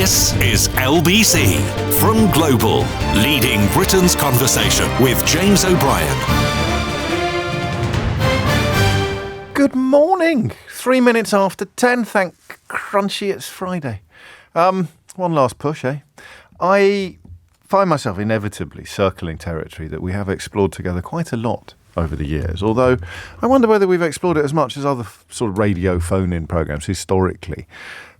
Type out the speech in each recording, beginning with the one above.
This is LBC from Global, leading Britain's conversation with James O'Brien. Good morning. 3 minutes after 10. Thank Crunchy it's Friday. One last push, eh? I find myself inevitably circling territory that we have explored together quite a lot over the years, although I wonder whether we've explored it as much as other sort of radio phone-in programmes historically,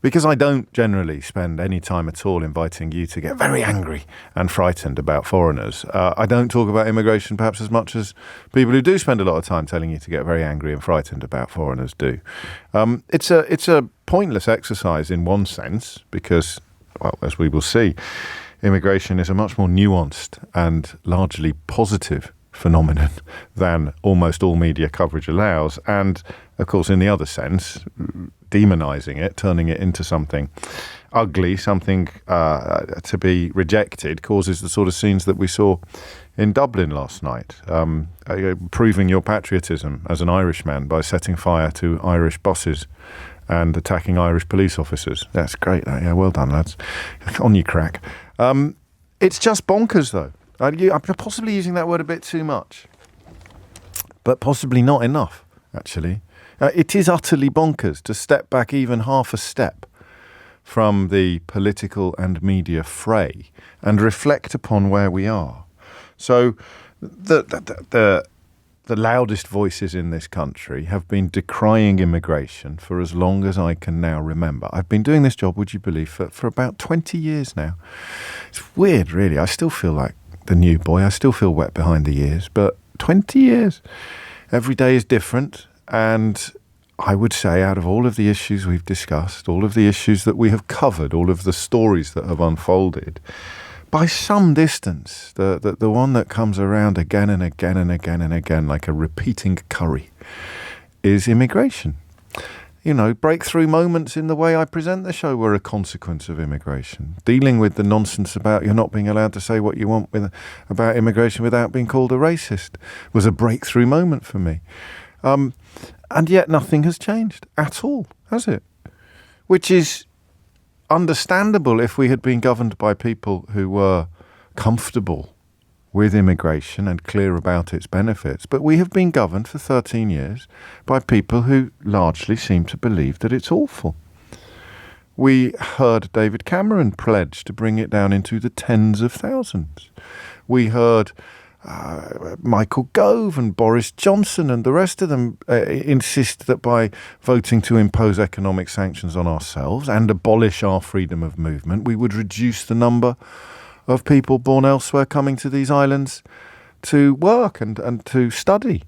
because I don't generally spend any time at all inviting you to get very angry and frightened about foreigners. I don't talk about immigration perhaps as much as people who do spend a lot of time telling you to get very angry and frightened about foreigners do. It's a pointless exercise in one sense because, well, as we will see, immigration is a much more nuanced and largely positive phenomenon than almost all media coverage allows, and of course in the other sense, demonising it, turning it into something ugly, something to be rejected, causes the sort of scenes that we saw in Dublin last night, proving your patriotism as an Irishman by setting fire to Irish buses and attacking Irish police officers. That's great. Yeah, well done, lads. On you crack. It's just bonkers, though. I'm possibly using that word a bit too much, but possibly not enough, actually. It is utterly bonkers to step back even half a step from the political and media fray and reflect upon where we are. So the loudest voices in this country have been decrying immigration for as long as I can now remember. I've been doing this job, would you believe, for about 20 years now. It's weird, really. I still feel like the new boy. I still feel wet behind the ears, but 20 years. Every day is different, and I would say out of all of the issues we've discussed, all of the issues that we have covered, all of the stories that have unfolded, by some distance, the one that comes around again and again and again and again like a repeating curry is immigration. You know, breakthrough moments in the way I present the show were a consequence of immigration. Dealing with the nonsense about you're not being allowed to say what you want about immigration without being called a racist was a breakthrough moment for me. And yet nothing has changed at all, has it? Which is understandable if we had been governed by people who were comfortable with immigration and clear about its benefits. But we have been governed for 13 years by people who largely seem to believe that it's awful. We heard David Cameron pledge to bring it down into the tens of thousands. We heard Michael Gove and Boris Johnson and the rest of them insist that by voting to impose economic sanctions on ourselves and abolish our freedom of movement, we would reduce the number of people born elsewhere coming to these islands to work and to study.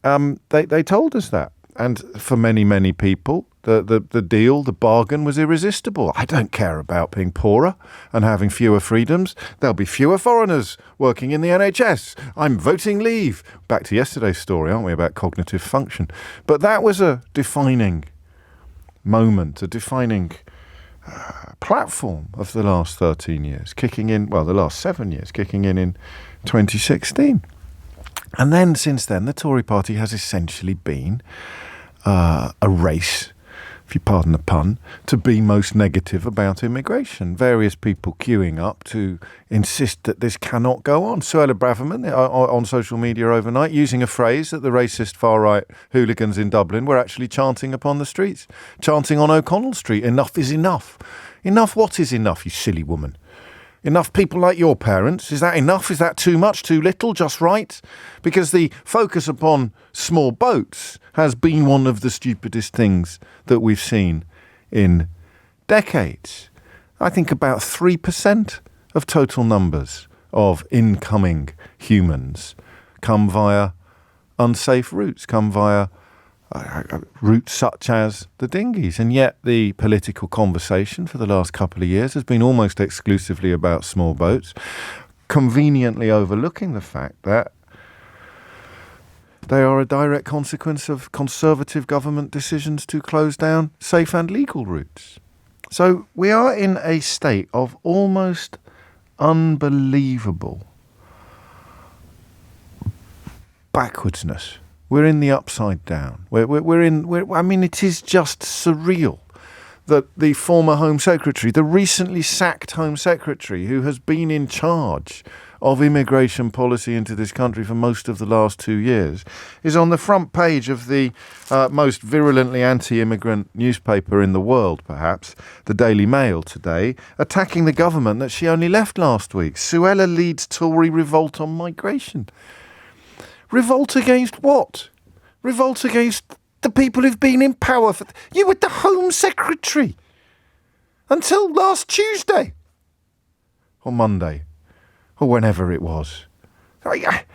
They told us that. And for many, many people, the deal, the bargain was irresistible. I don't care about being poorer and having fewer freedoms. There'll be fewer foreigners working in the NHS. I'm voting leave. Back to yesterday's story, aren't we, about cognitive function. But that was a defining moment, a defining platform of the last 13 years, kicking in, well, the last 7 years, kicking in 2016. And then, since then, the Tory party has essentially been a race, if you pardon the pun, to be most negative about immigration. Various people queuing up to insist that this cannot go on. Suella Braverman on social media overnight using a phrase that the racist far-right hooligans in Dublin were actually chanting upon the streets, chanting on O'Connell Street, enough is enough. Enough, what is enough, you silly woman? Enough people like your parents? Is that enough? Is that too much, too little, just right? Because the focus upon small boats has been one of the stupidest things that we've seen in decades. I think about 3% of total numbers of incoming humans come via unsafe routes, come via routes such as the dinghies. And yet the political conversation for the last couple of years has been almost exclusively about small boats, conveniently overlooking the fact that they are a direct consequence of conservative government decisions to close down safe and legal routes. So we are in a state of almost unbelievable backwardsness. We're in the upside down. I mean, it is just surreal that the former Home Secretary, the recently sacked Home Secretary, who has been in charge of immigration policy into this country for most of the last 2 years, is on the front page of the most virulently anti-immigrant newspaper in the world, perhaps, the Daily Mail today, attacking the government that she only left last week. Suella leads Tory revolt on migration. Revolt against what? Revolt against the people who've been in power. You were the Home Secretary until last Tuesday or Monday or whenever it was. I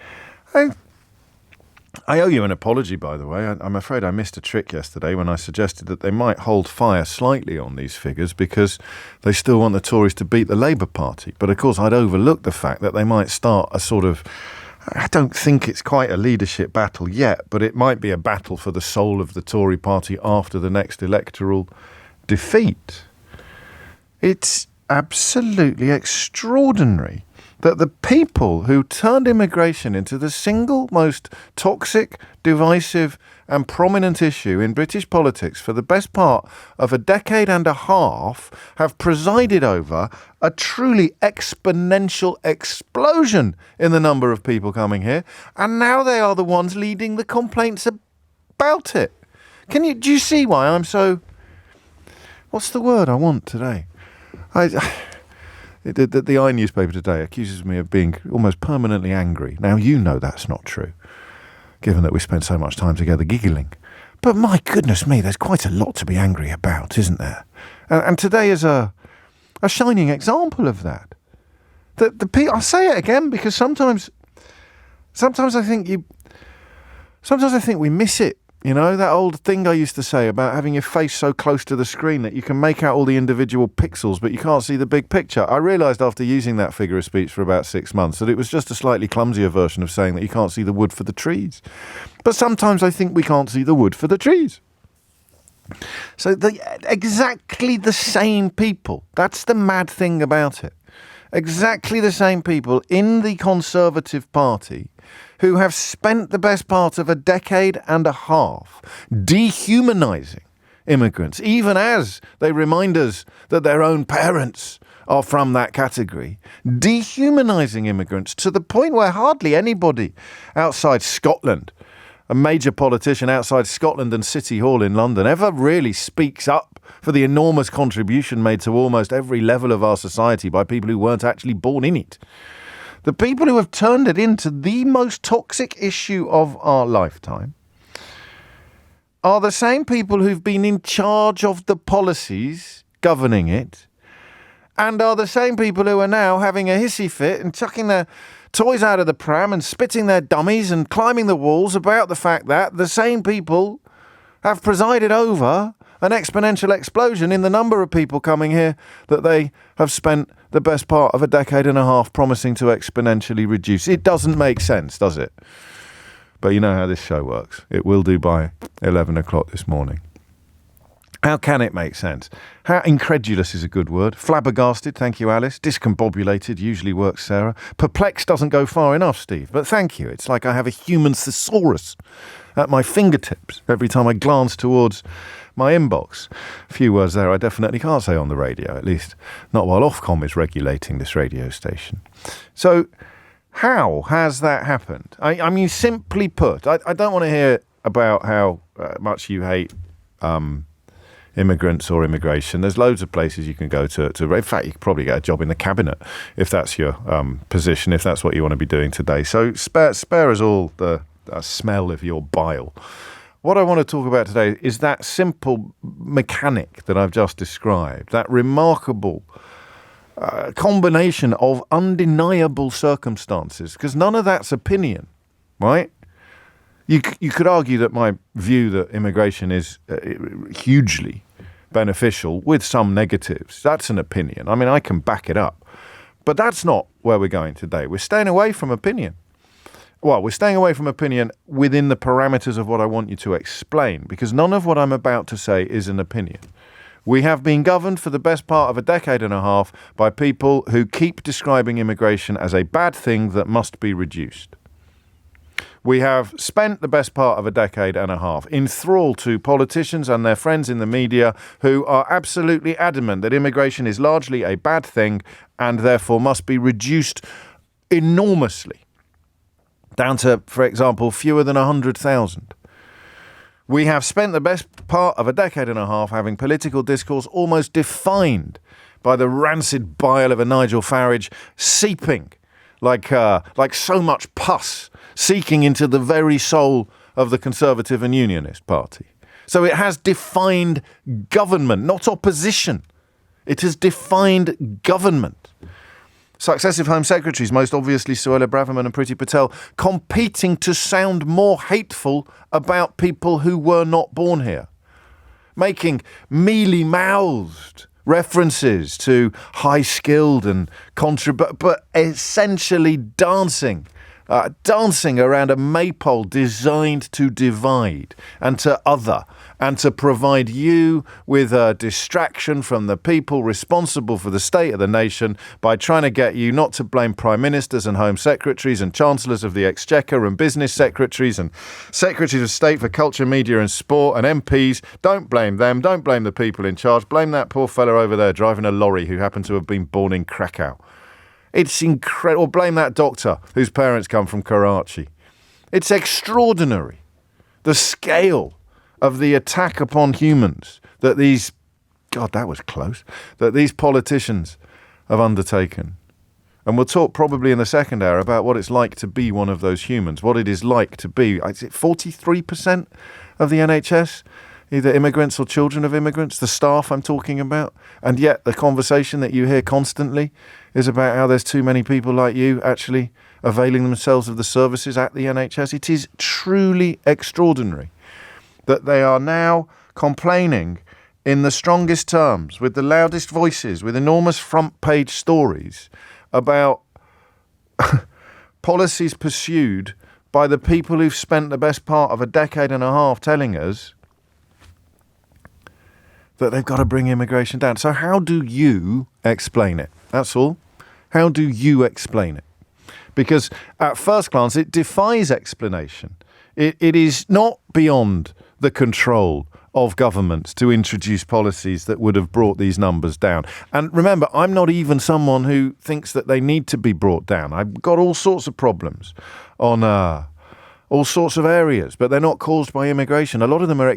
owe you an apology, by the way. I'm afraid I missed a trick yesterday when I suggested that they might hold fire slightly on these figures because they still want the Tories to beat the Labour Party. But of course I'd overlooked the fact that they might start a sort of, I don't think it's quite a leadership battle yet, but it might be a battle for the soul of the Tory party after the next electoral defeat. It's absolutely extraordinary that the people who turned immigration into the single most toxic, divisive and prominent issue in British politics for the best part of a decade and a half have presided over a truly exponential explosion in the number of people coming here, and now they are the ones leading the complaints about it. Do you see why I'm so... What's the word I want today? The I newspaper today accuses me of being almost permanently angry. Now, you know that's not true, given that we spent so much time together giggling. But my goodness me, there's quite a lot to be angry about, isn't there? And today is a shining example of that. I'll say it again because sometimes I think we miss it. You know, that old thing I used to say about having your face so close to the screen that you can make out all the individual pixels, but you can't see the big picture. I realised after using that figure of speech for about 6 months that it was just a slightly clumsier version of saying that you can't see the wood for the trees. But sometimes I think we can't see the wood for the trees. So exactly the same people. That's the mad thing about it. Exactly the same people in the Conservative Party who have spent the best part of a decade and a half dehumanising immigrants, even as they remind us that their own parents are from that category, dehumanising immigrants to the point where hardly anybody outside Scotland, a major politician outside Scotland and City Hall in London, ever really speaks up for the enormous contribution made to almost every level of our society by people who weren't actually born in it. The people who have turned it into the most toxic issue of our lifetime are the same people who've been in charge of the policies governing it, and are the same people who are now having a hissy fit and chucking their toys out of the pram and spitting their dummies and climbing the walls about the fact that the same people have presided over an exponential explosion in the number of people coming here that they have spent the best part of a decade and a half promising to exponentially reduce. It doesn't make sense, does it? But you know how this show works. It will do by 11 o'clock this morning. How can it make sense? How incredulous is a good word. Flabbergasted, thank you, Alice. Discombobulated usually works, Sarah. Perplexed doesn't go far enough, Steve. But thank you. It's like I have a human thesaurus at my fingertips every time I glance towards my inbox. A few words there I definitely can't say on the radio, at least not while Ofcom is regulating this radio station. So how has that happened? I mean, simply put, I don't want to hear about how much you hate immigrants or immigration. There's loads of places you can go to. In fact, you could probably get a job in the cabinet if that's your position, if that's what you want to be doing today. So spare us all the smell of your bile. What I want to talk about today is that simple mechanic that I've just described, that remarkable combination of undeniable circumstances, because none of that's opinion, right? You could argue that my view that immigration is hugely beneficial with some negatives, that's an opinion. I mean, I can back it up. But that's not where we're going today. We're staying away from opinion. Well, we're staying away from opinion within the parameters of what I want you to explain, because none of what I'm about to say is an opinion. We have been governed for the best part of a decade and a half by people who keep describing immigration as a bad thing that must be reduced. We have spent the best part of a decade and a half enthralled to politicians and their friends in the media who are absolutely adamant that immigration is largely a bad thing and therefore must be reduced enormously, down to, for example, fewer than 100,000. We have spent the best part of a decade and a half having political discourse almost defined by the rancid bile of a Nigel Farage seeping like so much pus seeking into the very soul of the Conservative and Unionist Party. So it has defined government, not opposition. It has defined government. Successive Home Secretaries, most obviously Suella Braverman and Priti Patel, competing to sound more hateful about people who were not born here, making mealy-mouthed references to high-skilled and but essentially dancing around a maypole designed to divide and to other and to provide you with a distraction from the people responsible for the state of the nation by trying to get you not to blame prime ministers and home secretaries and chancellors of the exchequer and business secretaries and secretaries of state for culture, media and sport and MPs. Don't blame them. Don't blame the people in charge. Blame that poor fella over there driving a lorry who happened to have been born in Krakow. It's incredible. Or blame that doctor whose parents come from Karachi. It's extraordinary, the scale of the attack upon humans that these politicians have undertaken. And we'll talk probably in the second hour about what it's like to be one of those humans, what it is like to be, is it 43% of the NHS? Either immigrants or children of immigrants, the staff I'm talking about. And yet the conversation that you hear constantly is about how there's too many people like you actually availing themselves of the services at the NHS. It is truly extraordinary that they are now complaining in the strongest terms, with the loudest voices, with enormous front page stories about policies pursued by the people who've spent the best part of a decade and a half telling us that they've got to bring immigration down. So how do you explain it? That's all. How do you explain it? Because at first glance, it defies explanation. It is not beyond the control of governments to introduce policies that would have brought these numbers down. And remember, I'm not even someone who thinks that they need to be brought down. I've got all sorts of problems on all sorts of areas, but they're not caused by immigration. A lot of them are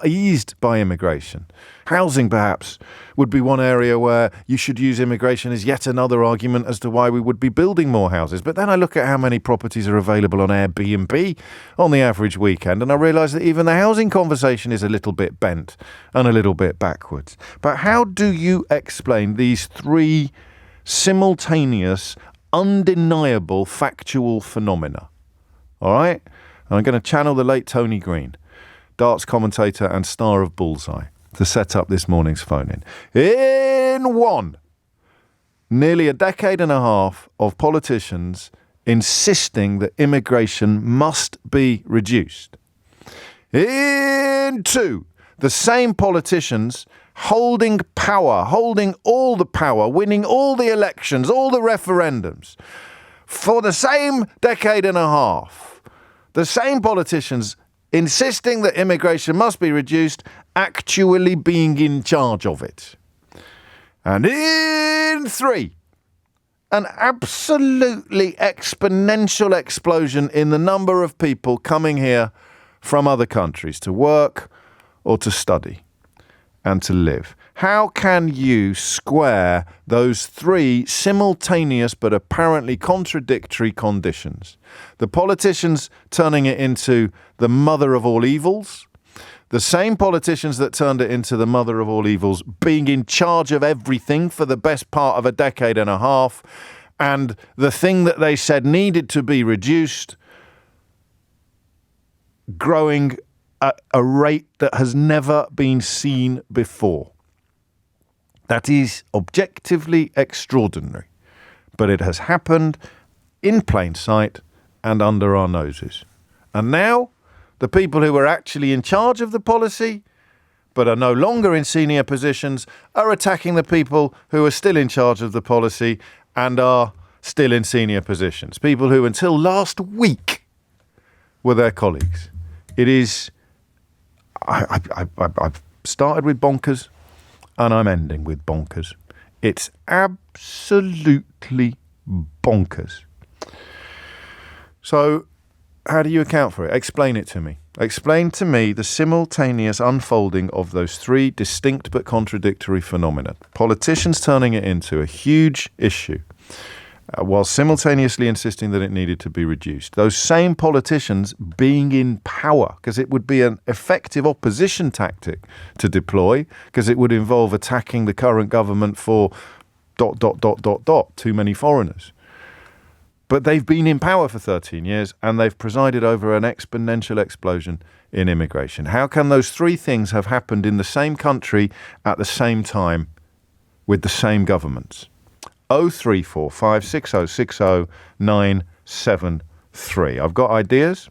eased by immigration. Housing, perhaps, would be one area where you should use immigration as yet another argument as to why we would be building more houses. But then I look at how many properties are available on Airbnb on the average weekend, and I realise that even the housing conversation is a little bit bent and a little bit backwards. But how do you explain these three simultaneous, undeniable, factual phenomena? All right? And I'm going to channel the late Tony Green, darts commentator and star of Bullseye, to set up this morning's phone-in. In one, nearly a decade and a half of politicians insisting that immigration must be reduced. In two, the same politicians holding power, holding all the power, winning all the elections, all the referendums, for the same decade and a half. The same politicians insisting that immigration must be reduced, actually being in charge of it. And in three, an absolutely exponential explosion in the number of people coming here from other countries to work or to study and to live. How can you square those three simultaneous but apparently contradictory conditions? The politicians turning it into the mother of all evils, the same politicians that turned it into the mother of all evils being in charge of everything for the best part of a decade and a half, and the thing that they said needed to be reduced growing at a rate that has never been seen before. That is objectively extraordinary, but it has happened in plain sight and under our noses. And now, the people who were actually in charge of the policy, but are no longer in senior positions, are attacking the people who are still in charge of the policy and are still in senior positions. People who, until last week, were their colleagues. It is... I've started with bonkers and I'm ending with bonkers. It's absolutely bonkers. So, how do you account for it? Explain it to me. Explain to me the simultaneous unfolding of those three distinct but contradictory phenomena. Politicians turning it into a huge issue, while simultaneously insisting that it needed to be reduced. Those same politicians being in power, because it would be an effective opposition tactic to deploy, because it would involve attacking the current government for ... too many foreigners. But they've been in power for 13 years and they've presided over an exponential explosion in immigration. How can those three things have happened in the same country at the same time with the same governments? 0345 6060 973. I've got ideas,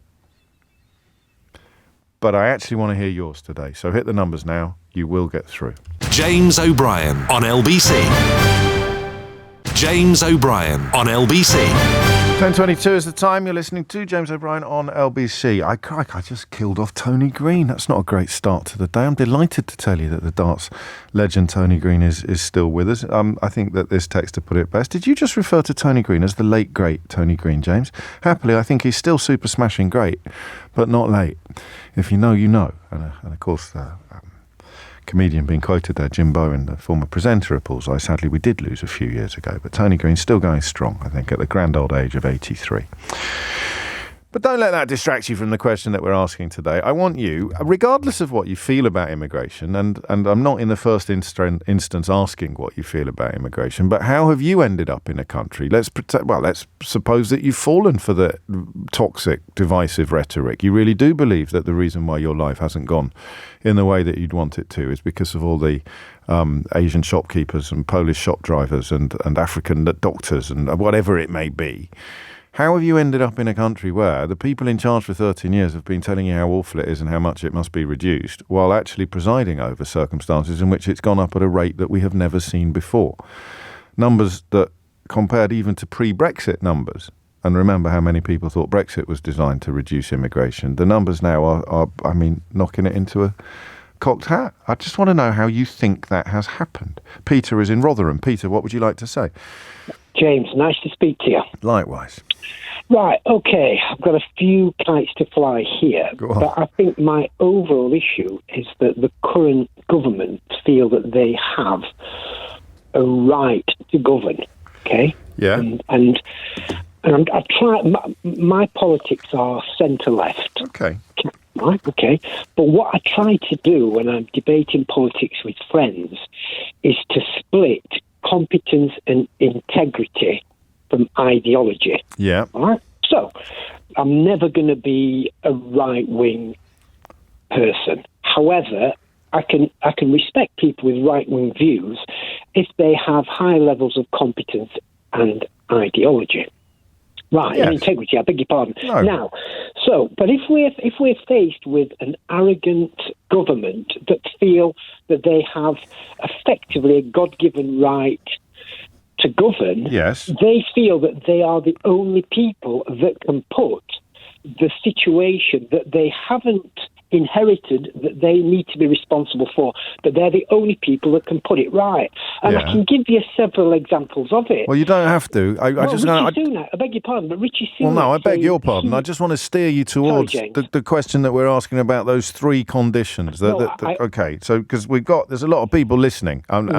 but I actually want to hear yours today. So hit the numbers now. You will get through. James O'Brien on LBC. James O'Brien on LBC. 10:22 is the time. You're listening to James O'Brien on LBC. I just killed off Tony Green. That's not a great start to the day. I'm delighted to tell you that the darts legend Tony Green is still with us. I think that this texter put it best. Did you just refer to Tony Green as the late, great Tony Green, James? Happily, I think he's still super smashing great, but not late. If you know, you know. And of course... comedian being quoted there, Jim Bowen, the former presenter of Paul's Eye. Sadly, we did lose a few years ago, but Tony Green's still going strong, I think, at the grand old age of 83. But don't let that distract you from the question that we're asking today. I want you, regardless of what you feel about immigration, and I'm not in the first instance asking what you feel about immigration, but how have you ended up in a country? Let's suppose that you've fallen for the toxic, divisive rhetoric. You really do believe that the reason why your life hasn't gone in the way that you'd want it to is because of all the Asian shopkeepers and Polish shop drivers and African doctors and whatever it may be. How have you ended up in a country where the people in charge for 13 years have been telling you how awful it is and how much it must be reduced, while actually presiding over circumstances in which it's gone up at a rate that we have never seen before? Numbers that, compared even to pre-Brexit numbers, and remember how many people thought Brexit was designed to reduce immigration, the numbers now are knocking it into a cocked hat. I just want to know how you think that has happened. Peter is in Rotherham. Peter, what would you like to say? James, nice to speak to you. Likewise. Right, okay, I've got a few kites to fly here, but I think my overall issue is that the current government feel that they have a right to govern, okay? Yeah. And I try, my politics are centre-left. Okay. Right, okay. But what I try to do when I'm debating politics with friends is to split competence and integrity from ideology. Yeah. All right? So, I'm never going to be a right-wing person. However, I can respect people with right-wing views if they have high levels of competence and ideology. Right, yes. And integrity, I beg your pardon. No. Now, but if we're faced with an arrogant government that feel that they have effectively a God-given right to govern, yes, they feel that they are the only people that can put the situation that they haven't inherited, that they need to be responsible for, but they're the only people that can put it right. And I can give you several examples of it. Well, you don't have to. I beg your pardon, but Richie Sunak... Well, no, I beg your pardon. I just want to steer you towards the question that we're asking about those three conditions. Okay, so because there's a lot of people listening and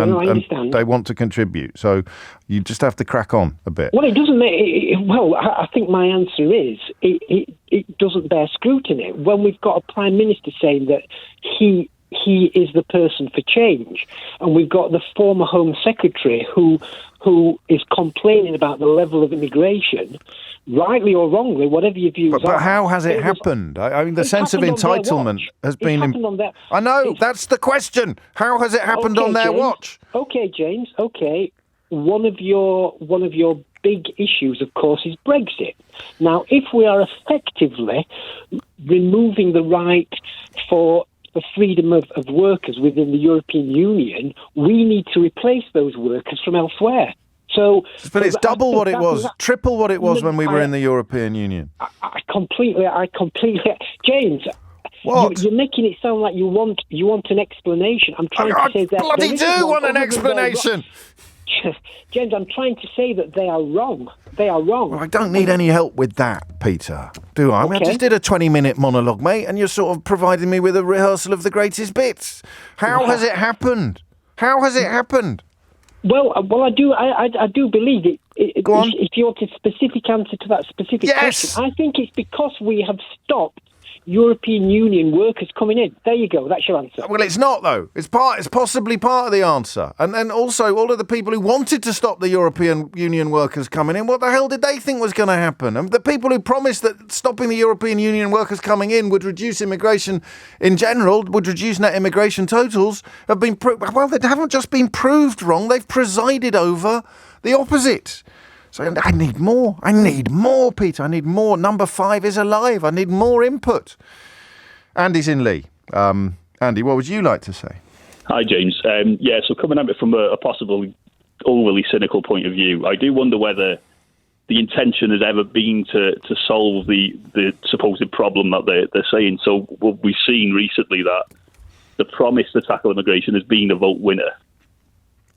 they want to contribute, so you just have to crack on a bit. Well, it doesn't make... Well, I think my answer is it doesn't bear scrutiny. When we've got a Prime Minister saying that he is the person for change, and we've got the former Home Secretary who is complaining about the level of immigration, rightly or wrongly, whatever your views are. But how has it happened? I mean, the sense of entitlement has been... I know, that's the question. How has it happened on their watch? Okay, James, okay. One of your big issues, of course, is Brexit. Now, if we are effectively removing the right for the freedom of workers within the European Union, we need to replace those workers from elsewhere. So, but it's double what it was, triple what it was when we were in the European Union. I completely, James. What? You're making it sound like you want an explanation. I'm trying to say that bloody do want an explanation. James, I'm trying to say that they are wrong. They are wrong. Well, I don't need any help with that, Peter, do I? Okay. I just did a 20-minute monologue, mate, and you're sort of providing me with a rehearsal of the greatest bits. How has it happened? How has it happened? Well, I do believe it. Go on. If you want a specific answer to that specific question, I think it's because we have stopped European Union workers coming in. There you go. That's your answer. Well, it's not, though. It's possibly part of the answer. And then also, all of the people who wanted to stop the European Union workers coming in, what the hell did they think was going to happen? And the people who promised that stopping the European Union workers coming in would reduce immigration in general, would reduce net immigration totals, have been they haven't just been proved wrong. They've presided over the opposite. So I need more, Peter. I need more. Number 5 is alive. I need more input. Andy's in Lee. Andy, what would you like to say? Hi, James. So coming at it from a possibly overly cynical point of view, I do wonder whether the intention has ever been to solve the supposed problem that they're saying. So we've seen recently that the promise to tackle immigration has been a vote winner.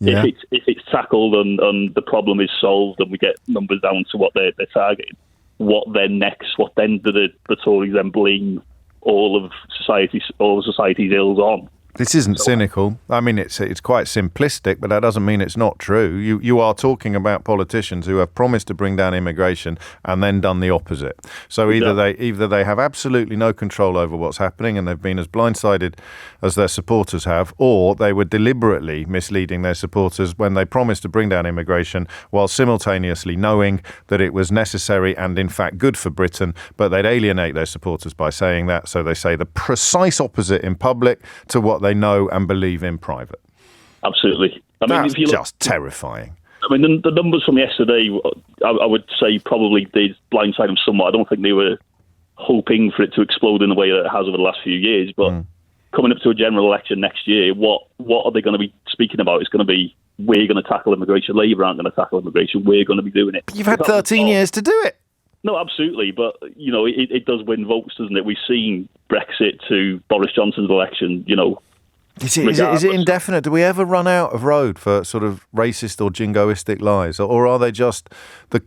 Yeah. If it's tackled and the problem is solved and we get numbers down to what they're targeting, what then next? What then do the Tories then blame all society's ills on? This isn't cynical. I mean, it's quite simplistic, but that doesn't mean it's not true. You are talking about politicians who have promised to bring down immigration and then done the opposite. So either they have absolutely no control over what's happening and they've been as blindsided as their supporters have, or they were deliberately misleading their supporters when they promised to bring down immigration while simultaneously knowing that it was necessary and in fact good for Britain, but they'd alienate their supporters by saying that. So they say the precise opposite in public to what they know and believe in private. Absolutely. That's just terrifying. I mean, the numbers from yesterday, I would say probably did blindside them somewhat. I don't think they were hoping for it to explode in the way that it has over the last few years. But coming up to a general election next year, what are they going to be speaking about? It's going to be, we're going to tackle immigration. Labour aren't going to tackle immigration. We're going to be doing it. But you've had 13 years to do it. No, absolutely. But, it does win votes, doesn't it? We've seen Brexit to Boris Johnson's election, Is it indefinite? Do we ever run out of road for sort of racist or jingoistic lies, or are they just the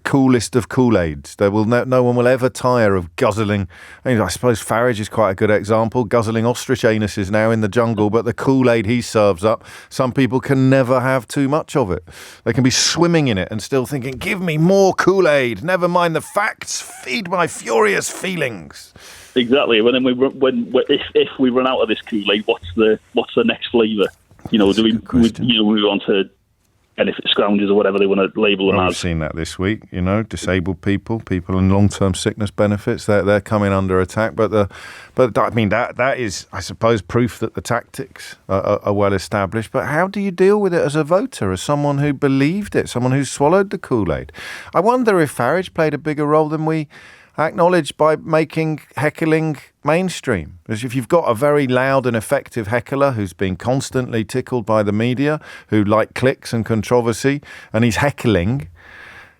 coolest of Kool-Aids? No one will ever tire of guzzling. I suppose Farage is quite a good example, guzzling ostrich anuses now in the jungle, but the Kool-Aid he serves up, some people can never have too much of it. They can be swimming in it and still thinking, give me more Kool-Aid, never mind the facts, feed my furious feelings. Exactly. If we run out of this Kool-Aid, what's the next flavour? Do we move on to benefit scroungers or whatever they want to label them as? We've seen that this week. Disabled people in long-term sickness benefits, they're coming under attack. But I mean that is, I suppose, proof that the tactics are well established. But how do you deal with it as a voter, as someone who believed it, someone who swallowed the Kool-Aid? I wonder if Farage played a bigger role than we acknowledged by making heckling mainstream. Because if you've got a very loud and effective heckler who's been constantly tickled by the media, who like clicks and controversy, and he's heckling,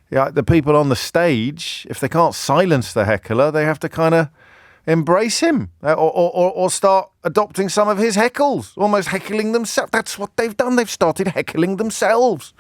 the people on the stage, if they can't silence the heckler, they have to kind of embrace him or start adopting some of his heckles, almost heckling themselves. That's what they've done. They've started heckling themselves,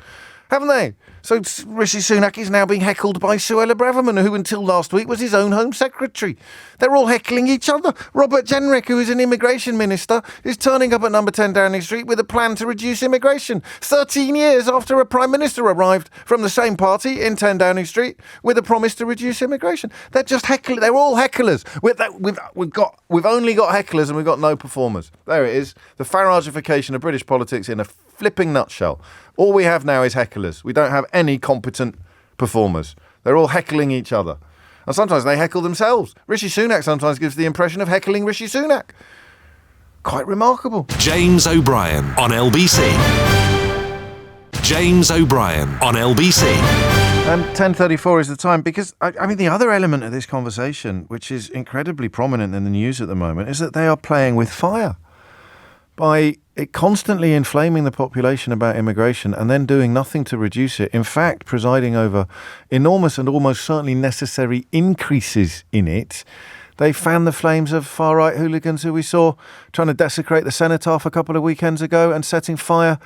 haven't they? So Rishi Sunak is now being heckled by Suella Braverman, who until last week was his own Home Secretary. They're all heckling each other. Robert Jenrick, who is an immigration minister, is turning up at number 10 Downing Street with a plan to reduce immigration. 13 years after a Prime Minister arrived from the same party in 10 Downing Street with a promise to reduce immigration. They're just heckling. They're all hecklers. We've only got hecklers and we've got no performers. There it is. The Faragification of British politics in a flipping nutshell. All we have now is hecklers. We don't have any competent performers. They're all heckling each other. And sometimes they heckle themselves. Rishi Sunak sometimes gives the impression of heckling Rishi Sunak. Quite remarkable. James O'Brien on LBC. James O'Brien on LBC. And 10:34 is the time, because, I mean, the other element of this conversation, which is incredibly prominent in the news at the moment, is that they are playing with fire by it constantly inflaming the population about immigration and then doing nothing to reduce it. In fact, presiding over enormous and almost certainly necessary increases in it. They fan the flames of far-right hooligans who we saw trying to desecrate the cenotaph a couple of weekends ago and setting fire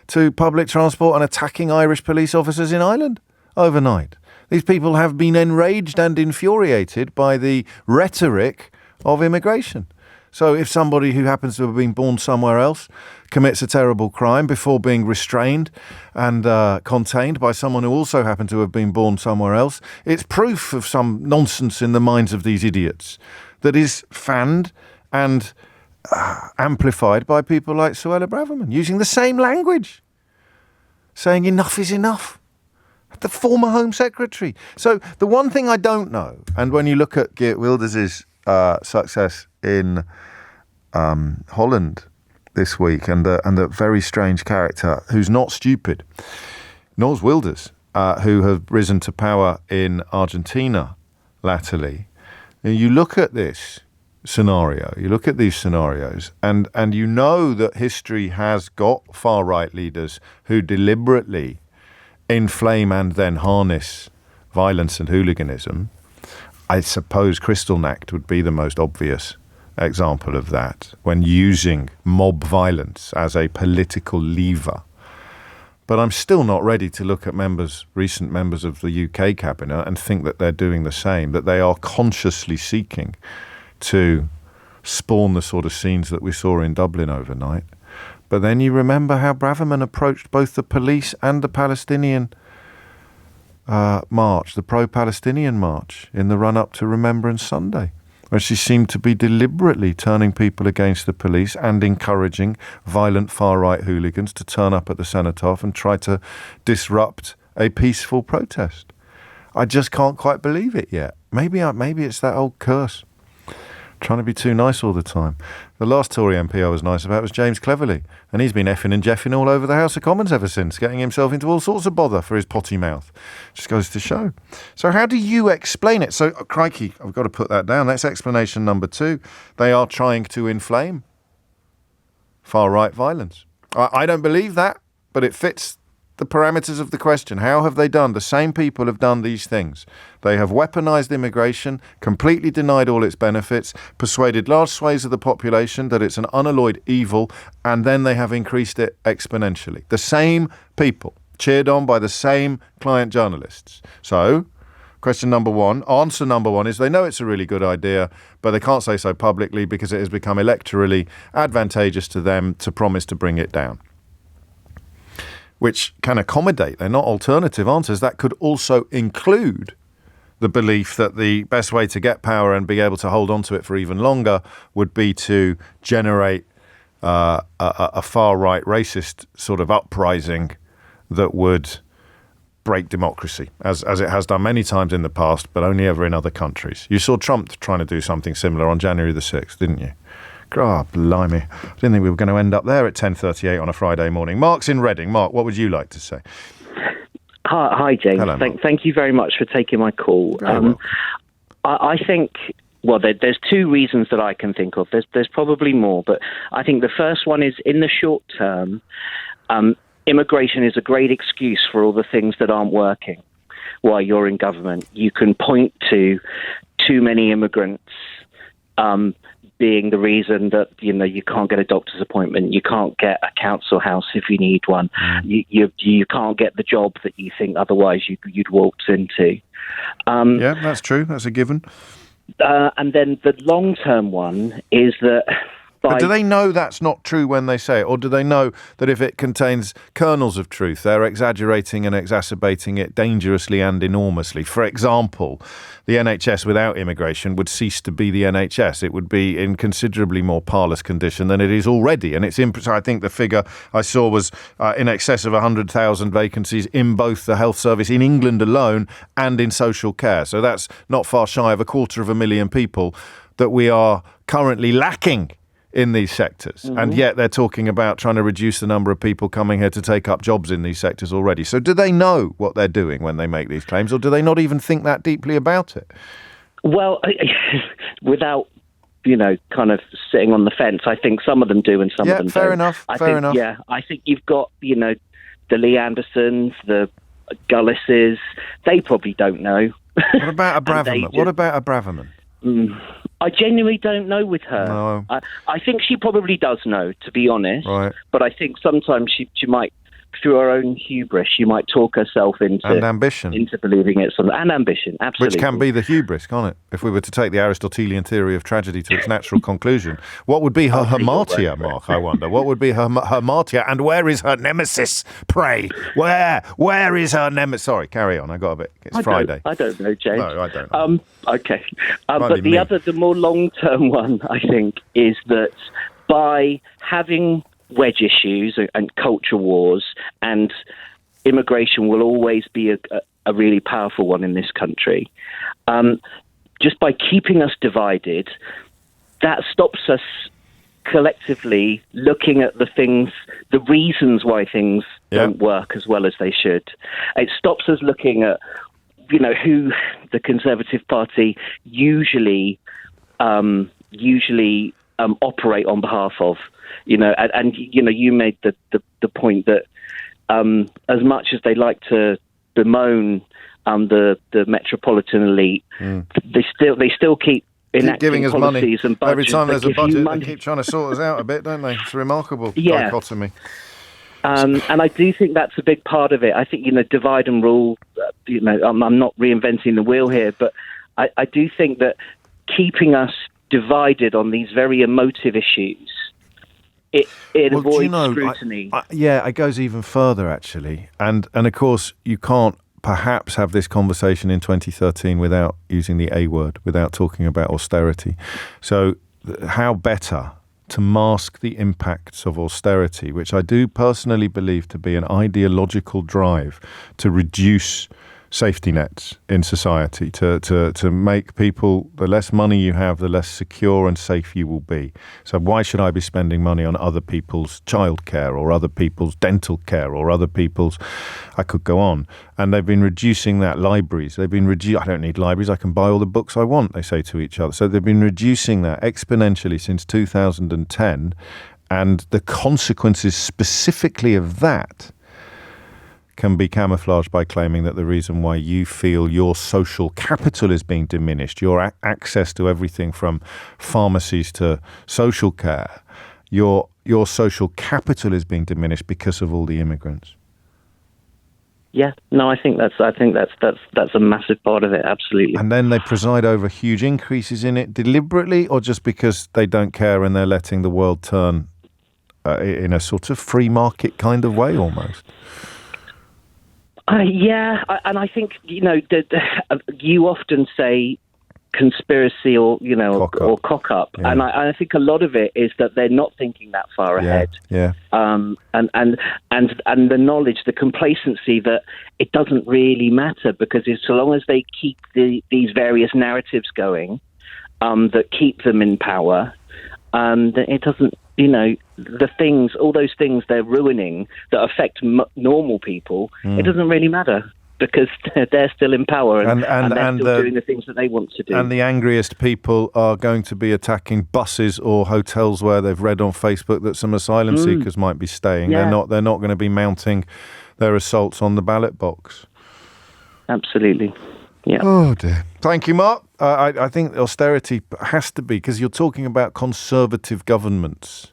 to public transport and attacking Irish police officers in Ireland overnight. These people have been enraged and infuriated by the rhetoric of immigration. So if somebody who happens to have been born somewhere else commits a terrible crime before being restrained and contained by someone who also happened to have been born somewhere else, it's proof of some nonsense in the minds of these idiots that is fanned and amplified by people like Suella Braverman, using the same language, saying enough is enough. The former Home Secretary. So the one thing I don't know, and when you look at Geert Wilders' success in Holland this week, and the very strange character who's not stupid, Nors Wilders, who have risen to power in Argentina latterly, you look at this scenario, you look at these scenarios, and you know that history has got far-right leaders who deliberately inflame and then harness violence and hooliganism. I suppose Kristallnacht would be the most obvious example of that, when using mob violence as a political lever. But I'm still not ready to look at recent members of the UK cabinet and think that they're doing the same, that they are consciously seeking to spawn the sort of scenes that we saw in Dublin overnight. But then you remember how Braverman approached both the police and the Palestinian march, the pro-Palestinian march, in the run-up to Remembrance Sunday, where she seemed to be deliberately turning people against the police and encouraging violent far-right hooligans to turn up at the cenotaph and try to disrupt a peaceful protest. I just can't quite believe it yet. Maybe it's that old curse, trying to be too nice all the time. The last Tory MP I was nice about was James Cleverly, and he's been effing and jeffing all over the House of Commons ever since, getting himself into all sorts of bother for his potty mouth. Just goes to show. So how do you explain it? So, crikey, I've got to put that down. That's explanation number 2. They are trying to inflame far-right violence. I don't believe that, but it fits the parameters of the question. How have they done? The same people have done these things. They have weaponized immigration, completely denied all its benefits, persuaded large swathes of the population that it's an unalloyed evil, and then they have increased it exponentially. The same people, cheered on by the same client journalists. So, question number 1, answer number 1 is they know it's a really good idea, but they can't say so publicly because it has become electorally advantageous to them to promise to bring it down, which can accommodate. They're not alternative answers. That could also include the belief that the best way to get power and be able to hold on to it for even longer would be to generate a far-right racist sort of uprising that would break democracy, as it has done many times in the past, but only ever in other countries. You saw Trump trying to do something similar on January the 6th, didn't you? God, blimey. I didn't think we were going to end up there at 10:38 on a Friday morning. Mark's in Reading. Mark, what would you like to say? Hi, James. Hello, thank you very much for taking my call. I think, well, there's 2 reasons that I can think of. There's probably more, but I think the first one is, in the short term, immigration is a great excuse for all the things that aren't working while you're in government. You can point to too many immigrants being the reason that, you can't get a doctor's appointment, you can't get a council house if you need one, you can't get the job that you think otherwise you'd walked into. Yeah, that's true. That's a given. And then the long-term one is that... But do they know that's not true when they say it? Or do they know that if it contains kernels of truth, they're exaggerating and exacerbating it dangerously and enormously? For example, the NHS without immigration would cease to be the NHS. It would be in considerably more parlous condition than it is already. And I think the figure I saw was in excess of 100,000 vacancies in both the health service in England alone and in social care. So that's not far shy of 250,000 people that we are currently lacking in these sectors. Mm-hmm. And yet they're talking about trying to reduce the number of people coming here to take up jobs in these sectors already. So do they know what they're doing when they make these claims, or do they not even think that deeply about it? Well, without kind of sitting on the fence. I think some of them do and some of them don't. Fair enough. Yeah, I think you've got, the Lee Andersons, the Gullises. They probably don't know. What about a Braverman? I genuinely don't know with her. No. I think she probably does know, to be honest. Right. But I think sometimes she might, through her own hubris, she might talk herself into ambition, into believing it's something. And ambition, absolutely. Which can be the hubris, can't it? If we were to take the Aristotelian theory of tragedy to its natural conclusion, what would be her hamartia, Mark? I wonder. What would be her hamartia, and where is her nemesis? Pray, where is her nemesis? Sorry, carry on. I got a bit. It's Friday. I don't know, James. No, I don't know. Okay, but the more long-term one, I think, is that by having wedge issues and culture wars, and immigration will always be a really powerful one in this country. Just by keeping us divided, that stops us collectively looking at the reasons why things don't work as well as they should. It stops us looking at, who the Conservative Party usually operate on behalf of. You made the point that as much as they like to bemoan the metropolitan elite, they still keep enacting giving us policies money. And budgets. Every time there's a budget, they money. keep trying to sort us out a bit, don't they? It's a remarkable dichotomy. And I do think that's a big part of it. I think, divide and rule, I'm not reinventing the wheel here, but I do think that keeping us divided on these very emotive issues, it avoids scrutiny. It goes even further, actually. And of course, you can't perhaps have this conversation in 2013 without using the A word, without talking about austerity. So how better to mask the impacts of austerity, which I do personally believe to be an ideological drive to reduce safety nets in society, to make people, the less money you have, the less secure and safe you will be. So why should I be spending money on other people's childcare or other people's dental care or other people's, I could go on. And they've been reducing that. Libraries, I don't need libraries, I can buy all the books I want, they say to each other. So they've been reducing that exponentially since 2010, and the consequences specifically of that can be camouflaged by claiming that the reason why you feel your social capital is being diminished, your access to everything from pharmacies to social care, your social capital is being diminished because of all the immigrants. Yeah, no, I think that's a massive part of it, absolutely. And then they preside over huge increases in it deliberately, or just because they don't care and they're letting the world turn in a sort of free market kind of way almost. And I think, you often say conspiracy or cock up. Yeah. And I think a lot of it is that they're not thinking that far ahead. Yeah. And the knowledge, the complacency that it doesn't really matter, because so long as they keep these various narratives going, that keep them in power, it doesn't, all those things they're ruining that affect normal people, it doesn't really matter, because they're still in power and they're still doing the things that they want to do. And the angriest people are going to be attacking buses or hotels where they've read on Facebook that some asylum seekers might be staying. Yeah. They're not going to be mounting their assaults on the ballot box. Absolutely. Yeah. Oh dear. Thank you, Mark. I think austerity has to be, because you're talking about conservative governments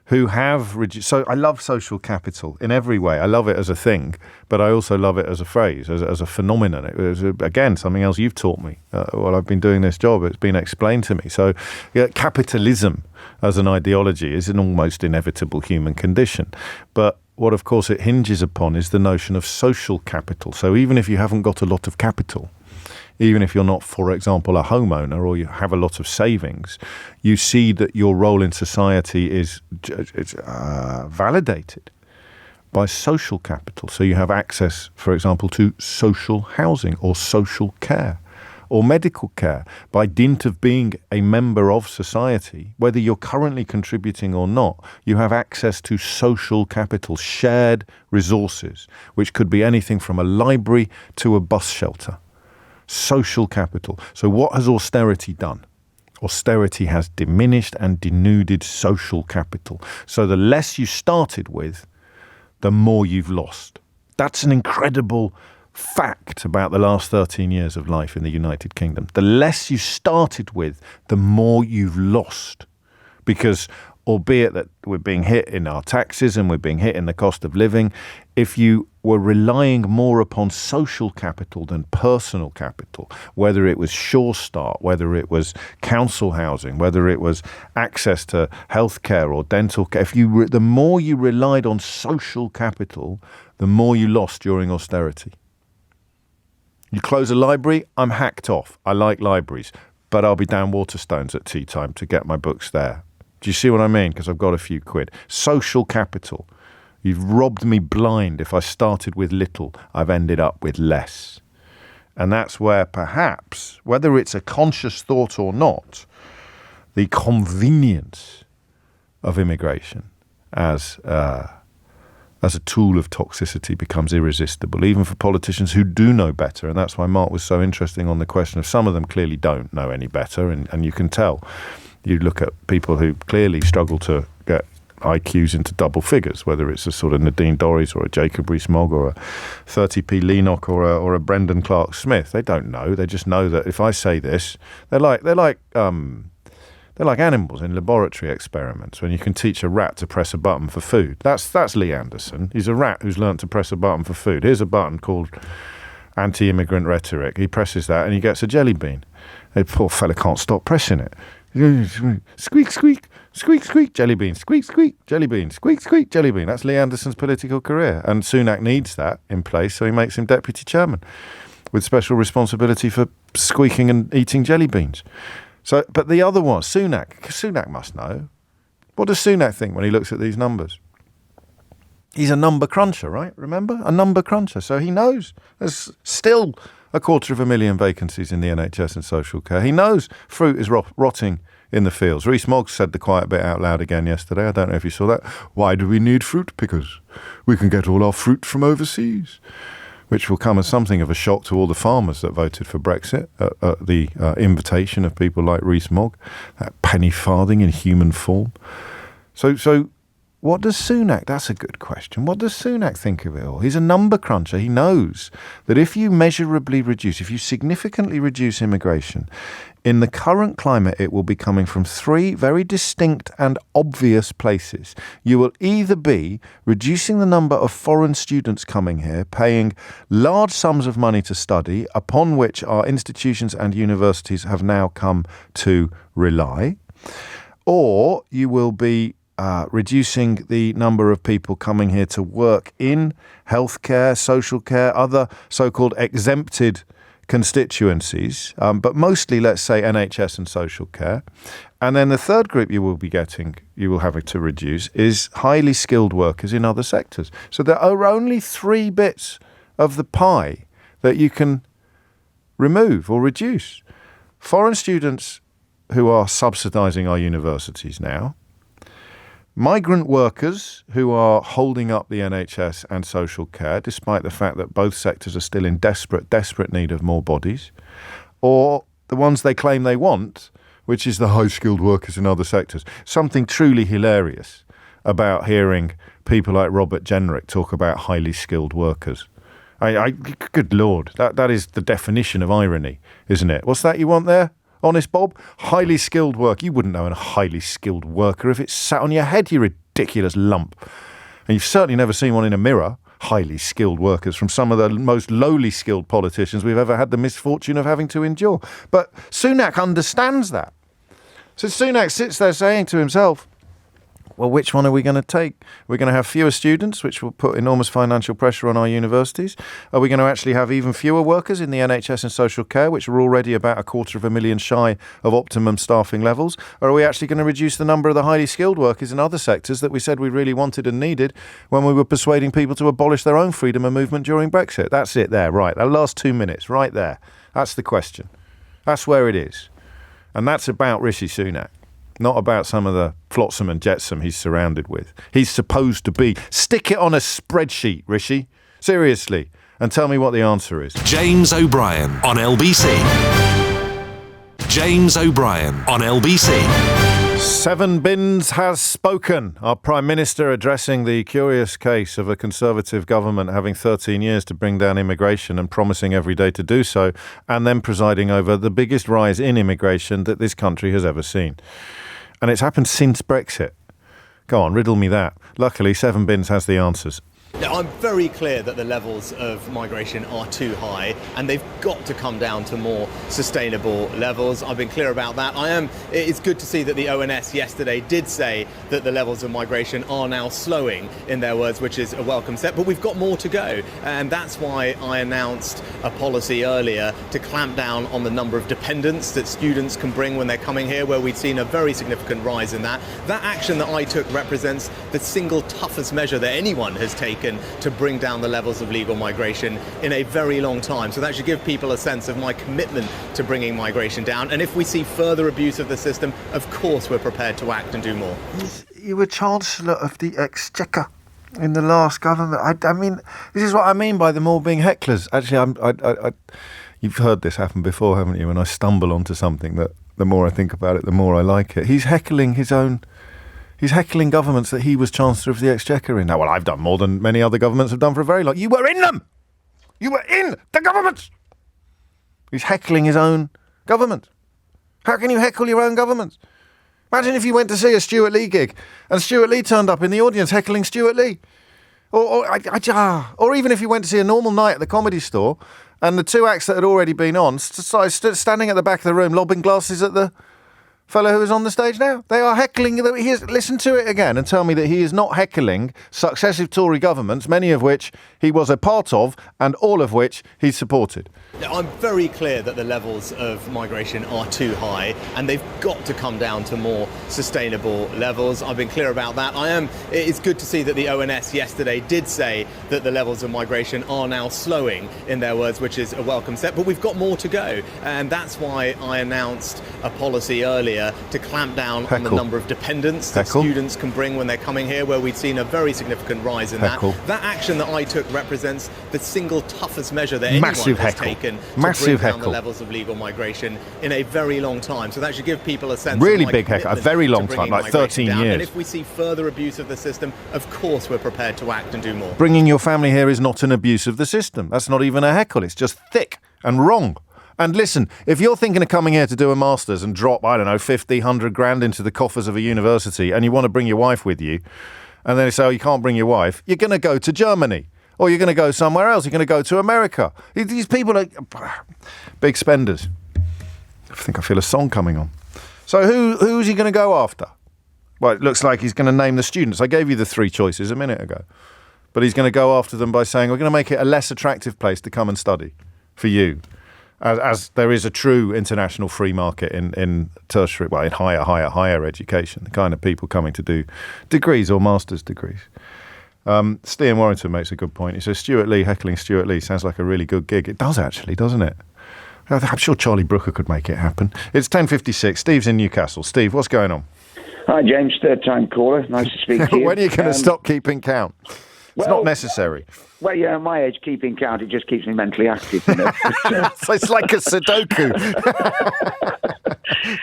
who have reduced. So I love social capital in every way. I love it as a thing, but I also love it as a phrase, as a phenomenon. It was, again, something else you've taught me while I've been doing this job. It's been explained to me. So capitalism as an ideology is an almost inevitable human condition. But what, of course, it hinges upon is the notion of social capital. So even if you haven't got a lot of capital, even if you're not, for example, a homeowner or you have a lot of savings, you see that your role in society is validated by social capital. So you have access, for example, to social housing or social care or medical care by dint of being a member of society. Whether you're currently contributing or not, you have access to social capital, shared resources, which could be anything from a library to a bus shelter. Social capital. So what has austerity done? Austerity has diminished and denuded social capital. So the less you started with, the more you've lost. That's an incredible fact about the last 13 years of life in the United Kingdom. The less you started with, the more you've lost. Because albeit that we're being hit in our taxes and we're being hit in the cost of living, if you were relying more upon social capital than personal capital, whether it was Sure Start, whether it was council housing, whether it was access to healthcare or dental care, the more you relied on social capital, the more you lost during austerity. You close a library, I'm hacked off. I like libraries, but I'll be down Waterstones at tea time to get my books there. Do you see what I mean? Because I've got a few quid. Social capital. You've robbed me blind. If I started with little, I've ended up with less. And that's where perhaps, whether it's a conscious thought or not, the convenience of immigration as a tool of toxicity becomes irresistible, even for politicians who do know better. And that's why Mark was so interesting on the question of some of them clearly don't know any better, and you can tell. You look at people who clearly struggle to get IQs into double figures, whether it's a sort of Nadine Dorries or a Jacob Rees-Mogg or a 30p Leenock or a Brendan Clark-Smith. They don't know. They just know that if I say this, they're like animals in laboratory experiments when you can teach a rat to press a button for food. That's Lee Anderson. He's a rat who's learnt to press a button for food. Here's a button called anti-immigrant rhetoric. He presses that and he gets a jelly bean. The poor fella can't stop pressing it. Squeak, squeak, squeak, squeak, jelly bean, squeak, squeak, jelly bean, squeak, squeak, jelly bean. That's Lee Anderson's political career. And Sunak needs that in place, so he makes him deputy chairman with special responsibility for squeaking and eating jelly beans. So, but the other one, Sunak must know. What does Sunak think when he looks at these numbers? He's a number cruncher, right? Remember? A number cruncher. So he knows there's still 250,000 vacancies in the NHS and social care. He knows fruit is rotting in the fields. Rees-Mogg said the quiet bit out loud again yesterday. I don't know if you saw that. Why do we need fruit pickers? We can get all our fruit from overseas. Which will come as something of a shock to all the farmers that voted for Brexit at the invitation of people like Rees-Mogg, that penny farthing in human form. So what does Sunak, that's a good question, what does Sunak think of it all? He's a number cruncher. He knows that if you significantly reduce immigration, in the current climate, it will be coming from three very distinct and obvious places. You will either be reducing the number of foreign students coming here, paying large sums of money to study, upon which our institutions and universities have now come to rely, or you will be reducing the number of people coming here to work in healthcare, social care, other so-called exempted constituencies, but mostly, let's say, NHS and social care. And then the third group you will have to reduce is highly skilled workers in other sectors. So there are only three bits of the pie that you can remove or reduce. Foreign students who are subsidising our universities now, migrant workers who are holding up the NHS and social care, despite the fact that both sectors are still in desperate need of more bodies, or the ones they claim they want, which is the high-skilled workers in other sectors. Something truly hilarious about hearing people like Robert Jenrick talk about highly skilled workers. Good Lord, that is the definition of irony, isn't it? What's that you want there? Honest Bob? Highly skilled work. You wouldn't know a highly skilled worker if it's sat on your head, you ridiculous lump. And you've certainly never seen one in a mirror. Highly skilled workers from some of the most lowly skilled politicians we've ever had the misfortune of having to endure. But Sunak understands that. So Sunak sits there saying to himself, well, which one are we going to take? We're going to have fewer students, which will put enormous financial pressure on our universities. Are we going to actually have even fewer workers in the NHS and social care, which are already about 250,000 shy of optimum staffing levels? Or are we actually going to reduce the number of the highly skilled workers in other sectors that we said we really wanted and needed when we were persuading people to abolish their own freedom of movement during Brexit? That's it there, right. That last 2 minutes, right there. That's the question. That's where it is. And that's about Rishi Sunak. Not about some of the flotsam and jetsam he's surrounded with. He's supposed to be. Stick it on a spreadsheet, Rishi. Seriously. And tell me what the answer is. James O'Brien on LBC. James O'Brien on LBC. Seven Bins has spoken. Our Prime Minister addressing the curious case of a Conservative government having 13 years to bring down immigration and promising every day to do so, and then presiding over the biggest rise in immigration that this country has ever seen. And it's happened since Brexit. Go on, riddle me that. Luckily, Seven Bins has the answers. Now, I'm very clear that the levels of migration are too high and they've got to come down to more sustainable levels. I've been clear about that. It's good to see that the ONS yesterday did say that the levels of migration are now slowing, in their words, which is a welcome step. But we've got more to go. And that's why I announced a policy earlier to clamp down on the number of dependents that students can bring when they're coming here, where we'd seen a very significant rise in that. That action that I took represents the single toughest measure that anyone has taken to bring down the levels of legal migration in a very long time. So that should give people a sense of my commitment to bringing migration down. And if we see further abuse of the system, of course we're prepared to act and do more. You were Chancellor of the Exchequer in the last government. I mean, this is what I mean by them all being hecklers. Actually, you've heard this happen before, haven't you? When I stumble onto something that the more I think about it, the more I like it. He's heckling his own... He's heckling governments that he was Chancellor of the Exchequer in. Now, well, I've done more than many other governments have done for a very long... You were in them! You were in the governments! He's heckling his own government. How can you heckle your own government? Imagine if you went to see a Stuart Lee gig and Stuart Lee turned up in the audience heckling Stuart Lee. Or even if you went to see a normal night at the Comedy Store and the two acts that had already been on started standing at the back of the room lobbing glasses at the fellow who is on the stage now. They are heckling. Listen to it again and tell me that he is not heckling successive Tory governments, many of which he was a part of and all of which he supported. I'm very clear that the levels of migration are too high and they've got to come down to more sustainable levels. I've been clear about that. It's good to see that the ONS yesterday did say that the levels of migration are now slowing, in their words, which is a welcome step. But we've got more to go. And that's why I announced a policy earlier to clamp down on the number of dependents that students can bring when they're coming here, where we'd seen a very significant rise in that. That action that I took represents the single toughest measure that anyone has taken to bring down the levels of legal migration in a very long time. So that should give people a sense really of big heckle, a very long time, like 13 years. And if we see further abuse of the system, of course we're prepared to act and do more. Bringing your family here is not an abuse of the system. That's not even a heckle. It's just thick and wrong. And listen, if you're thinking of coming here to do a master's and drop, 50, 100 grand into the coffers of a university and you want to bring your wife with you, and then they say, you can't bring your wife, you're going to go to Germany. Or you're going to go somewhere else. You're going to go to America. These people are big spenders. I think I feel a song coming on. So who's he going to go after? Well, it looks like he's going to name the students. I gave you the three choices a minute ago. But he's going to go after them by saying, we're going to make it a less attractive place to come and study for you. As there is a true international free market in tertiary, in higher education, the kind of people coming to do degrees or master's degrees. Stian Warrington makes a good point. He says, Stuart Lee heckling Stuart Lee sounds like a really good gig. It does actually, doesn't it? I'm sure Charlie Brooker could make it happen. It's 10:56. Steve's in Newcastle. Steve, what's going on? Hi, James. Third-time caller. Nice to speak to you. When are you going to stop keeping count? It's not necessary. Well, yeah, at my age, keeping count, it just keeps me mentally active. You know? So it's like a Sudoku.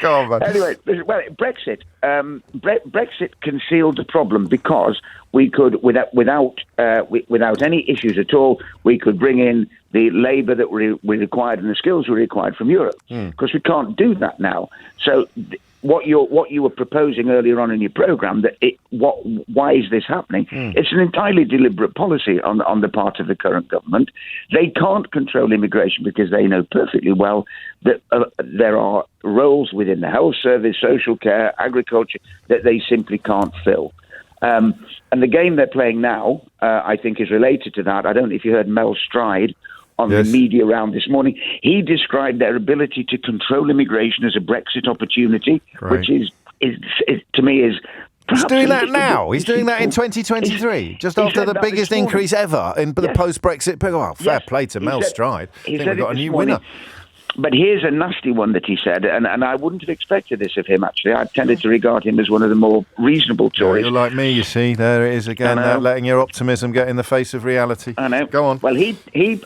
Go on, man. Anyway, Brexit. Brexit concealed the problem because we could, without any issues at all, we could bring in the labour that we required and the skills we required from Europe. Because we can't do that now. So what you were proposing earlier on in your programme, why is this happening? It's an entirely deliberate policy on the part of the current government. They can't control immigration because they know perfectly well that there are roles within the health service, social care, agriculture that they simply can't fill. And the game they're playing now, I think, is related to that. I don't know if you heard Mel Stride on the media round this morning. He described their ability to control immigration as a Brexit opportunity, which is to me is. He's doing that now. He's doing that in 2023, just after the biggest increase ever in the post-Brexit. Fair play to Mel Stride. I think we've got a new winner. But here's a nasty one that he said, and I wouldn't have expected this of him, actually. I tended to regard him as one of the more reasonable Tories. You're like me, you see. There it is again, letting your optimism get in the face of reality. I know. Go on. Well, he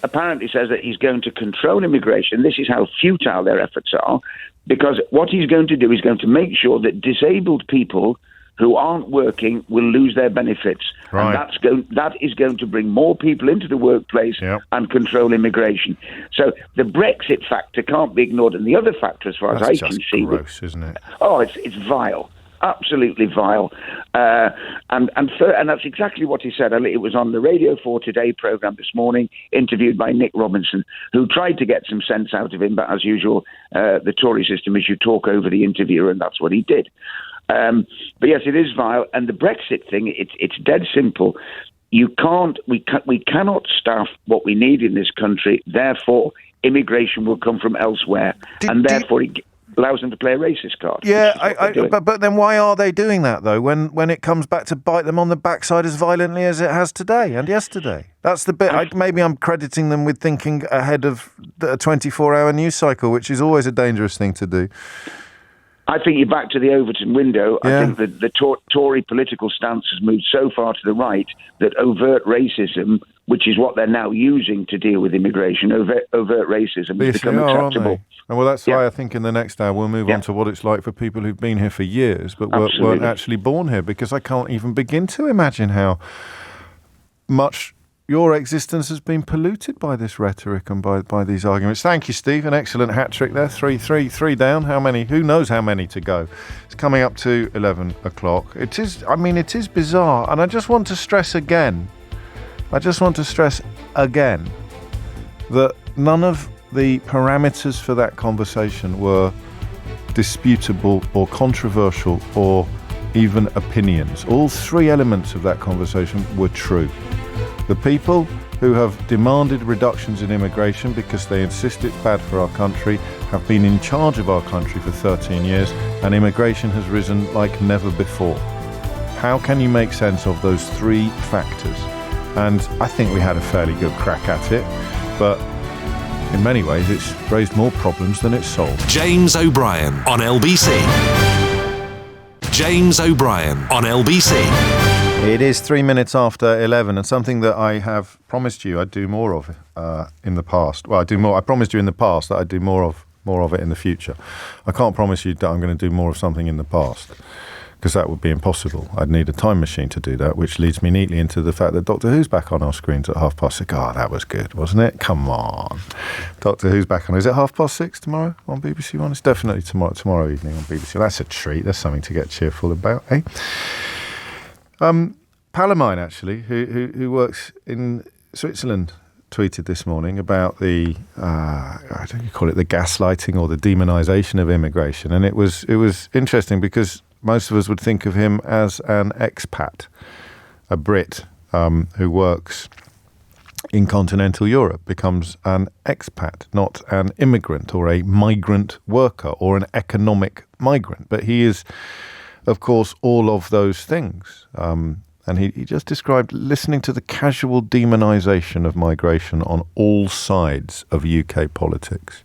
apparently says that he's going to control immigration. This is how futile their efforts are, because what he's going to do is going to make sure that disabled people who aren't working will lose their benefits. Right. And that is going to bring more people into the workplace and control immigration. So the Brexit factor can't be ignored. And the other factor, as far as I can see... That's gross, isn't it? Oh, it's vile. Absolutely vile. And that's exactly what he said. It was on the Radio 4 Today programme this morning, interviewed by Nick Robinson, who tried to get some sense out of him. But as usual, the Tory system is you talk over the interviewer, and that's what he did. But yes, it is vile. And the Brexit thing, it's dead simple. We cannot staff what we need in this country. Therefore, immigration will come from elsewhere, therefore it allows them to play a racist card. Yeah, but then why are they doing that though? When it comes back to bite them on the backside as violently as it has today and yesterday. That's the bit. Maybe I'm crediting them with thinking ahead of a 24-hour news cycle, which is always a dangerous thing to do. I think you're back to the Overton window. Yeah. I think that the Tory political stance has moved so far to the right that overt racism, which is what they're now using to deal with immigration, overt racism has become acceptable. And well, that's why I think in the next hour we'll move on to what it's like for people who've been here for years but weren't actually born here, because I can't even begin to imagine how much your existence has been polluted by this rhetoric and by these arguments. Thank you, Steve. An excellent hat trick there. Three down. How many? Who knows how many to go? It's coming up to 11 o'clock. It is bizarre. And I just want to stress again that none of the parameters for that conversation were disputable or controversial or even opinions. All three elements of that conversation were true. The people who have demanded reductions in immigration because they insist it's bad for our country have been in charge of our country for 13 years, and immigration has risen like never before. How can you make sense of those three factors? And I think we had a fairly good crack at it, but in many ways it's raised more problems than it's solved. James O'Brien on LBC. James O'Brien on LBC. It is 3 minutes after 11, and something that I have promised you I'd do more of in the past. Well, I promised you in the past that I'd do more of it in the future. I can't promise you that I'm going to do more of something in the past, because that would be impossible. I'd need a time machine to do that, which leads me neatly into the fact that Doctor Who's back on our screens at 6:30. Oh, that was good, wasn't it? Come on. Doctor Who's back on. Is it 6:30 tomorrow on BBC One? It's definitely tomorrow evening on BBC. That's a treat. That's something to get cheerful about, eh? Pal of mine, actually, who works in Switzerland, tweeted this morning about the, I don't know, you call it the gaslighting or the demonisation of immigration. And it was interesting because most of us would think of him as an expat, a Brit who works in continental Europe, becomes an expat, not an immigrant or a migrant worker or an economic migrant. But he is, of course, all of those things. And he just described listening to the casual demonisation of migration on all sides of UK politics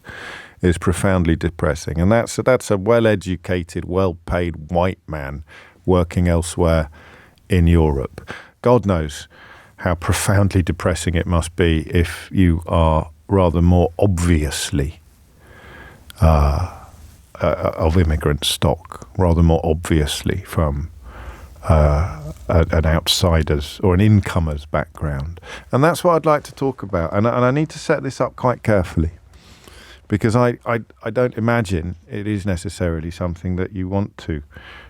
is profoundly depressing. And that's a well-educated, well-paid white man working elsewhere in Europe. God knows how profoundly depressing it must be if you are rather more obviously of immigrant stock, rather more obviously from an outsider's or an incomer's background. And that's what I'd like to talk about. And I need to set this up quite carefully, because I don't imagine it is necessarily something that you want to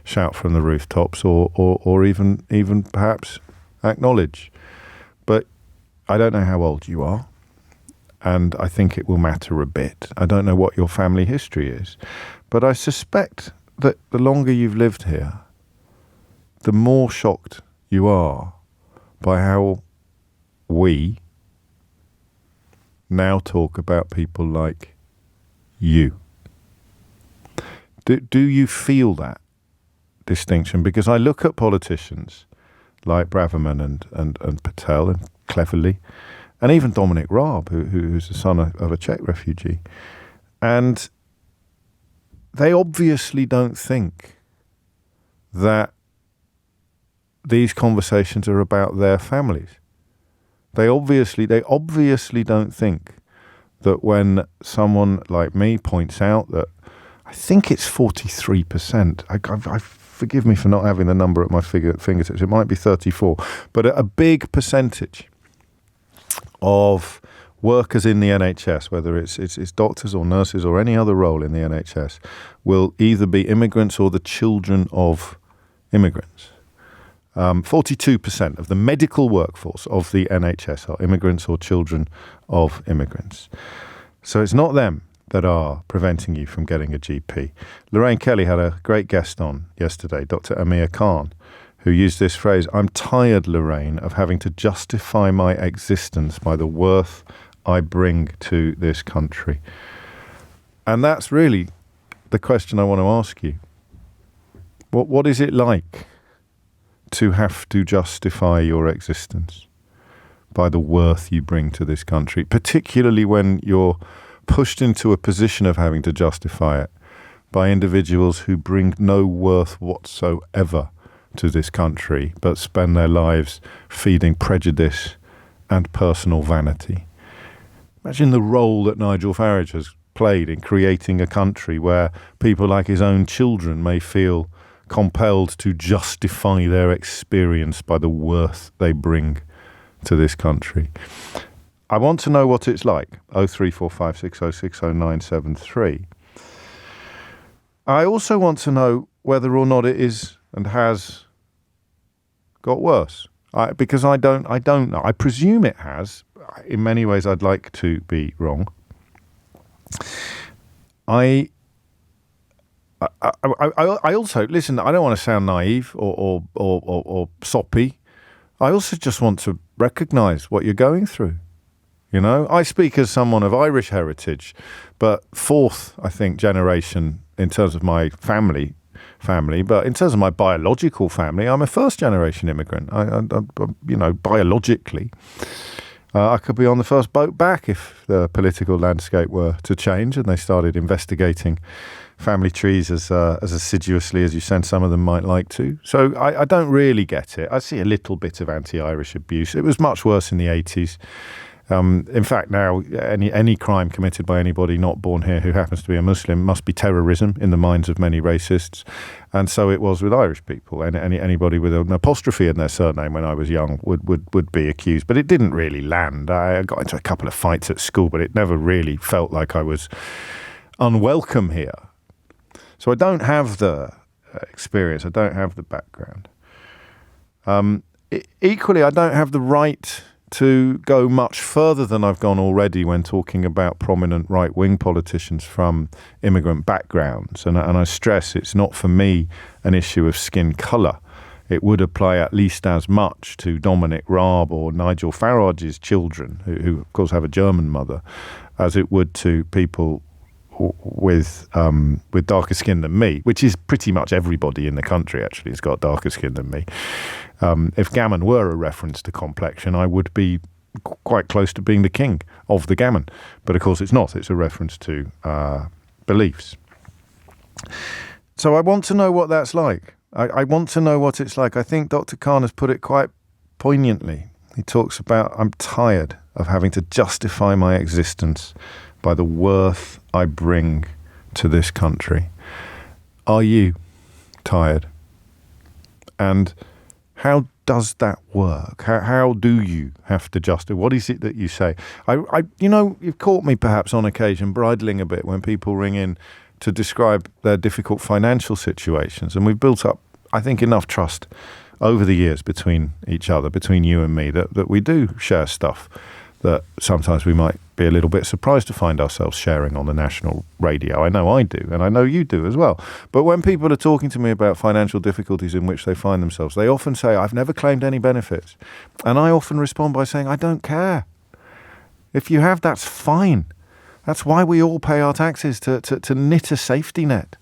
shout from the rooftops or even perhaps acknowledge. But I don't know how old you are, and I think it will matter a bit. I don't know what your family history is, but I suspect that the longer you've lived here, the more shocked you are by how we now talk about people like you. Do you feel that distinction? Because I look at politicians like Braverman and Patel and Cleverly, and even Dominic Raab, who's the son of a Czech refugee, And they obviously don't think that these conversations are about their families. They obviously don't think that when someone like me points out that I think it's 43%. I forgive me for not having the number at my fingertips. It might be 34, but a big percentage of workers in the NHS, whether it's doctors or nurses or any other role in the NHS, will either be immigrants or the children of immigrants. 42% of the medical workforce of the NHS are immigrants or children of immigrants. So it's not them that are preventing you from getting a GP. Lorraine Kelly had a great guest on yesterday, Dr. Amir Khan, who used this phrase, "I'm tired, Lorraine, of having to justify my existence by the worth I bring to this country." And that's really the question I want to ask you. What is it like to have to justify your existence by the worth you bring to this country, particularly when you're pushed into a position of having to justify it by individuals who bring no worth whatsoever to this country, but spend their lives feeding prejudice and personal vanity? Imagine the role that Nigel Farage has played in creating a country where people like his own children may feel compelled to justify their experience by the worth they bring to this country. I want to know what it's like. 03456060973. I also want to know whether or not it is and has got worse. Because I don't know. I presume it has. In many ways, I'd like to be wrong. I also, listen, I don't want to sound naive or soppy. I also just want to recognise what you're going through. You know, I speak as someone of Irish heritage, but fourth, I think, generation in terms of my family, but in terms of my biological family, I'm a first-generation immigrant. Biologically, I could be on the first boat back if the political landscape were to change and they started investigating family trees as assiduously as you send some of them might like to. So I don't really get it. I see a little bit of anti-Irish abuse. It was much worse in the 80s. In fact, now any crime committed by anybody not born here who happens to be a Muslim must be terrorism in the minds of many racists, and so it was with Irish people. And anybody with an apostrophe in their surname when I was young would be accused. But it didn't really land. I got into a couple of fights at school, but it never really felt like I was unwelcome here. So I don't have the experience. I don't have the background. Equally, I don't have the right to go much further than I've gone already when talking about prominent right-wing politicians from immigrant backgrounds. And I stress it's not for me an issue of skin colour. It would apply at least as much to Dominic Raab or Nigel Farage's children, who of course have a German mother, as it would to people with darker skin than me, which is pretty much everybody in the country actually has got darker skin than me. If gammon were a reference to complexion, I would be quite close to being the king of the gammon. But of course it's not. It's a reference to beliefs. So I want to know what that's like. I want to know what it's like. I think Dr. Khan has put it quite poignantly. He talks about, I'm tired of having to justify my existence by the worth I bring to this country. Are you tired? And how does that work? How do you have to justify? What is it that you say? You've caught me perhaps on occasion bridling a bit when people ring in to describe their difficult financial situations. And we've built up, I think, enough trust over the years between each other, between you and me, that we do share stuff that sometimes we might be a little bit surprised to find ourselves sharing on the national radio. I know I do, and I know you do as well. But when people are talking to me about financial difficulties in which they find themselves, they often say, I've never claimed any benefits. And I often respond by saying, I don't care. If you have, that's fine. That's why we all pay our taxes, to knit a safety net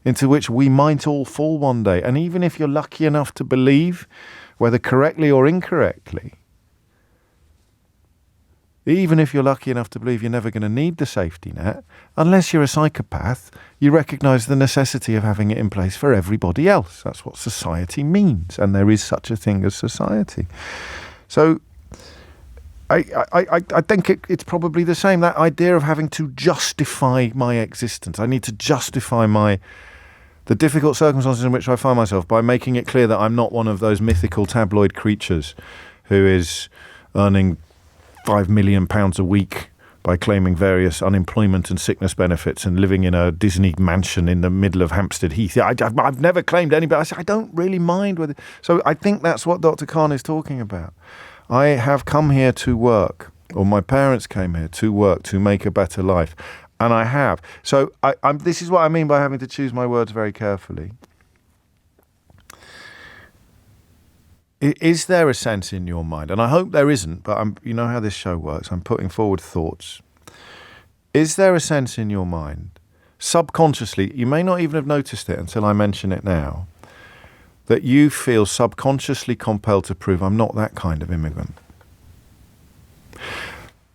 into which we might all fall one day. And even if you're lucky enough to believe, whether correctly or incorrectly, even if you're lucky enough to believe you're never going to need the safety net, unless you're a psychopath, you recognise the necessity of having it in place for everybody else. That's what society means, and there is such a thing as society. So I think it's probably the same, that idea of having to justify my existence. I need to justify the difficult circumstances in which I find myself by making it clear that I'm not one of those mythical tabloid creatures who is earning £5 million a week by claiming various unemployment and sickness benefits and living in a Disney mansion in the middle of Hampstead Heath. I've never claimed anybody. I don't really mind whether. So I think that's what Dr. Khan is talking about. I have come here to work, or my parents came here to work to make a better life. And I have. So this is what I mean by having to choose my words very carefully. Is there a sense in your mind, and I hope there isn't, but you know how this show works, I'm putting forward thoughts. Is there a sense in your mind, subconsciously, you may not even have noticed it until I mention it now, that you feel subconsciously compelled to prove I'm not that kind of immigrant?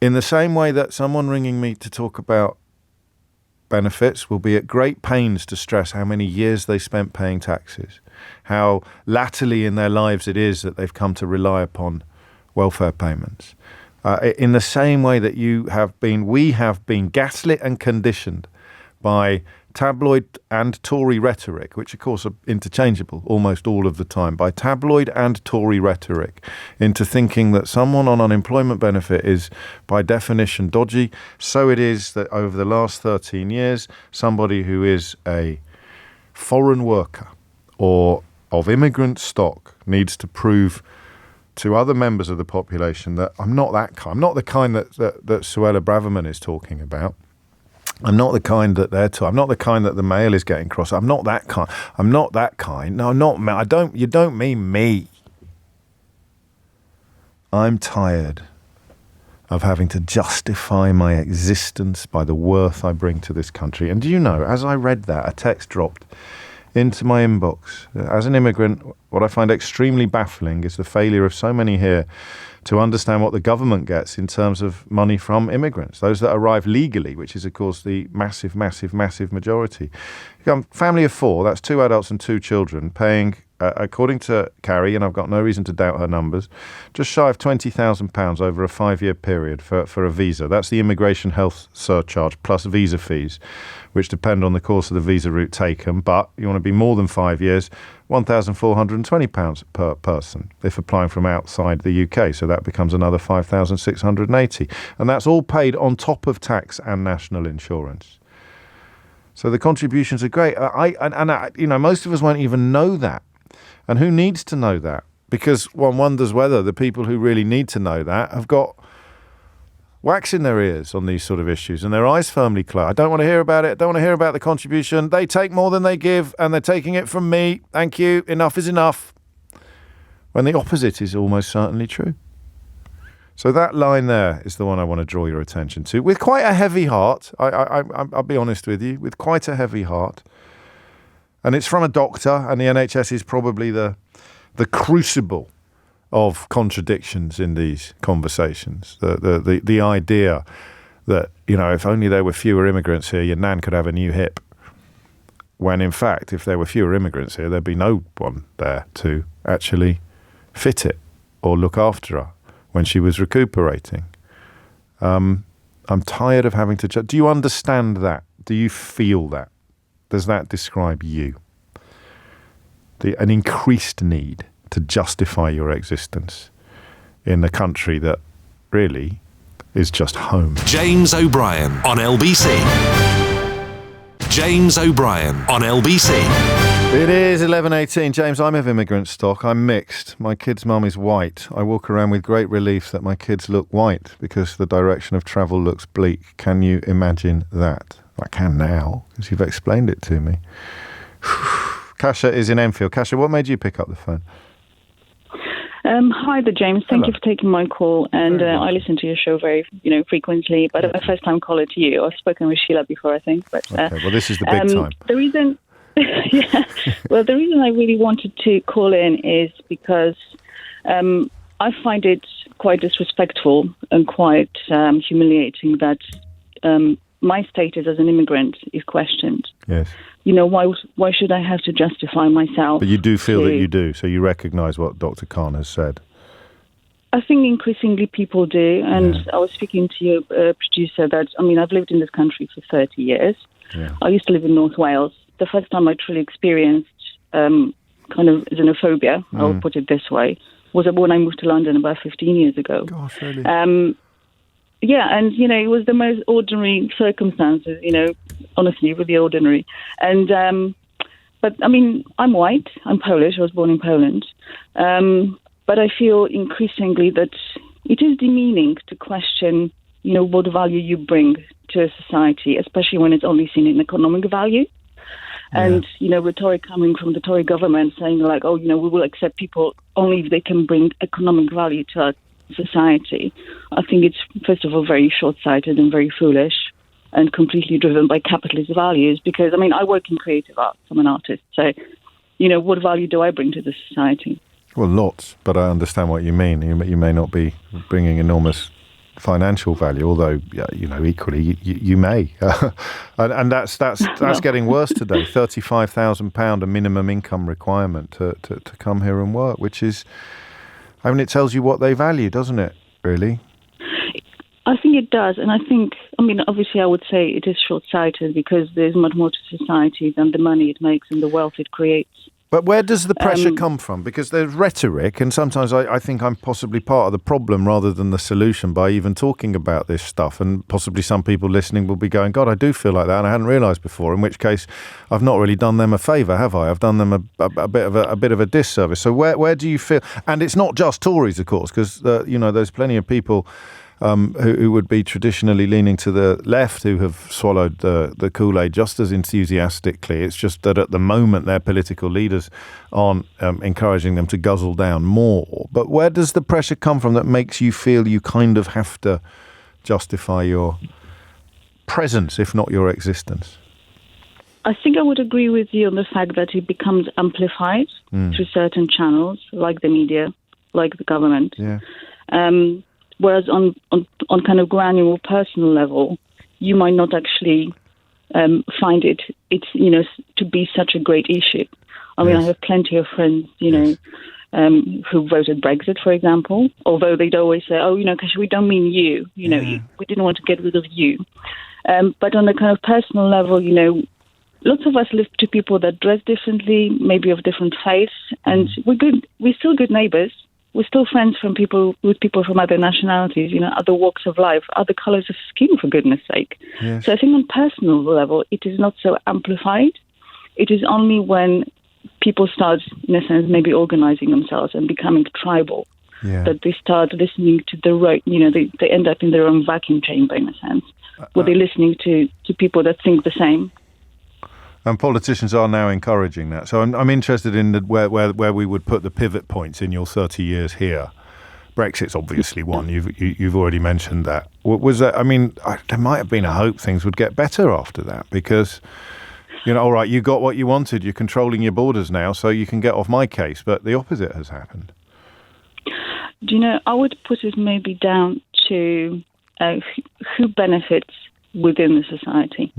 In the same way that someone ringing me to talk about benefits will be at great pains to stress how many years they spent paying taxes, how latterly in their lives it is that they've come to rely upon welfare payments. In the same way that we have been gaslit and conditioned by tabloid and Tory rhetoric, which of course are interchangeable almost all of the time, by tabloid and Tory rhetoric into thinking that someone on unemployment benefit is by definition dodgy. So it is that over the last 13 years, somebody who is a foreign worker or of immigrant stock needs to prove to other members of the population that I'm not that kind. I'm not the kind that Suella Braverman is talking about. I'm not the kind that they're I'm not the kind that the Mail is getting cross. I'm not that kind. I'm not that kind. No, not me. You don't mean me. I'm tired of having to justify my existence by the worth I bring to this country. And do you know, as I read that, a text dropped into my inbox. As an immigrant, what I find extremely baffling is the failure of so many here to understand what the government gets in terms of money from immigrants, those that arrive legally, which is, of course, the massive, massive, massive majority. Family of 4, that's 2 adults and 2 children, paying, according to Carrie, and I've got no reason to doubt her numbers, just shy of £20,000 over a 5-year period for a visa. That's the immigration health surcharge plus visa fees, which depend on the course of the visa route taken. But you want to be more than 5 years, £1,420 per person if applying from outside the UK. So that becomes another £5,680. And that's all paid on top of tax and national insurance. So the contributions are great. Most of us won't even know that. And who needs to know that? Because one wonders whether the people who really need to know that have got wax in their ears on these sort of issues and their eyes firmly closed. I don't want to hear about it. I don't want to hear about the contribution. They take more than they give and they're taking it from me. Thank you. Enough is enough. When the opposite is almost certainly true. So that line there is the one I want to draw your attention to with quite a heavy heart. I'll be honest with you, with quite a heavy heart. And it's from a doctor, and the NHS is probably the crucible of contradictions in these conversations. The idea that, if only there were fewer immigrants here, your nan could have a new hip. When in fact, if there were fewer immigrants here, there'd be no one there to actually fit it or look after her when she was recuperating. I'm tired of having to... Do you understand that? Do you feel that? Does that describe you? An increased need to justify your existence in a country that really is just home. James O'Brien on LBC. James O'Brien on LBC. It is 11:18. James, I'm of immigrant stock. I'm mixed. My kid's mum is white. I walk around with great relief that my kids look white because the direction of travel looks bleak. Can you imagine that? I can now, because you've explained it to me. Kasia is in Enfield. Kasia, what made you pick up the phone? Hi there, James. Thank Hello. you for taking my call. And I listen to your show very, frequently. But I'm a first-time caller to you. I've spoken with Sheila before, I think. But okay, well, this is the big time. The reason, the reason I really wanted to call in is because I find it quite disrespectful and quite humiliating that my status as an immigrant is questioned. Yes. Why should I have to justify myself? But you do feel that you do, so you recognise what Dr. Khan has said. I think increasingly people do, and I was speaking to your producer that, I've lived in this country for 30 years. Yeah. I used to live in North Wales. The first time I truly experienced kind of xenophobia, I'll put it this way, was when I moved to London about 15 years ago. Gosh, really? Yeah, and, it was the most ordinary circumstances, honestly, really ordinary. And, but, I'm white, I'm Polish, I was born in Poland. But I feel increasingly that it is demeaning to question, what value you bring to a society, especially when it's only seen in economic value. And, rhetoric coming from the Tory government saying like, we will accept people only if they can bring economic value to our society. I think it's, first of all, very short-sighted and very foolish and completely driven by capitalist values because, I work in creative arts. I'm an artist. So, what value do I bring to the society? Well, lots, but I understand what you mean. You may not be bringing enormous financial value, although equally you may, and that's getting worse today. £35,000 a minimum income requirement to come here and work, which is, it tells you what they value, doesn't it? Really. I think it does, and I think, obviously I would say it is short-sighted because there's much more to society than the money it makes and the wealth it creates. But where does the pressure come from? Because there's rhetoric, and sometimes I think I'm possibly part of the problem rather than the solution by even talking about this stuff. And possibly some people listening will be going, God, I do feel like that, and I hadn't realised before, in which case I've not really done them a favour, have I? I've done them a bit of a disservice. So where do you feel? And it's not just Tories, of course, because, there's plenty of people who would be traditionally leaning to the left, who have swallowed the Kool-Aid just as enthusiastically. It's just that at the moment their political leaders aren't encouraging them to guzzle down more. But where does the pressure come from that makes you feel you kind of have to justify your presence, if not your existence? I think I would agree with you on the fact that it becomes amplified through certain channels, like the media, like the government. Yeah. Whereas on kind of granular personal level, you might not actually find it to be such a great issue. I have plenty of friends, who voted Brexit, for example, although they'd always say, because we don't mean you, we didn't want to get rid of you. But on a kind of personal level, lots of us live to people that dress differently, maybe of different faiths, and we're still good neighbours. We're still friends with people from other nationalities, other walks of life, other colours of skin, for goodness sake. Yes. So I think on personal level, it is not so amplified. It is only when people start, in a sense, maybe organising themselves and becoming tribal, that they start listening to the right, they end up in their own vacuum chamber, in a sense, where they're listening to people that think the same. And politicians are now encouraging that. So I'm interested in where we would put the pivot points in your 30 years here. Brexit's obviously one. You've already mentioned that. Was that? There might have been a hope things would get better after that because, all right, you got what you wanted. You're controlling your borders now, so you can get off my case. But the opposite has happened. I would put it maybe down to who benefits within the society.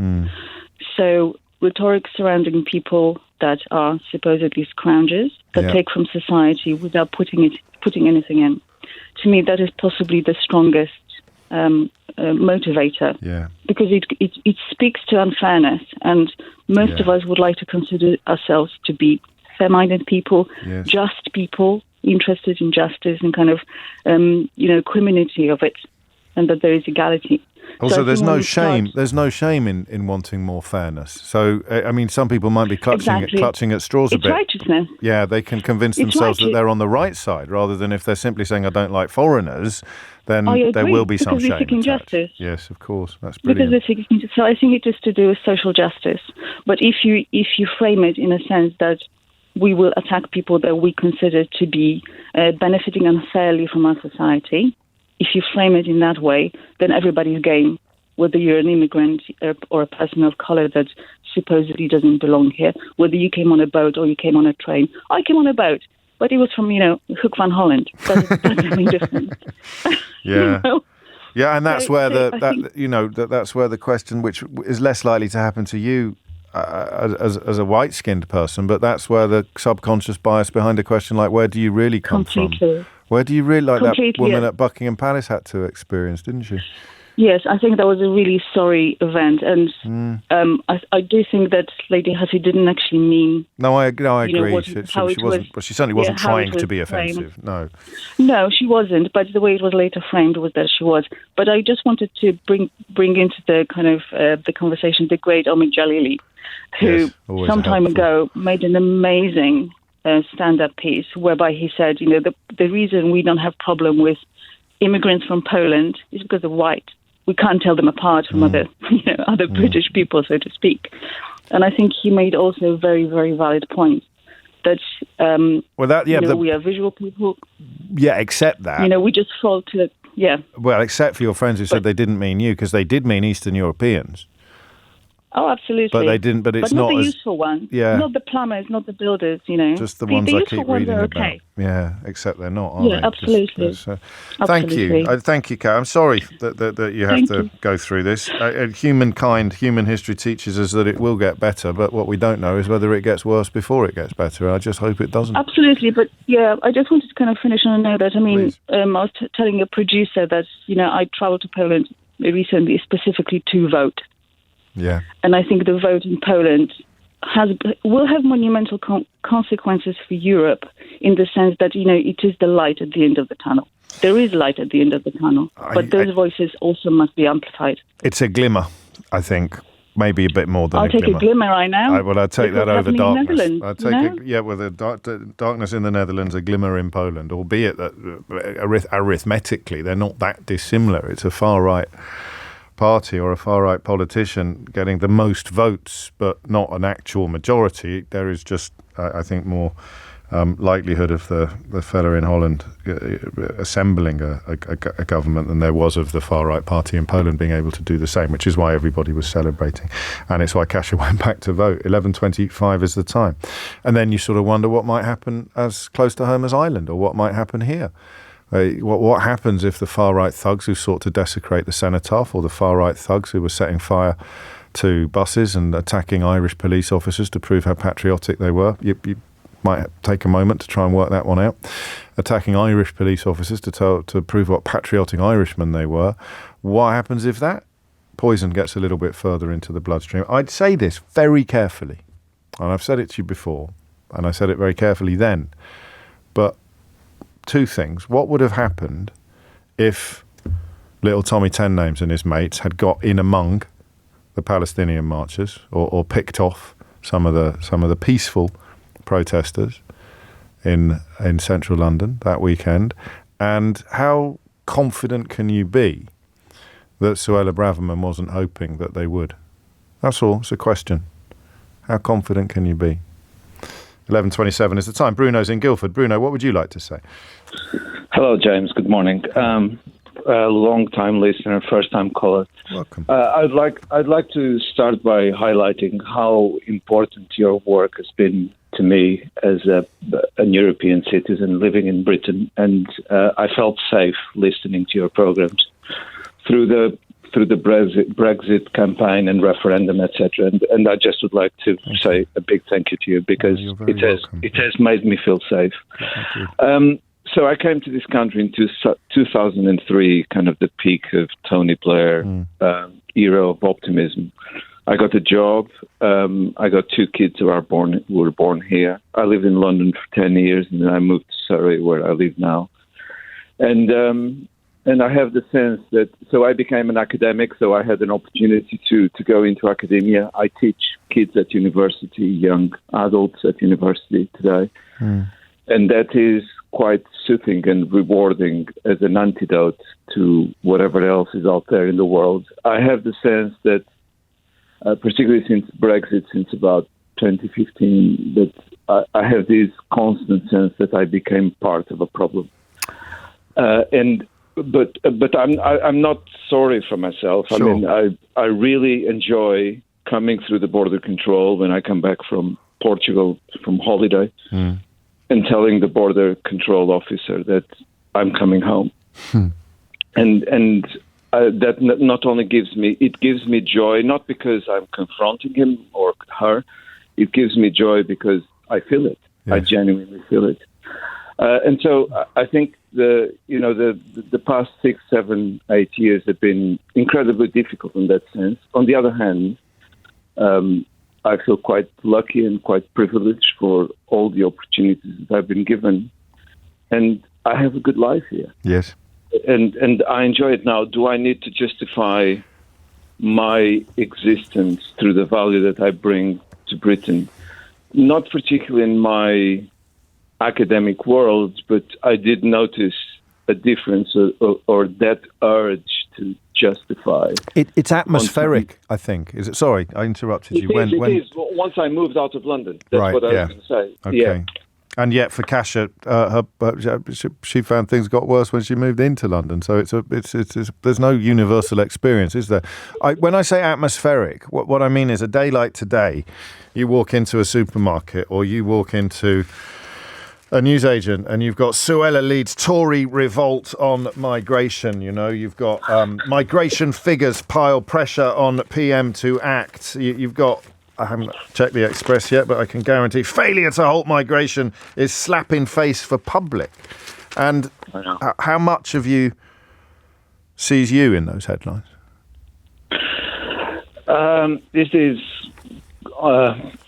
So rhetoric surrounding people that are supposedly scroungers that take from society without putting anything in. To me, that is possibly the strongest motivator. Yeah. Because it speaks to unfairness, and most of us would like to consider ourselves to be fair-minded people, just people, interested in justice and kind of equanimity of it, and that there is egality. Also, so there's no shame. There's no shame in wanting more fairness. So, some people might be clutching at straws a bit. It's righteousness. Yeah, they can convince themselves that they're on the right side, rather than if they're simply saying, I don't like foreigners, then there will be some shame. Because they're seeking justice. Yes, of course. That's brilliant. Because they're seeking, so I think it is to do with social justice. But if you frame it in a sense that we will attack people that we consider to be benefiting unfairly from our society, if you frame it in that way, then everybody's game, whether you're an immigrant or a person of colour that supposedly doesn't belong here, whether you came on a boat or you came on a train. I came on a boat. but he was from, Hoek van Holland. That's definitely different. Yeah. You know? Yeah, and that's So- where so I think- that's where the question, which is less likely to happen to you as a white-skinned person, but that's where the subconscious bias behind a question like, where do you really come Completely. from? Where do you really, like that Completely, woman yeah. at Buckingham Palace had to experience, didn't she? Yes, I think that was a really sorry event, and I do think that Lady Hussey didn't actually mean. No, I agree. what- She how it wasn't, was- but she certainly wasn't how it trying to was be framed. offensive. No. No, she wasn't. But the way it was later framed was that she was. But I just wanted to bring into the kind of the conversation the great Omid Jalili, who Yes, always some time helpful. ago made an amazing stand-up piece whereby he said, the reason we don't have problem with immigrants from Poland is because they're white. We can't tell them apart from other British people, so to speak. And I think he made also a very, very valid point that we are visual people. Yeah, except that. We just fall to Well, except for your friends who said they didn't mean you, because they did mean Eastern Europeans. Oh, absolutely. But they didn't. But it's not not the as useful ones. Yeah. Not the plumbers, not the builders. just the ones I useful keep ones reading are about. okay. Yeah, except they're not. Are Yeah, they? absolutely. Thank you. Absolutely. Thank you, Kat. I'm sorry that you have Thank to you. go through this. Human history teaches us that it will get better, but what we don't know is whether it gets worse before it gets better. I just hope it doesn't. Absolutely, but I just wanted to kind of finish on a note that, Please. I was telling a producer that, I traveled to Poland recently specifically to vote. Yeah. And I think the vote in Poland will have monumental consequences for Europe in the sense that, it is the light at the end of the tunnel. There is light at the end of the tunnel, but those voices also must be amplified. It's a glimmer, I think. Maybe a bit more than I'll a take glimmer. a glimmer right now. I'd take It's that what's over happening in darkness. Netherlands, I'd take with the darkness in the Netherlands, a glimmer in Poland, albeit that arithmetically they're not that dissimilar. It's a far-right party or a far-right politician getting the most votes, but not an actual majority. There is just, I think, more likelihood of the fella in Holland assembling a government than there was of the far-right party in Poland being able to do the same, which is why everybody was celebrating. And it's why Kasia went back to vote. 11:25 is the time. And then you sort of wonder what might happen as close to home as Ireland, or what might happen here. What happens if the far-right thugs who sought to desecrate the cenotaph, or the far-right thugs who were setting fire to buses and attacking Irish police officers to prove how patriotic they were? You might take a moment to try and work that one out. Attacking Irish police officers to prove what patriotic Irishmen they were. What happens if that poison gets a little bit further into the bloodstream? I'd say this very carefully, and I've said it to you before, and I said it very carefully then, but two things. What would have happened if little Tommy Ten Names and his mates had got in among the Palestinian marchers, or picked off some of the peaceful protesters in central London that weekend? And how confident can you be that Suella Braverman wasn't hoping that they would? That's all. It's a question. How confident can you be? 11:27 is the time. Bruno's in Guildford. Bruno, what would you like to say? Hello, James. Good morning. A long-time listener, first-time caller. Welcome. I'd like to start by highlighting how important your work has been to me as an European citizen living in Britain, and I felt safe listening to your programs through the Brexit campaign and referendum, etc. And I just would like to say a big thank you to you, because it has made me feel safe. So I came to this country in 2003, kind of the peak of Tony Blair era of optimism. I got a job. I got two kids who were born here. I lived in London for 10 years, and then I moved to Surrey, where I live now. And I have the sense that, so I became an academic, so I had an opportunity to go into academia. I teach kids at university, young adults at university today. And that is quite soothing and rewarding as an antidote to whatever else is out there in the world. I have the sense that, particularly since Brexit, since about 2015, that I have this constant sense that I became part of a problem. But I'm not sorry for myself. Sure. I mean, I really enjoy coming through the border control when I come back from Portugal from holiday. and telling the border control officer that I'm coming home. And that not only gives me joy, not because I'm confronting him or her. It gives me joy because I feel it. Yes. I genuinely feel it. And so I think the past 6, 7, 8 years have been incredibly difficult in that sense. On the other hand, I feel quite lucky and quite privileged for all the opportunities that I've been given. And I have a good life here. Yes. And I enjoy it now. Do I need to justify my existence through the value that I bring to Britain? Not particularly in my academic world, but I did notice a difference or that urge to justify. It's atmospheric, I think. Is it? Sorry, I interrupted you. It is. Once I moved out of London, that's what I was going to say. Okay. Yeah. And yet, for Kasia, she found things got worse when she moved into London. So there's no universal experience, is there? When I say atmospheric, what I mean is a day like today, you walk into a supermarket or you walk into a newsagent and you've got Suella leads Tory revolt on migration. You've got migration figures pile pressure on PM to act. You've got, I haven't checked the Express yet, but I can guarantee failure to halt migration is slap in face for public. And how much of you sees you in those headlines? This is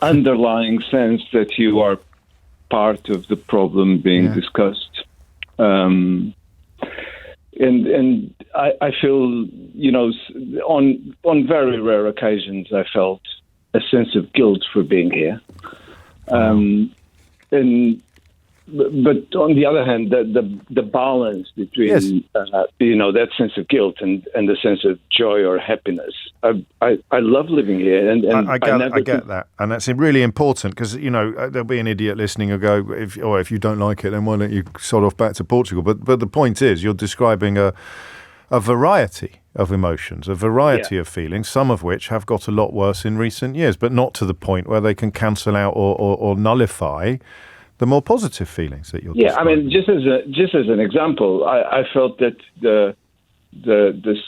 underlying sense that you are part of the problem being discussed. And I feel, on very rare occasions, I felt a sense of guilt for being here. But on the other hand, the balance between that sense of guilt and the sense of joy or happiness, I love living here, and I get that, and that's really important because there'll be an idiot listening who'll go, if you don't like it, then why don't you sod off back to Portugal? But the point is, you're describing a variety of emotions, a variety of feelings, some of which have got a lot worse in recent years, but not to the point where they can cancel out or nullify the more positive feelings that you're describing. I mean, just as an example, I felt that the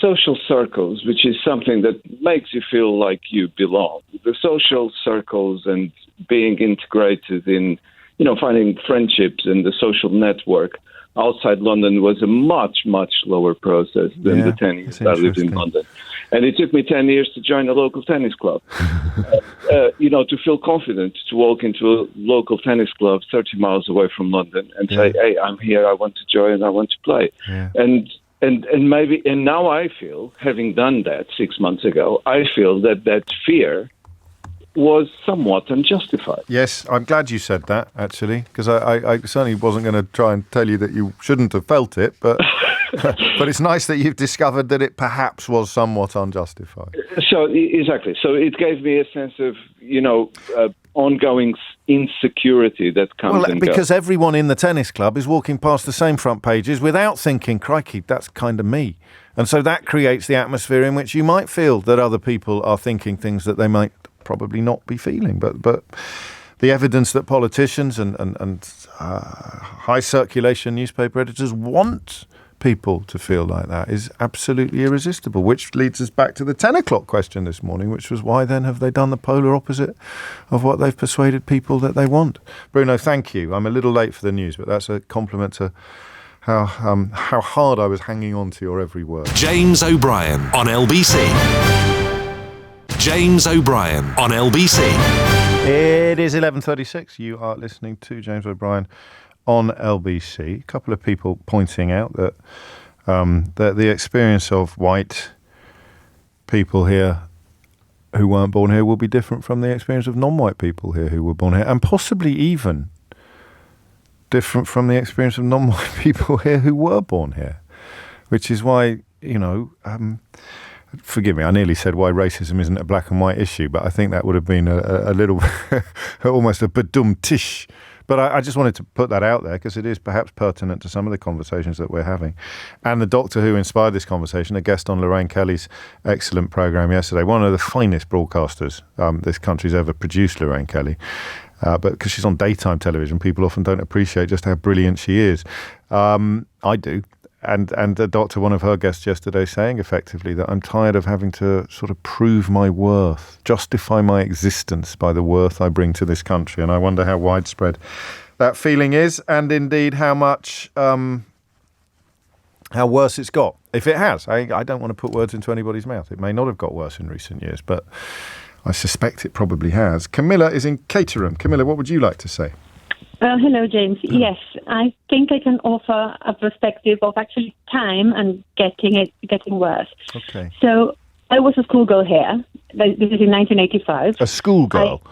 social circles, which is something that makes you feel like you belong, the social circles and being integrated in, finding friendships and the social network outside London was a much, much slower process than the 10 years I lived in London. And it took me 10 years to join a local tennis club, to feel confident to walk into a local tennis club 30 miles away from London and say, hey, I'm here, I want to join, I want to play. Yeah. And now I feel, having done that 6 months ago, I feel that fear was somewhat unjustified. Yes, I'm glad you said that, actually, because I certainly wasn't going to try and tell you that you shouldn't have felt it, but but it's nice that you've discovered that it perhaps was somewhat unjustified. So, exactly. So it gave me a sense of, ongoing insecurity that comes and goes. Because everyone in the tennis club is walking past the same front pages without thinking, crikey, that's kind of me. And so that creates the atmosphere in which you might feel that other people are thinking things that they might probably not be feeling, but the evidence that politicians and high circulation newspaper editors want people to feel like that is absolutely irresistible, which leads us back to the 10 o'clock question this morning, which was why then have they done the polar opposite of what they've persuaded people that they want? Bruno, thank you. I'm a little late for the news, but that's a compliment to how hard I was hanging on to your every word. James O'Brien on LBC. James O'Brien on LBC. It is 11:36. You are listening to James O'Brien on LBC. A couple of people pointing out that the experience of white people here who weren't born here will be different from the experience of non-white people here who were born here, and possibly even different from the experience of non-white people here who were born here, which is why, forgive me, I nearly said why racism isn't a black and white issue, but I think that would have been a little, almost a badum-tish. But I just wanted to put that out there because it is perhaps pertinent to some of the conversations that we're having. And the doctor who inspired this conversation, a guest on Lorraine Kelly's excellent programme yesterday, one of the finest broadcasters this country's ever produced, Lorraine Kelly. but because she's on daytime television, people often don't appreciate just how brilliant she is. I do. And a doctor, one of her guests yesterday, saying effectively that I'm tired of having to sort of prove my worth, justify my existence by the worth I bring to this country. And I wonder how widespread that feeling is, and indeed how much, how worse it's got. If it has, I don't want to put words into anybody's mouth. It may not have got worse in recent years, but I suspect it probably has. Camilla is in Caterham. Camilla, what would you like to say? Hello, James. Yes, I think I can offer a perspective of actually time and getting worse. Okay. So I was a schoolgirl here. This is in 1985. A schoolgirl?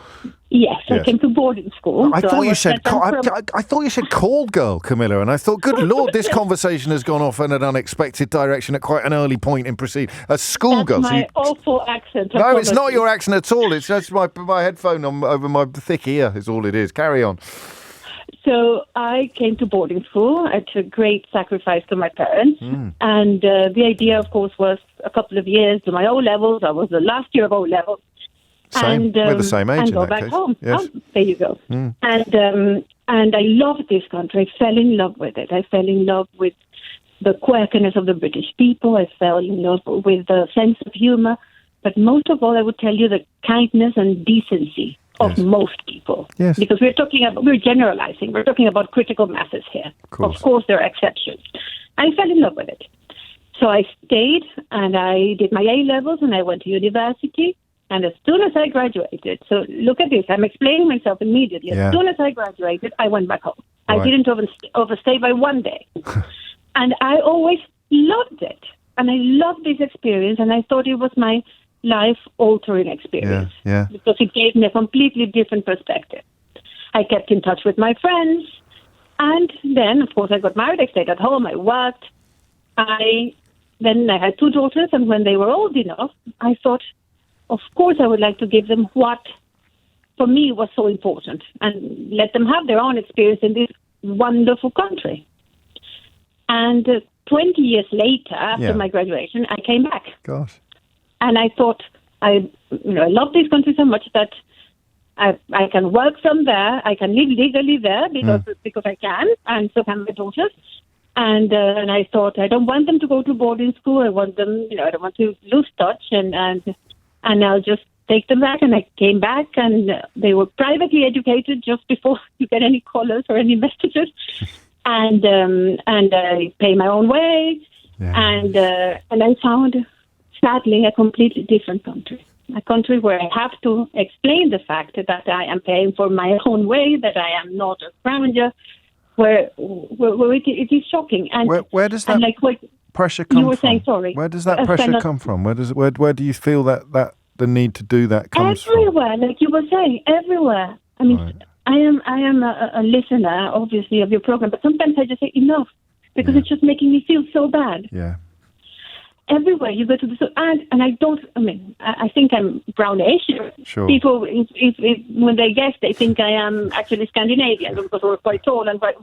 Yes, I came to boarding school. I thought you said I thought you said call girl, Camilla, and I thought, good Lord, this conversation has gone off in an unexpected direction at quite an early point in proceeding. A schoolgirl. That's my awful accent. No, it's not your accent at all. It's just my headphone over my thick ear is all it is. Carry on. So I came to boarding school at a great sacrifice to my parents. And the idea, of course, was a couple of years to my O-levels. I was the last year of O-levels. Same. We're the same age and in go that back case. home. Yes. Oh, there you go. And I loved this country. I fell in love with it. I fell in love with the quirkiness of the British people. I fell in love with the sense of humour. But most of all, I would tell you the kindness and decency of most people. Yes. Because we're generalizing. We're talking about critical masses here. Of course, there are exceptions. I fell in love with it. So I stayed and I did my A-levels and I went to university. And as soon as I graduated, so look at this, I'm explaining myself immediately. As soon as I graduated, I went back home. Right. I didn't overstay by one day. And I always loved it. And I loved this experience. And I thought it was my life-altering experience. Yeah. Because it gave me a completely different perspective. I kept in touch with my friends. And then, of course, I got married. I stayed at home. I worked. Then I had 2 daughters. And when they were old enough, I thought, of course, I would like to give them what, for me, was so important and let them have their own experience in this wonderful country. And 20 years later, after my graduation, I came back. Gosh. And I thought, I love this country so much that I can work from there. I can live legally there because I can, and so can my daughters. And I thought, I don't want them to go to boarding school. I want them, I don't want to lose touch and I'll just take them back. And I came back, and they were privately educated just before you get any callers or any messages. And I pay my own way. Yeah. And I found, sadly, a completely different country. A country where I have to explain the fact that I am paying for my own way, that I am not a scrounger, where it is shocking. And where does that pressure come from? You were saying, sorry. Where does that pressure come from? Where do you feel that the need to do that comes everywhere, from? Like you were saying, everywhere. I mean, right. I am a listener, obviously, of your program, but sometimes I just say enough because it's just making me feel so bad. Yeah. Everywhere you go to the and I don't. I mean, I think I'm brownish. Sure. People, if when they guess, they think I am actually Scandinavian because we're quite tall and quite.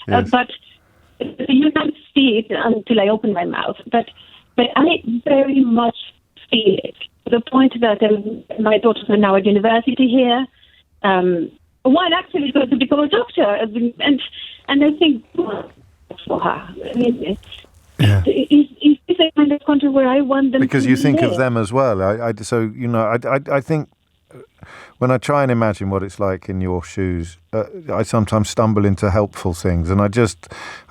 Yes. But you don't see it until I open my mouth. But I very much feel it to the point that my daughters are now at university here. One actually is going to become a doctor, and I think for her. I mean, is this a kind of country where I want them because to you think live? of them as well. I think when I try and imagine what it's like in your shoes, I sometimes stumble into helpful things, and I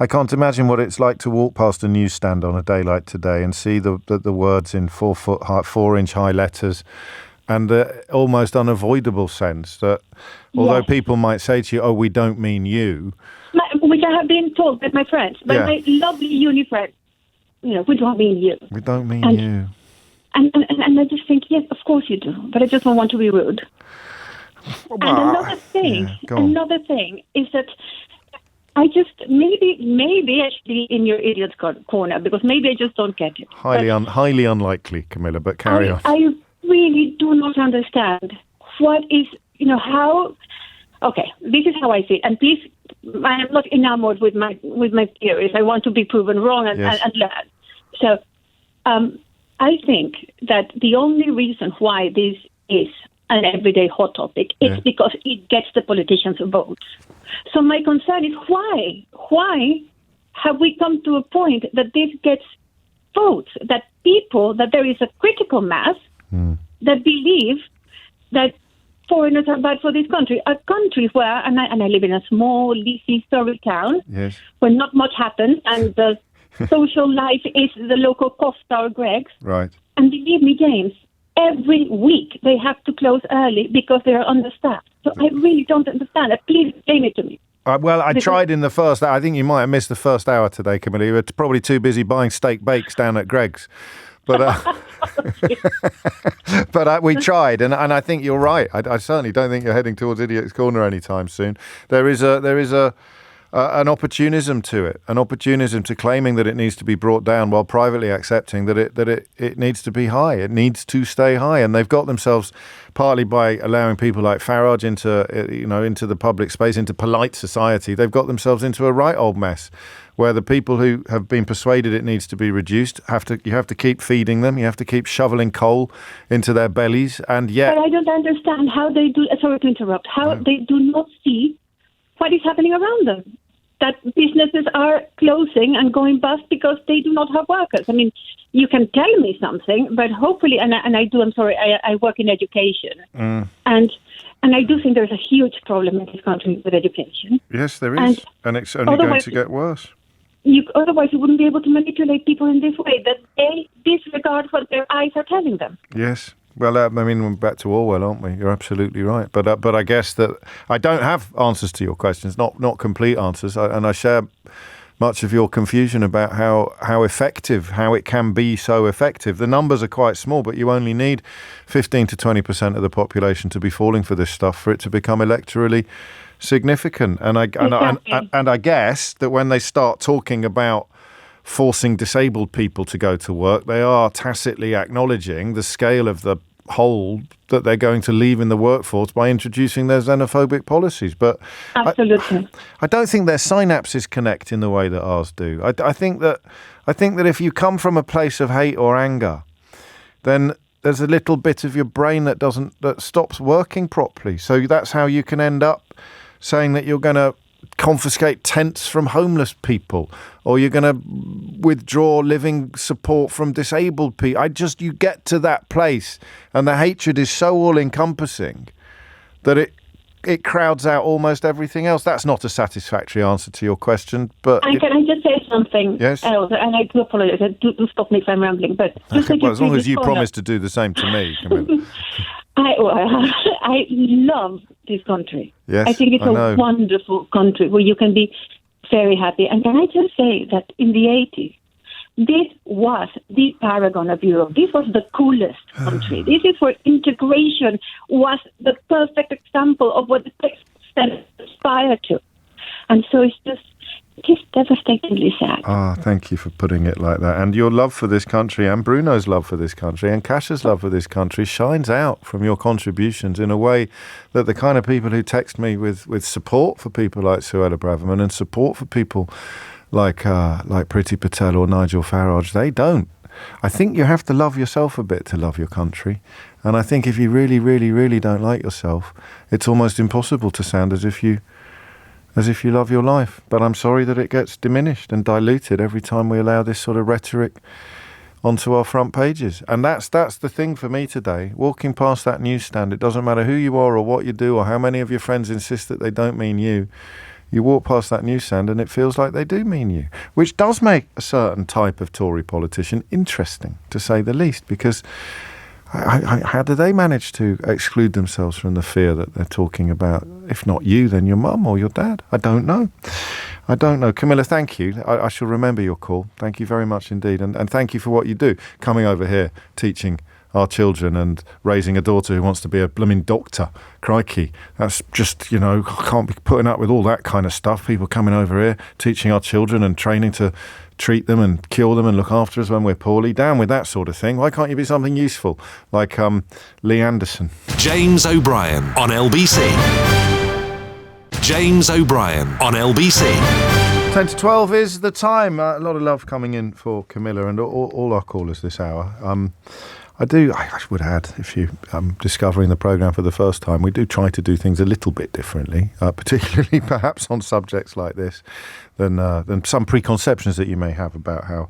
can't imagine what it's like to walk past a newsstand on a day like today and see the words in 4-inch high letters, and the almost unavoidable sense that although people might say to you, "Oh, we don't mean you," which I have been told by my friends, by my lovely uni friends, we don't mean you. We don't mean you. And I just think, yes, of course you do, but I just don't want to be rude. And another thing is that I just maybe actually in your idiot's corner because maybe I just don't get it. Highly unlikely, Camilla, but carry on. I really do not understand what is how. Okay, this is how I see it, and please, I am not enamored with my theories. I want to be proven wrong and learn. So, I think that the only reason why this is an everyday hot topic. It's because it gets the politicians' votes. So my concern is why? Why have we come to a point that this gets votes, that there is a critical mass that believe that foreigners are bad for this country, a country where, and I live in a small, leafy, historic town where not much happens, and the social life is the local Costa or Greg's. Right. And believe me, James, every week they have to close early because they are understaffed. So I really don't understand it. Please explain it to me. Well, I tried in the first hour. I think you might have missed the first hour today, Camilla. You were probably too busy buying steak bakes down at Greg's. But but we tried, and I think you're right. I certainly don't think you're heading towards Idiot's Corner anytime soon. There is an opportunism to it, an opportunism to claiming that it needs to be brought down while privately accepting that it needs to be high. It needs to stay high, and they've got themselves partly by allowing people like Farage into the public space, into polite society. They've got themselves into a right old mess, where the people who have been persuaded it needs to be reduced you have to keep feeding them, you have to keep shoveling coal into their bellies, and yet. But I don't understand how they do. Sorry to interrupt. How they do not see what is happening around them. That businesses are closing and going bust because they do not have workers. I mean, you can tell me something, but hopefully, and I do. I'm sorry. I work in education, and I do think there's a huge problem in this country with education. Yes, there is, and it's only going to get worse. Otherwise, you wouldn't be able to manipulate people in this way, that they disregard what their eyes are telling them. Yes. Well, I mean, we're back to Orwell, aren't we? You're absolutely right. But I guess that I don't have answers to your questions, not complete answers, and I share much of your confusion about how effective, how it can be so effective. The numbers are quite small, but you only need 15 to 20% of the population to be falling for this stuff for it to become electorally significant. And I guess that when they start talking about forcing disabled people to go to work, they are tacitly acknowledging the scale of the hole that they're going to leave in the workforce by introducing their xenophobic policies. But absolutely, I don't think their synapses connect in the way that ours do. I think that if you come from a place of hate or anger, then there's a little bit of your brain that stops working properly. So that's how you can end up saying that you're going to confiscate tents from homeless people, or you're going to withdraw living support from disabled people. You get to that place, and the hatred is so all-encompassing that it crowds out almost everything else. That's not a satisfactory answer to your question, but... Can I just say something yes? else? And I do apologize. Do stop me if I'm rambling. But as long as you promise to do the same to me, Camilla. I love this country. Yes, I think it's a wonderful country where you can be very happy. And can I just say that in the 80s, this was the paragon of Europe. This was the coolest country. This is where integration was the perfect example of what the text aspired to. And so it's just devastatingly sad. Thank you for putting it like that. And your love for this country, and Bruno's love for this country, and Kasia love for this country shines out from your contributions in a way that the kind of people who text me with support for people like Suella Braverman and support for people like Priti Patel or Nigel Farage, they don't. I think you have to love yourself a bit to love your country. And I think if you really, really, really don't like yourself, it's almost impossible to sound as if you love your life. But I'm sorry that it gets diminished and diluted every time we allow this sort of rhetoric onto our front pages. And that's the thing for me today. Walking past that newsstand, it doesn't matter who you are or what you do or how many of your friends insist that they don't mean you. You walk past that newsstand and it feels like they do mean you, which does make a certain type of Tory politician interesting, to say the least, because how do they manage to exclude themselves from the fear that they're talking about? If not you, then your mum or your dad. I don't know. Camilla, thank you. I shall remember your call. Thank you very much indeed. And thank you for what you do, coming over here, teaching our children and raising a daughter who wants to be a blooming doctor. Crikey. That's just, I can't be putting up with all that kind of stuff. People coming over here, teaching our children and training to treat them and cure them and look after us when we're poorly. Down with that sort of thing. Why can't you be something useful like Lee Anderson? James O'Brien on LBC. James O'Brien on LBC. 10 to 12 is the time. A lot of love coming in for Camilla and all our callers this hour. I would add, if you discovering the programme for the first time, we do try to do things a little bit differently, particularly perhaps on subjects like this, than some preconceptions that you may have about how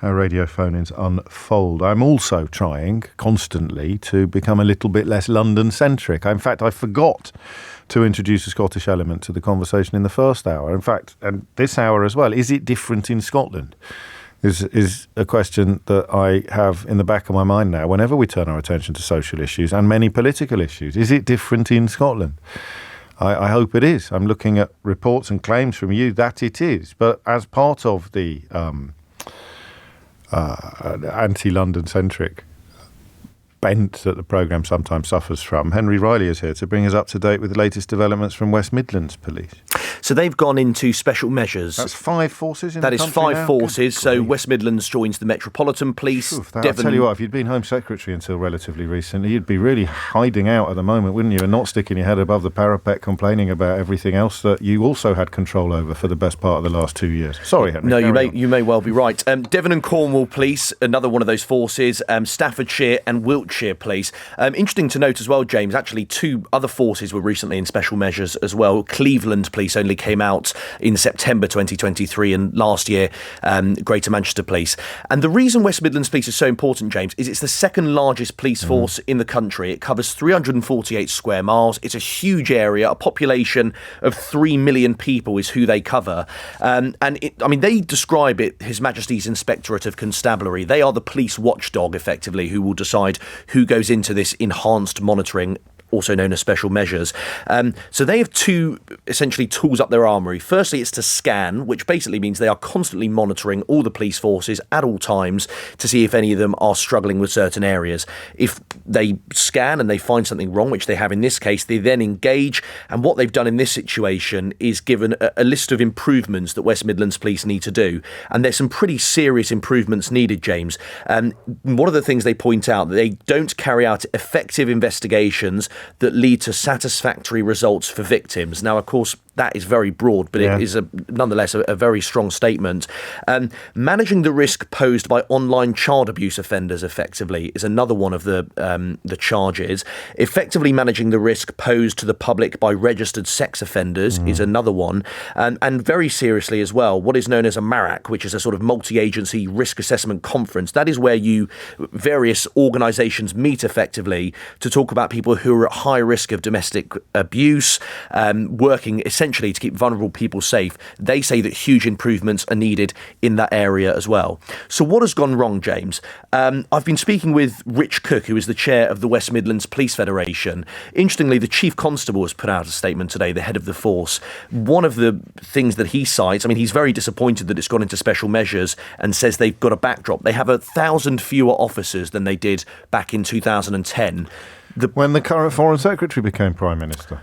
radio phone-ins unfold. I'm also trying constantly to become a little bit less London-centric. In fact, I forgot to introduce a Scottish element to the conversation in the first hour. In fact, and this hour as well, is it different in Scotland? Is a question that I have in the back of my mind now whenever we turn our attention to social issues and many political issues. Is it different in Scotland? I hope it is. I'm looking at reports and claims from you that it is. But as part of the anti-London-centric bent that the programme sometimes suffers from, Henry Riley is here to bring us up to date with the latest developments from West Midlands Police. So they've gone into special measures. That's 5 forces in the country now? That is 5 forces. So West Midlands joins the Metropolitan Police. I'll tell you what, if you'd been Home Secretary until relatively recently, you'd be really hiding out at the moment, wouldn't you, and not sticking your head above the parapet complaining about everything else that you also had control over for the best part of the last 2 years. Sorry, Henry. No, you may well be right. Devon and Cornwall Police, another one of those forces, Staffordshire and Wiltshire Police. Interesting to note as well, James, actually 2 other forces were recently in special measures as well. Cleveland Police only came out in September 2023, and last year Greater Manchester Police. And the reason West Midlands Police is so important, James, is it's the second largest police force in the country. It covers 348 square miles. It's a huge area. A population of 3 million people is who they cover. They describe it, His Majesty's Inspectorate of Constabulary. They are the police watchdog, effectively, who will decide who goes into this enhanced monitoring, also known as special measures. So they have 2 essentially tools up their armoury. Firstly, it's to scan, which basically means they are constantly monitoring all the police forces at all times to see if any of them are struggling with certain areas. If they scan and they find something wrong, which they have in this case, they then engage. And what they've done in this situation is given a list of improvements that West Midlands Police need to do. And there's some pretty serious improvements needed, James. One of the things they point out, that they don't carry out effective investigations that lead to satisfactory results for victims. Now, of course, that is very broad, but it is nonetheless a very strong statement. Managing the risk posed by online child abuse offenders effectively is another one of the charges. Effectively managing the risk posed to the public by registered sex offenders is another one. And very seriously as well, what is known as a MARAC, which is a sort of multi-agency risk assessment conference. That is where various organisations meet effectively to talk about people who are at high risk of domestic abuse, working essentially to keep vulnerable people safe. They say that huge improvements are needed in that area as well. So what has gone wrong, James? I've been speaking with Rich Cook, who is the chair of the West Midlands Police Federation. Interestingly, the Chief Constable has put out a statement today, the head of the force. One of the things that he cites, he's very disappointed that it's gone into special measures, and says they've got a backdrop. They have 1,000 fewer officers than they did back in 2010. When the current Foreign Secretary became Prime Minister.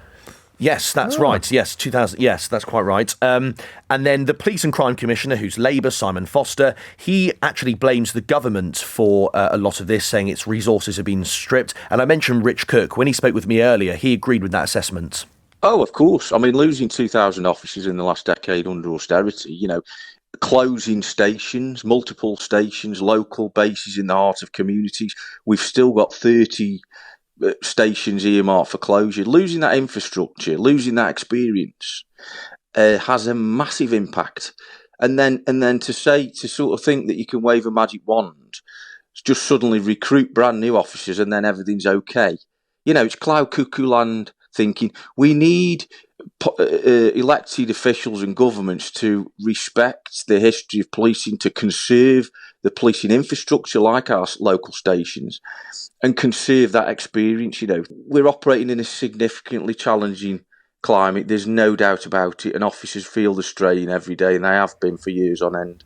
Yes, that's right. Yes, 2000. Yes, that's quite right. And then the Police and Crime Commissioner, who's Labour, Simon Foster, he actually blames the government for a lot of this, saying its resources have been stripped. And I mentioned Rich Cook. When he spoke with me earlier, he agreed with that assessment. Oh, of course. Losing 2,000 officers in the last decade under austerity, closing stations, multiple stations, local bases in the heart of communities. We've still got 30 stations earmarked for closure. Losing that infrastructure, losing that experience has a massive impact. And then to sort of think that you can wave a magic wand, just suddenly recruit brand new officers and then everything's okay. It's cloud cuckoo land thinking. We need elected officials and governments to respect the history of policing, to conserve the policing infrastructure like our local stations and conserve that experience. We're operating in a significantly challenging climate. There's no doubt about it, and officers feel the strain every day, and they have been for years on end.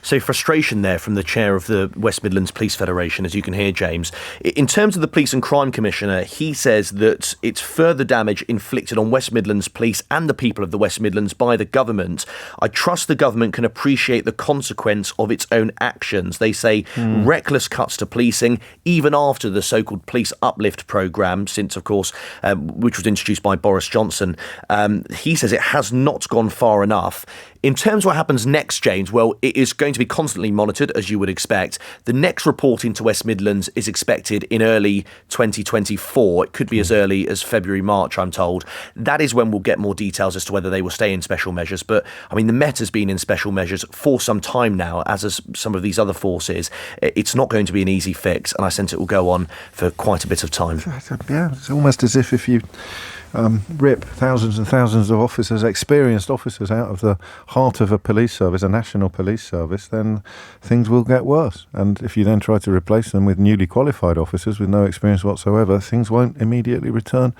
So frustration there from the chair of the West Midlands Police Federation, as you can hear, James. In terms of the Police and Crime Commissioner, he says that it's further damage inflicted on West Midlands Police and the people of the West Midlands by the government. I trust the government can appreciate the consequence of its own actions. They say reckless cuts to policing, even after the so-called Police Uplift programme, since, of course, which was introduced by Boris Johnson. He says it has not gone far enough. In terms of what happens next, James, well, it is going to be constantly monitored, as you would expect. The next report into West Midlands is expected in early 2024. It could be as early as February, March, I'm told. That is when we'll get more details as to whether they will stay in special measures. But, I mean, the Met has been in special measures for some time now, as has some of these other forces. It's not going to be an easy fix, and I sense it will go on for quite a bit of time. Yeah, it's almost as if you rip thousands and thousands of officers, experienced officers, out of the heart of a police service, a national police service, then things will get worse. And if you then try to replace them with newly qualified officers with no experience whatsoever, things won't immediately return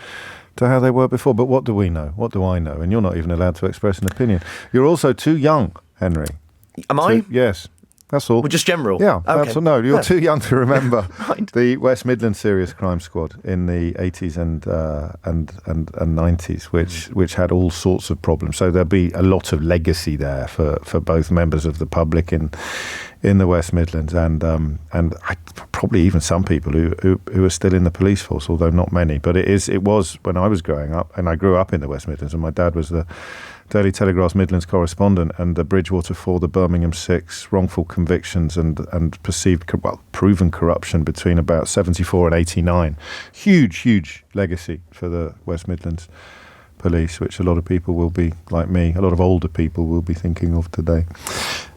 to how they were before. But what do we know? What do I know? And you're not even allowed to express an opinion. You're also too young, Henry. Am I? Yes. That's all. Well, just general? Yeah. Okay. That's all. No, you're too young to remember Right. the West Midlands Serious Crime Squad in the 80s and 90s, which had all sorts of problems. So there'll be a lot of legacy there for both members of the public in the West Midlands and probably even some people who are still in the police force, although not many. But it was when I was growing up, and I grew up in the West Midlands, and my dad was the Daily Telegraph's Midlands correspondent, and the Bridgewater 4, the Birmingham 6, wrongful convictions and proven corruption between about 74 and 89. Huge legacy for the West Midlands Police, which a lot of people will be, like me, a lot of older people will be thinking of today.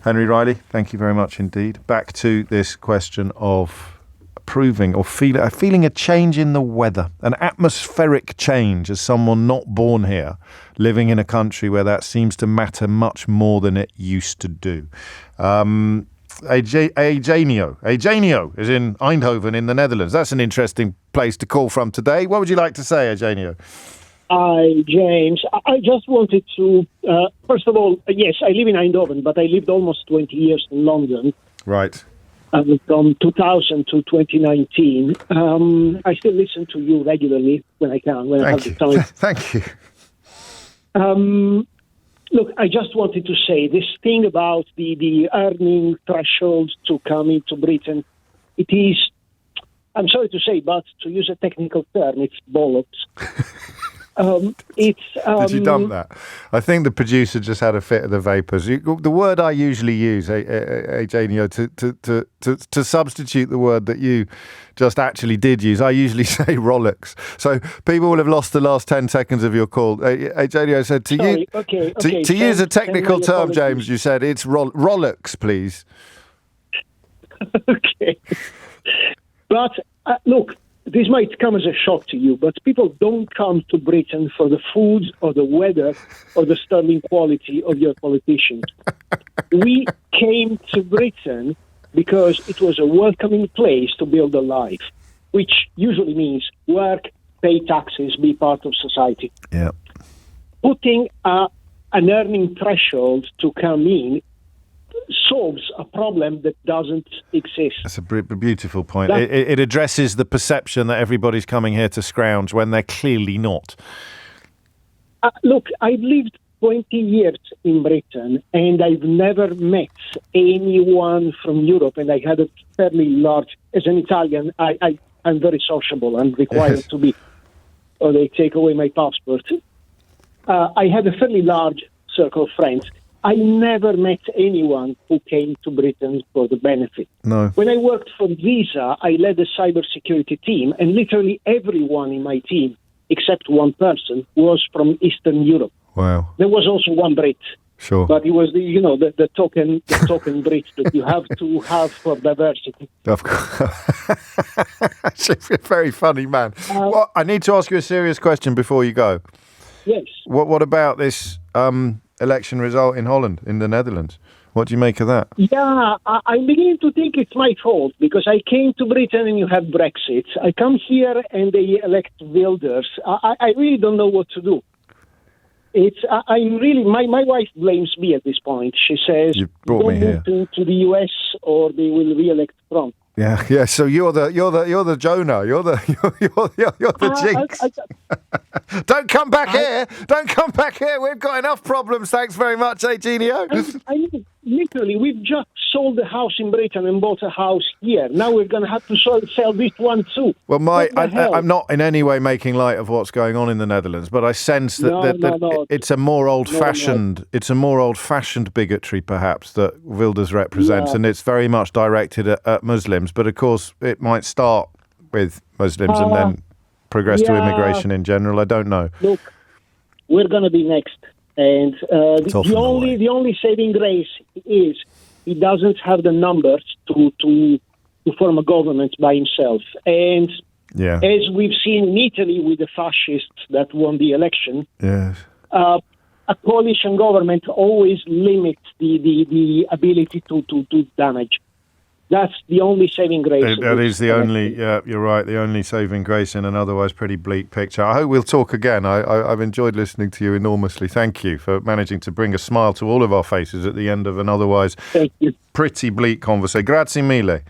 Henry Riley, thank you very much indeed. Back to this question of proving or feeling a change in the weather, an atmospheric change as someone not born here, living in a country where that seems to matter much more than it used to do. Eugenio is in Eindhoven in the Netherlands. That's an interesting place to call from today. What would you like to say, Eugenio? Hi, James. I just wanted to, first of all, yes, I live in Eindhoven, but I lived almost 20 years in London. Right. From 2000 to 2019. I still listen to you regularly when I can, when I have the time. Thank you. Look, I just wanted to say this thing about the earning threshold to come into Britain. It is, I'm sorry to say, but to use a technical term, it's bollocks. Did you dump that? I think the producer just had a fit of the vapours. The word I usually use, Eugenio, to substitute the word that you just actually did use, I usually say rollicks. So people will have lost the last 10 seconds of your call. Eugenio said to use a technical term, James, you said it's rollicks, please. Okay. But look, this might come as a shock to you, but people don't come to Britain for the food or the weather or the sterling quality of your politicians. We came to Britain because it was a welcoming place to build a life, which usually means work, pay taxes, be part of society. Yeah. Putting an earning threshold to come in solves a problem that doesn't exist. That's a beautiful point. It addresses the perception that everybody's coming here to scrounge when they're clearly not. Look, I've lived 20 years in Britain and I've never met anyone from Europe, and I had a fairly large, as an Italian, I'm very sociable. I'm required to be, or they take away my passport. I had a fairly large circle of friends. I never met anyone who came to Britain for the benefit. No. When I worked for Visa, I led a cybersecurity team, and literally everyone in my team, except one person, was from Eastern Europe. Wow. There was also one Brit. Sure. But it was the token Brit that you have to have for diversity. Of course. Actually, a very funny man. I need to ask you a serious question before you go. Yes. What about this election result in Holland, in the Netherlands? What do you make of that? Yeah, I'm beginning to think it's my fault, because I came to Britain and you have Brexit. I come here and they elect Wilders. I really don't know what to do. My wife blames me at this point. She says, you brought me here to the US or they will re-elect Trump. Yeah. So you're the Jonah. You're the jinx. Don't come back here. Don't come back here. We've got enough problems. Thanks very much, Eugenio. literally, we've just sold a house in Britain and bought a house here. Now we're going to have to sell this one too. Well, I'm not in any way making light of what's going on in the Netherlands, but I sense that it's a more old-fashioned, it's a more old-fashioned bigotry, perhaps, that Wilders represents, and it's very much directed at Muslims. But of course, it might start with Muslims and then progress to immigration in general. I don't know. Look, we're going to be next. And the only saving grace is he doesn't have the numbers to form a government by himself. And as we've seen in Italy with the fascists that won the election, a coalition government always limits the ability to damage. That's the only saving grace. That is the only, you're right, the only saving grace in an otherwise pretty bleak picture. I hope we'll talk again. I've enjoyed listening to you enormously. Thank you for managing to bring a smile to all of our faces at the end of an otherwise pretty bleak conversation. Grazie mille,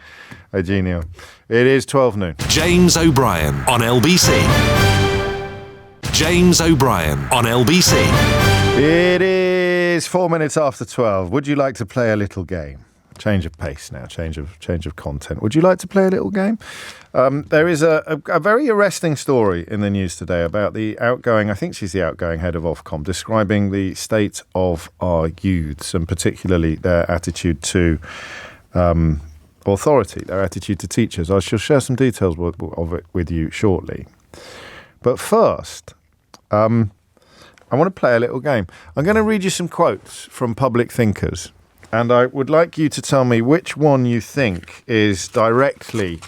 Eugenio. It is 12 noon. James O'Brien on LBC. James O'Brien on LBC. It is 4 minutes after 12. Would you like to play a little game? Change of pace now, change of content. Would you like to play a little game? There is a very arresting story in the news today about the outgoing, I think she's the outgoing head of Ofcom, describing the state of our youths and particularly their attitude to authority, their attitude to teachers. I shall share some details of it with you shortly. But first, I want to play a little game. I'm going to read you some quotes from public thinkers. And I would like you to tell me which one you think is directly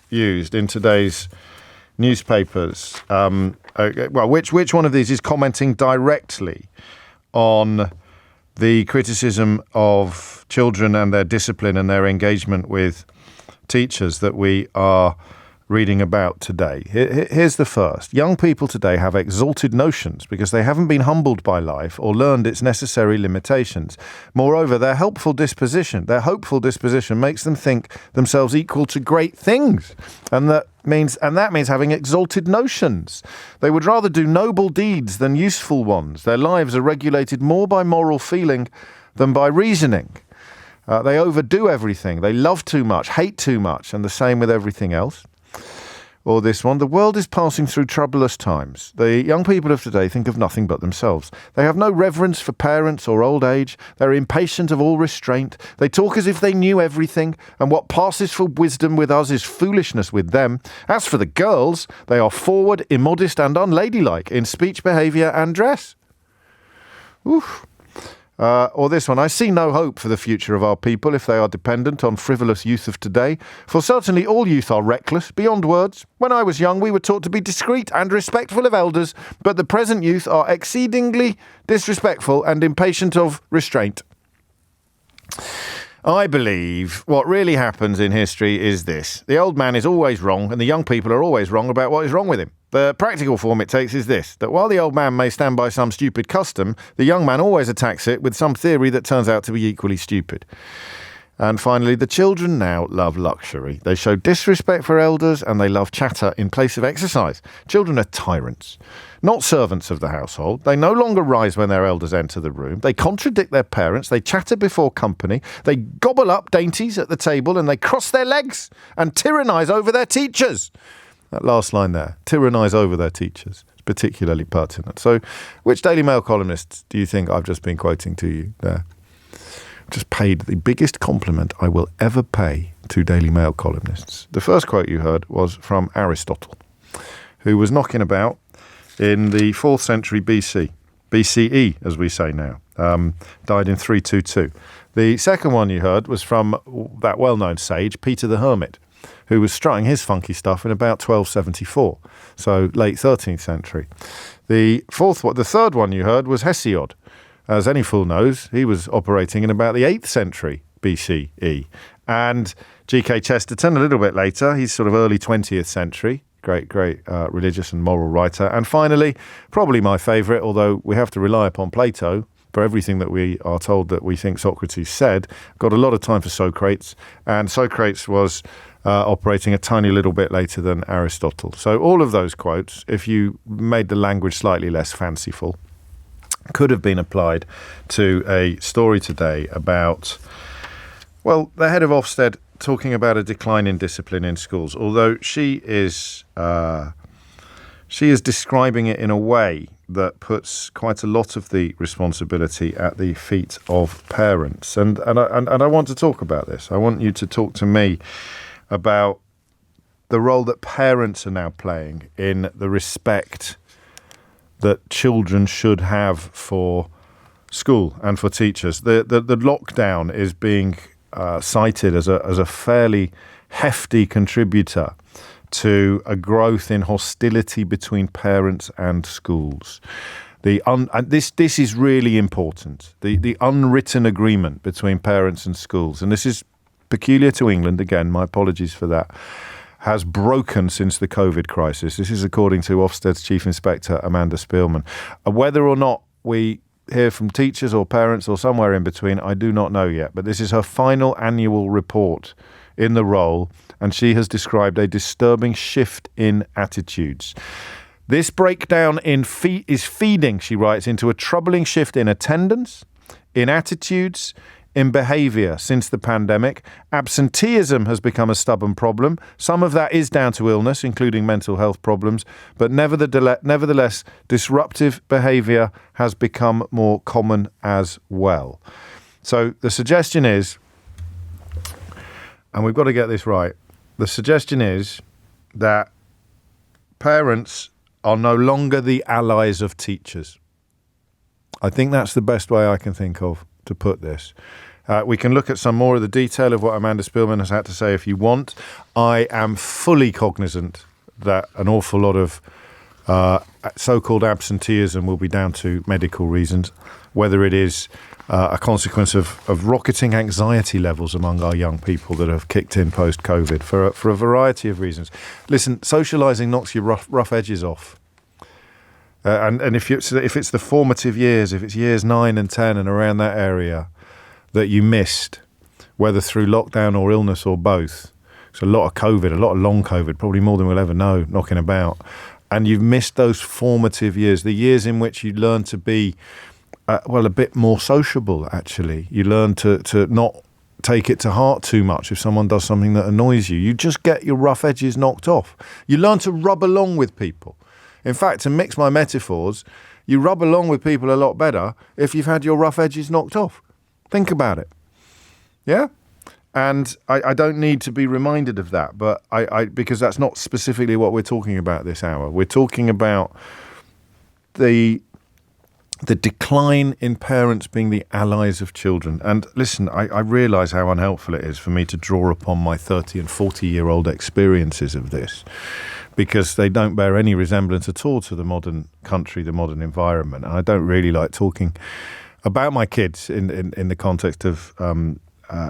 used in today's newspapers. Which one of these is commenting directly on the criticism of children and their discipline and their engagement with teachers that we are reading about today. Here's the first. Young people today have exalted notions because they haven't been humbled by life or learned its necessary limitations. Moreover, their hopeful disposition makes them think themselves equal to great things. And that means having exalted notions. They would rather do noble deeds than useful ones. Their lives are regulated more by moral feeling than by reasoning. They overdo everything. They love too much, hate too much, and the same with everything else. Or this one, the world is passing through troublous times. The young people of today think of nothing but themselves. They have no reverence for parents or old age. They're impatient of all restraint. They talk as if they knew everything, and what passes for wisdom with us is foolishness with them. As for the girls, they are forward, immodest, and unladylike in speech, behaviour, and dress. Oof. Or this one, I see no hope for the future of our people if they are dependent on frivolous youth of today. For certainly all youth are reckless, beyond words. When I was young, we were taught to be discreet and respectful of elders, but the present youth are exceedingly disrespectful and impatient of restraint. I believe what really happens in history is this. The old man is always wrong, and the young people are always wrong about what is wrong with him. The practical form it takes is this, that while the old man may stand by some stupid custom, the young man always attacks it with some theory that turns out to be equally stupid. And finally, the children now love luxury. They show disrespect for elders and they love chatter in place of exercise. Children are tyrants, not servants of the household. They no longer rise when their elders enter the room. They contradict their parents. They chatter before company. They gobble up dainties at the table and they cross their legs and tyrannise over their teachers. That last line there, tyrannise over their teachers, is particularly pertinent. So which Daily Mail columnists do you think I've just been quoting to you there? I've just paid the biggest compliment I will ever pay to Daily Mail columnists. The first quote you heard was from Aristotle, who was knocking about in the 4th century BCE, as we say now, died in 322. The second one you heard was from that well-known sage, Peter the Hermit, who was strutting his funky stuff in about 1274, so late 13th century. The third one you heard was Hesiod. As any fool knows, he was operating in about the 8th century BCE. And G.K. Chesterton, a little bit later, he's sort of early 20th century, great religious and moral writer. And finally, probably my favourite, although we have to rely upon Plato for everything that we are told that we think Socrates said, got a lot of time for Socrates, and Socrates was operating a tiny little bit later than Aristotle. So all of those quotes, if you made the language slightly less fanciful, could have been applied to a story today about, well, the head of Ofsted talking about a decline in discipline in schools, although she is describing it in a way that puts quite a lot of the responsibility at the feet of parents. And I want to talk about this. I want you to talk to me about the role that parents are now playing in the respect that children should have for school and for teachers. The lockdown is being cited as a fairly hefty contributor to a growth in hostility between parents and schools. This is really important. The unwritten agreement between parents and schools, and this is peculiar to England, again, my apologies for that, has broken since the COVID crisis. This is according to Ofsted's Chief Inspector, Amanda Spielman. Whether or not we hear from teachers or parents or somewhere in between, I do not know yet, but this is her final annual report in the role, and she has described a disturbing shift in attitudes. This breakdown is feeding, she writes, into a troubling shift in attendance, in attitudes, in behaviour since the pandemic. Absenteeism has become a stubborn problem. Some of that is down to illness, including mental health problems, but nevertheless, disruptive behaviour has become more common as well. So the suggestion is, and we've got to get this right, the suggestion is that parents are no longer the allies of teachers. I think that's the best way I can think of to put this. We can look at some more of the detail of what Amanda Spielman has had to say if you want. I am fully cognizant that an awful lot of so-called absenteeism will be down to medical reasons, whether it is a consequence of rocketing anxiety levels among our young people that have kicked in post-COVID for a variety of reasons. Listen, socialising knocks your rough edges off. And if it's the formative years, if it's years 9 and 10 and around that area that you missed, whether through lockdown or illness or both, it's a lot of COVID, a lot of long COVID, probably more than we'll ever know, knocking about. And you've missed those formative years, the years in which you learn to be, a bit more sociable, actually. You learn to not take it to heart too much if someone does something that annoys you. You just get your rough edges knocked off. You learn to rub along with people. In fact, to mix my metaphors, you rub along with people a lot better if you've had your rough edges knocked off. Think about it. Yeah? And I don't need to be reminded of that, but because that's not specifically what we're talking about this hour. We're talking about the decline in parents being the allies of children. And listen, I realise how unhelpful it is for me to draw upon my 30 and 40-year-old experiences of this, because they don't bear any resemblance at all to the modern country, the modern environment. And I don't really like talking about my kids in the context of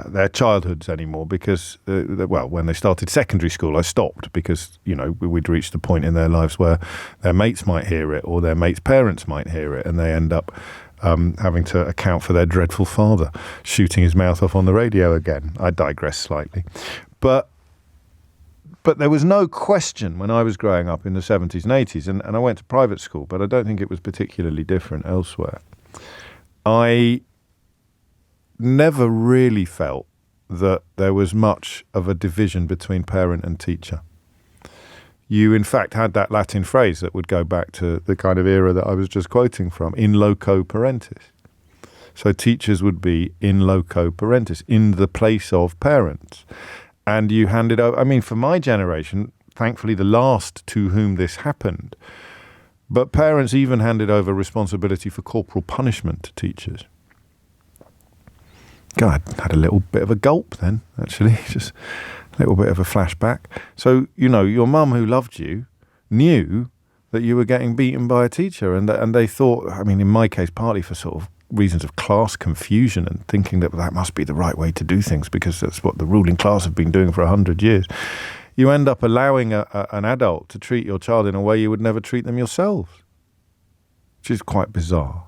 their childhoods anymore, because, when they started secondary school, I stopped because, we'd reached the point in their lives where their mates might hear it or their mates' parents might hear it, and they end up having to account for their dreadful father shooting his mouth off on the radio again. I digress slightly. But there was no question when I was growing up in the 70s and 80s, and I went to private school, but I don't think it was particularly different elsewhere. I never really felt that there was much of a division between parent and teacher. You, in fact, had that Latin phrase that would go back to the kind of era that I was just quoting from, in loco parentis. So teachers would be in loco parentis, in the place of parents. And you handed over, for my generation, thankfully the last to whom this happened, but parents even handed over responsibility for corporal punishment to teachers. God, I had a little bit of a gulp then, actually, just a little bit of a flashback. So, your mum who loved you knew that you were getting beaten by a teacher, and they thought, in my case, partly for sort of reasons of class confusion and thinking that must be the right way to do things because that's what the ruling class have been doing for 100 years. You end up allowing an adult to treat your child in a way you would never treat them yourselves, which is quite bizarre.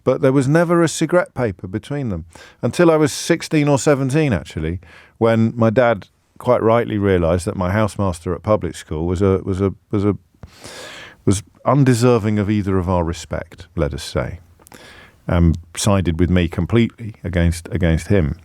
But there was never a cigarette paper between them until I was 16 or 17, actually, when my dad quite rightly realised that my housemaster at public school was undeserving of either of our respect, let us say. sided with me completely against him,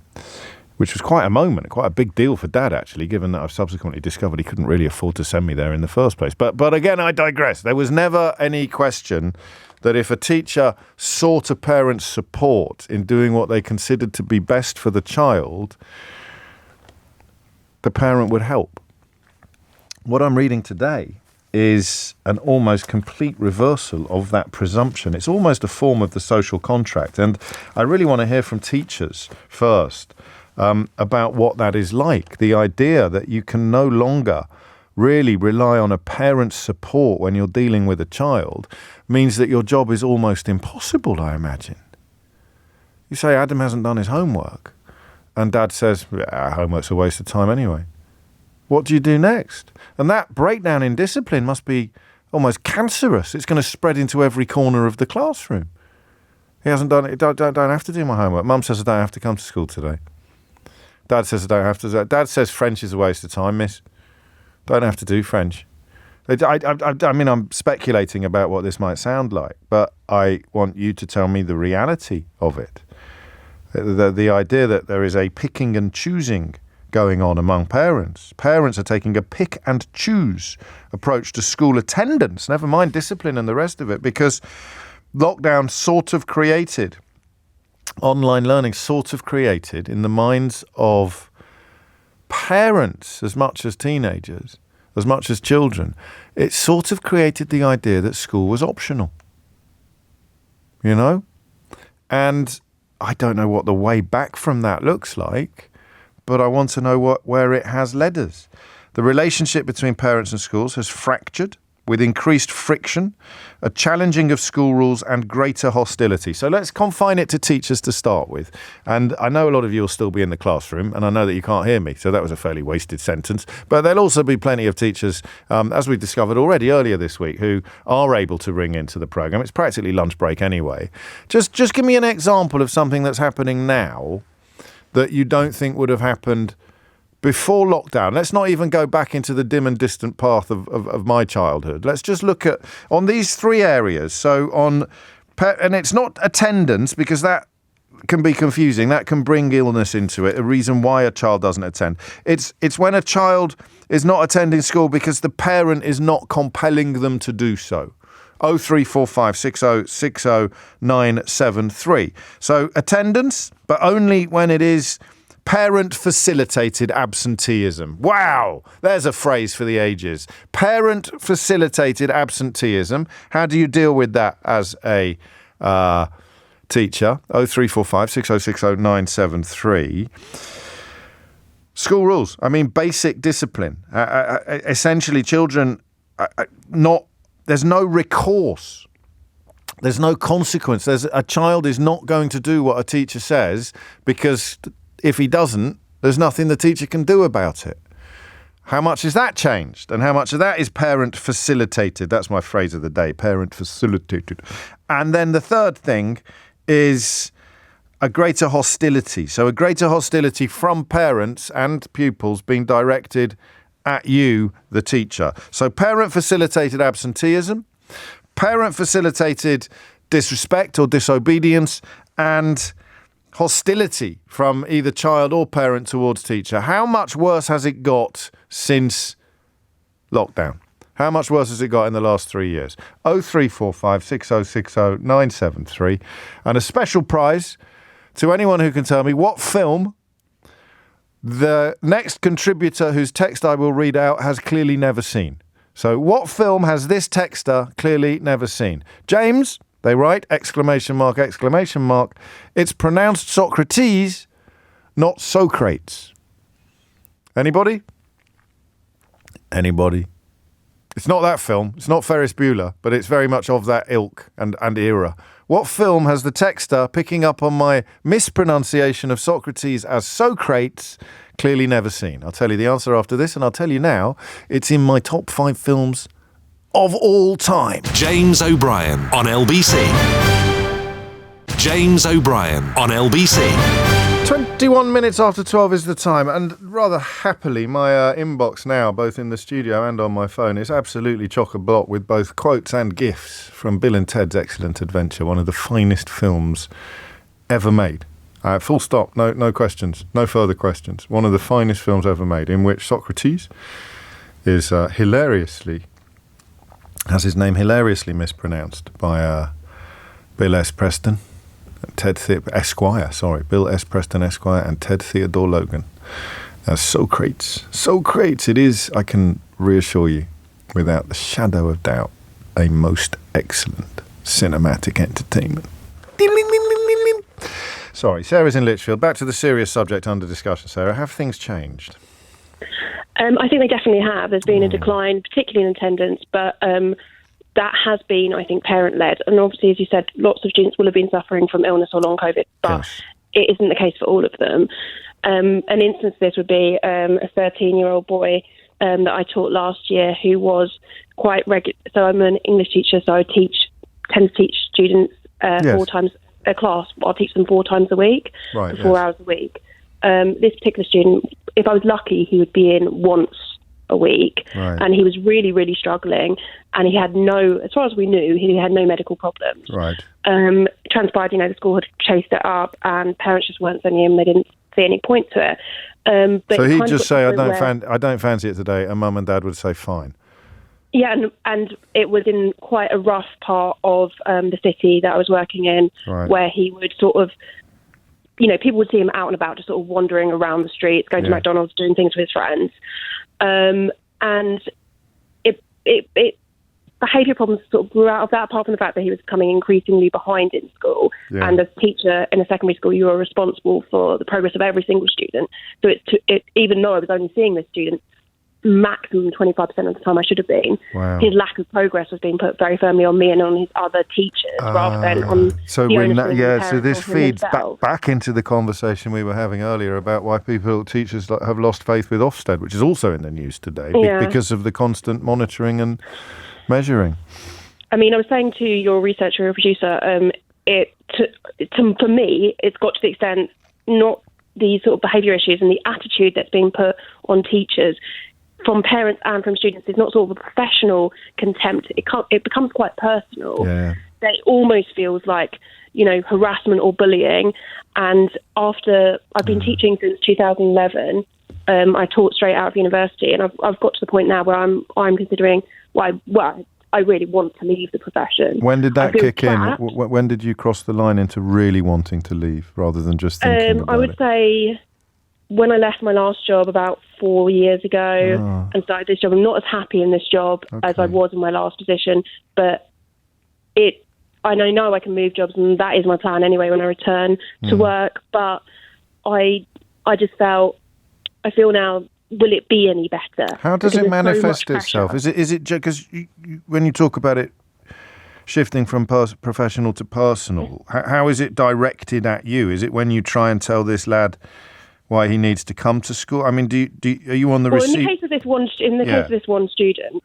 which was quite a moment, quite a big deal for Dad, actually, given that I've subsequently discovered he couldn't really afford to send me there in the first place. But again, I digress. There was never any question that if a teacher sought a parent's support in doing what they considered to be best for the child, the parent would help. What I'm reading today is an almost complete reversal of that presumption. It's almost a form of the social contract. And I really want to hear from teachers first about what that is like. The idea that you can no longer really rely on a parent's support when you're dealing with a child means that your job is almost impossible, I imagine. You say Adam hasn't done his homework, and Dad says, homework's a waste of time anyway. What do you do next? And that breakdown in discipline must be almost cancerous. It's going to spread into every corner of the classroom. He hasn't done it. Don't have to do my homework. Mum says I don't have to come to school today. Dad says I don't have to. Dad says French is a waste of time, miss. Don't have to do French. I mean, I'm speculating about what this might sound like, but I want you to tell me the reality of it. The idea that there is a picking and choosing going on among parents. Parents are taking a pick and choose approach to school attendance, never mind discipline and the rest of it, because lockdown sort of created, online learning sort of created in the minds of parents as much as teenagers, as much as children, it sort of created the idea that school was optional. You know? And I don't know what the way back from that looks like, but I want to know where it has led us. The relationship between parents and schools has fractured with increased friction, a challenging of school rules and greater hostility. So let's confine it to teachers to start with. And I know a lot of you will still be in the classroom, and I know that you can't hear me, so that was a fairly wasted sentence. But there'll also be plenty of teachers, as we discovered already earlier this week, who are able to ring into the programme. It's practically lunch break anyway. Just give me an example of something that's happening now that you don't think would have happened before lockdown. Let's not even go back into the dim and distant path of my childhood. Let's just look at on these three areas. So and it's not attendance, because that can be confusing. That can bring illness into it, a reason why a child doesn't attend. It's when a child is not attending school because the parent is not compelling them to do so. 0345 6060 973. So attendance, but only when it is parent-facilitated absenteeism. Wow, there's a phrase for the ages. Parent-facilitated absenteeism. How do you deal with that as a teacher? 0345 6060 973. School rules. I mean, basic discipline. Essentially, children there's no recourse. There's no consequence. A child is not going to do what a teacher says, because if he doesn't, there's nothing the teacher can do about it. How much is that changed? And how much of that is parent facilitated? That's my phrase of the day, parent facilitated. And then the third thing is a greater hostility. So a greater hostility from parents and pupils being directed at you, the teacher. So parent-facilitated absenteeism, parent-facilitated disrespect or disobedience, and hostility from either child or parent towards teacher. How much worse has it got since lockdown? How much worse has it got in the last 3 years? 0345 6060 973. And a special prize to anyone who can tell me what film the next contributor whose text I will read out has clearly never seen. So what film has this texter clearly never seen? James, they write, ! It's pronounced Socrates, not Socrates. Anybody? Anybody? It's not that film. It's not Ferris Bueller, but it's very much of that ilk and era. What film has the texter, picking up on my mispronunciation of Socrates as Socrates, clearly never seen? I'll tell you the answer after this, and I'll tell you now, it's in my top 5 films of all time. James O'Brien on LBC. James O'Brien on LBC. 21 minutes after 12 is the time, and rather happily my inbox now, both in the studio and on my phone, is absolutely chock-a-block with both quotes and gifs from Bill and Ted's Excellent Adventure, one of the finest films ever made. Full stop, no questions, no further questions. One of the finest films ever made, in which Socrates is has his name hilariously mispronounced by Bill S. Preston. Bill S. Preston Esquire and Ted Theodore Logan. Socrates, it is, I can reassure you, without the shadow of doubt, a most excellent cinematic entertainment. Sorry, Sarah's in Lichfield. Back to the serious subject under discussion, Sarah. Have things changed? I think they definitely have. There's been a decline, particularly in attendance, but that has been, I think, parent-led. And obviously, as you said, lots of students will have been suffering from illness or long COVID, but yes, it isn't the case for all of them. An instance of this would be a 13-year-old boy that I taught last year who was quite regular. So I'm an English teacher, so I tend to teach students 4 times a class. I'll teach them 4 times a week, for 4 hours a week. This particular student, if I was lucky, he would be in once a week, and he was really, really struggling, and he had as far as we knew, he had no medical problems. Transpired, the school had chased it up, and parents just weren't sending him. They didn't see any point to it. But so he'd just say, I don't fancy it today, and mum and dad would say, fine. Yeah, and it was in quite a rough part of the city that I was working in, where he would sort of, people would see him out and about, just sort of wandering around the streets, going to McDonald's, doing things with his friends. And it behaviour problems sort of grew out of that, apart from the fact that he was becoming increasingly behind in school. And as a teacher in a secondary school, you are responsible for the progress of every single student. So even though I was only seeing this student maximum 25% of the time I should have been, his lack of progress was being put very firmly on me and on his other teachers, rather than on so this feeds back into the conversation we were having earlier about why teachers have lost faith with Ofsted, which is also in the news today, because of the constant monitoring and measuring. I mean, I was saying to your researcher, your producer, for me, it's got to the extent, not the sort of behaviour issues and the attitude that's being put on teachers from parents and from students is not sort of a professional contempt. It becomes quite personal. It almost feels like, harassment or bullying. And after I've been teaching since 2011, I taught straight out of university, and I've got to the point now where I'm considering I really want to leave the profession. When did that kick in? When did you cross the line into really wanting to leave rather than just thinking about it? I would say when I left my last job about 4 years ago and started this job. I'm not as happy in this job as I was in my last position, but I know I can move jobs, and that is my plan anyway when I return to work. But I feel now, will it be any better? How does it manifest itself? Is it because when you talk about it shifting from professional to personal, how is it directed at you? Is it when you try and tell this lad why he needs to come to school? I mean, are you on the receipt? In the case of this one, student,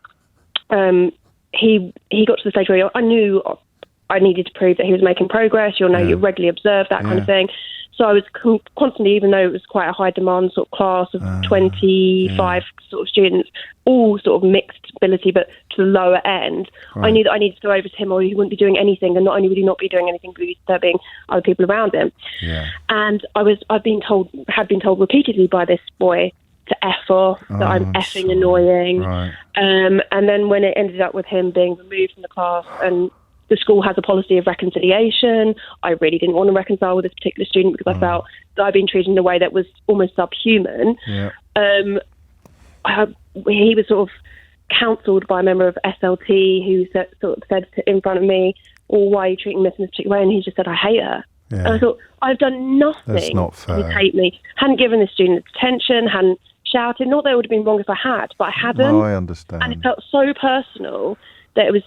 he got to the stage where I knew I needed to prove that he was making progress. You regularly observe that kind of thing. So I was constantly, even though it was quite a high demand sort of class of 25 sort of students, all sort of mixed ability, but to the lower end, I knew that I needed to go over to him, or he wouldn't be doing anything, and not only would he not be doing anything, but he was disturbing other people around him. And had been told repeatedly by this boy to F off, that I'm effing annoying. And then when it ended up with him being removed from the class, and the school has a policy of reconciliation, I really didn't want to reconcile with this particular student because I felt that I'd been treated in a way that was almost subhuman. He was sort of counselled by a member of SLT who said in front of me, why are you treating Miss in this particular way? And he just said, I hate her. And I thought, I've done nothing That's not fair. to hate me. Hadn't given the student attention, hadn't shouted. Not that it would have been wrong if I had, but I hadn't. No, I understand. And it felt so personal that it was,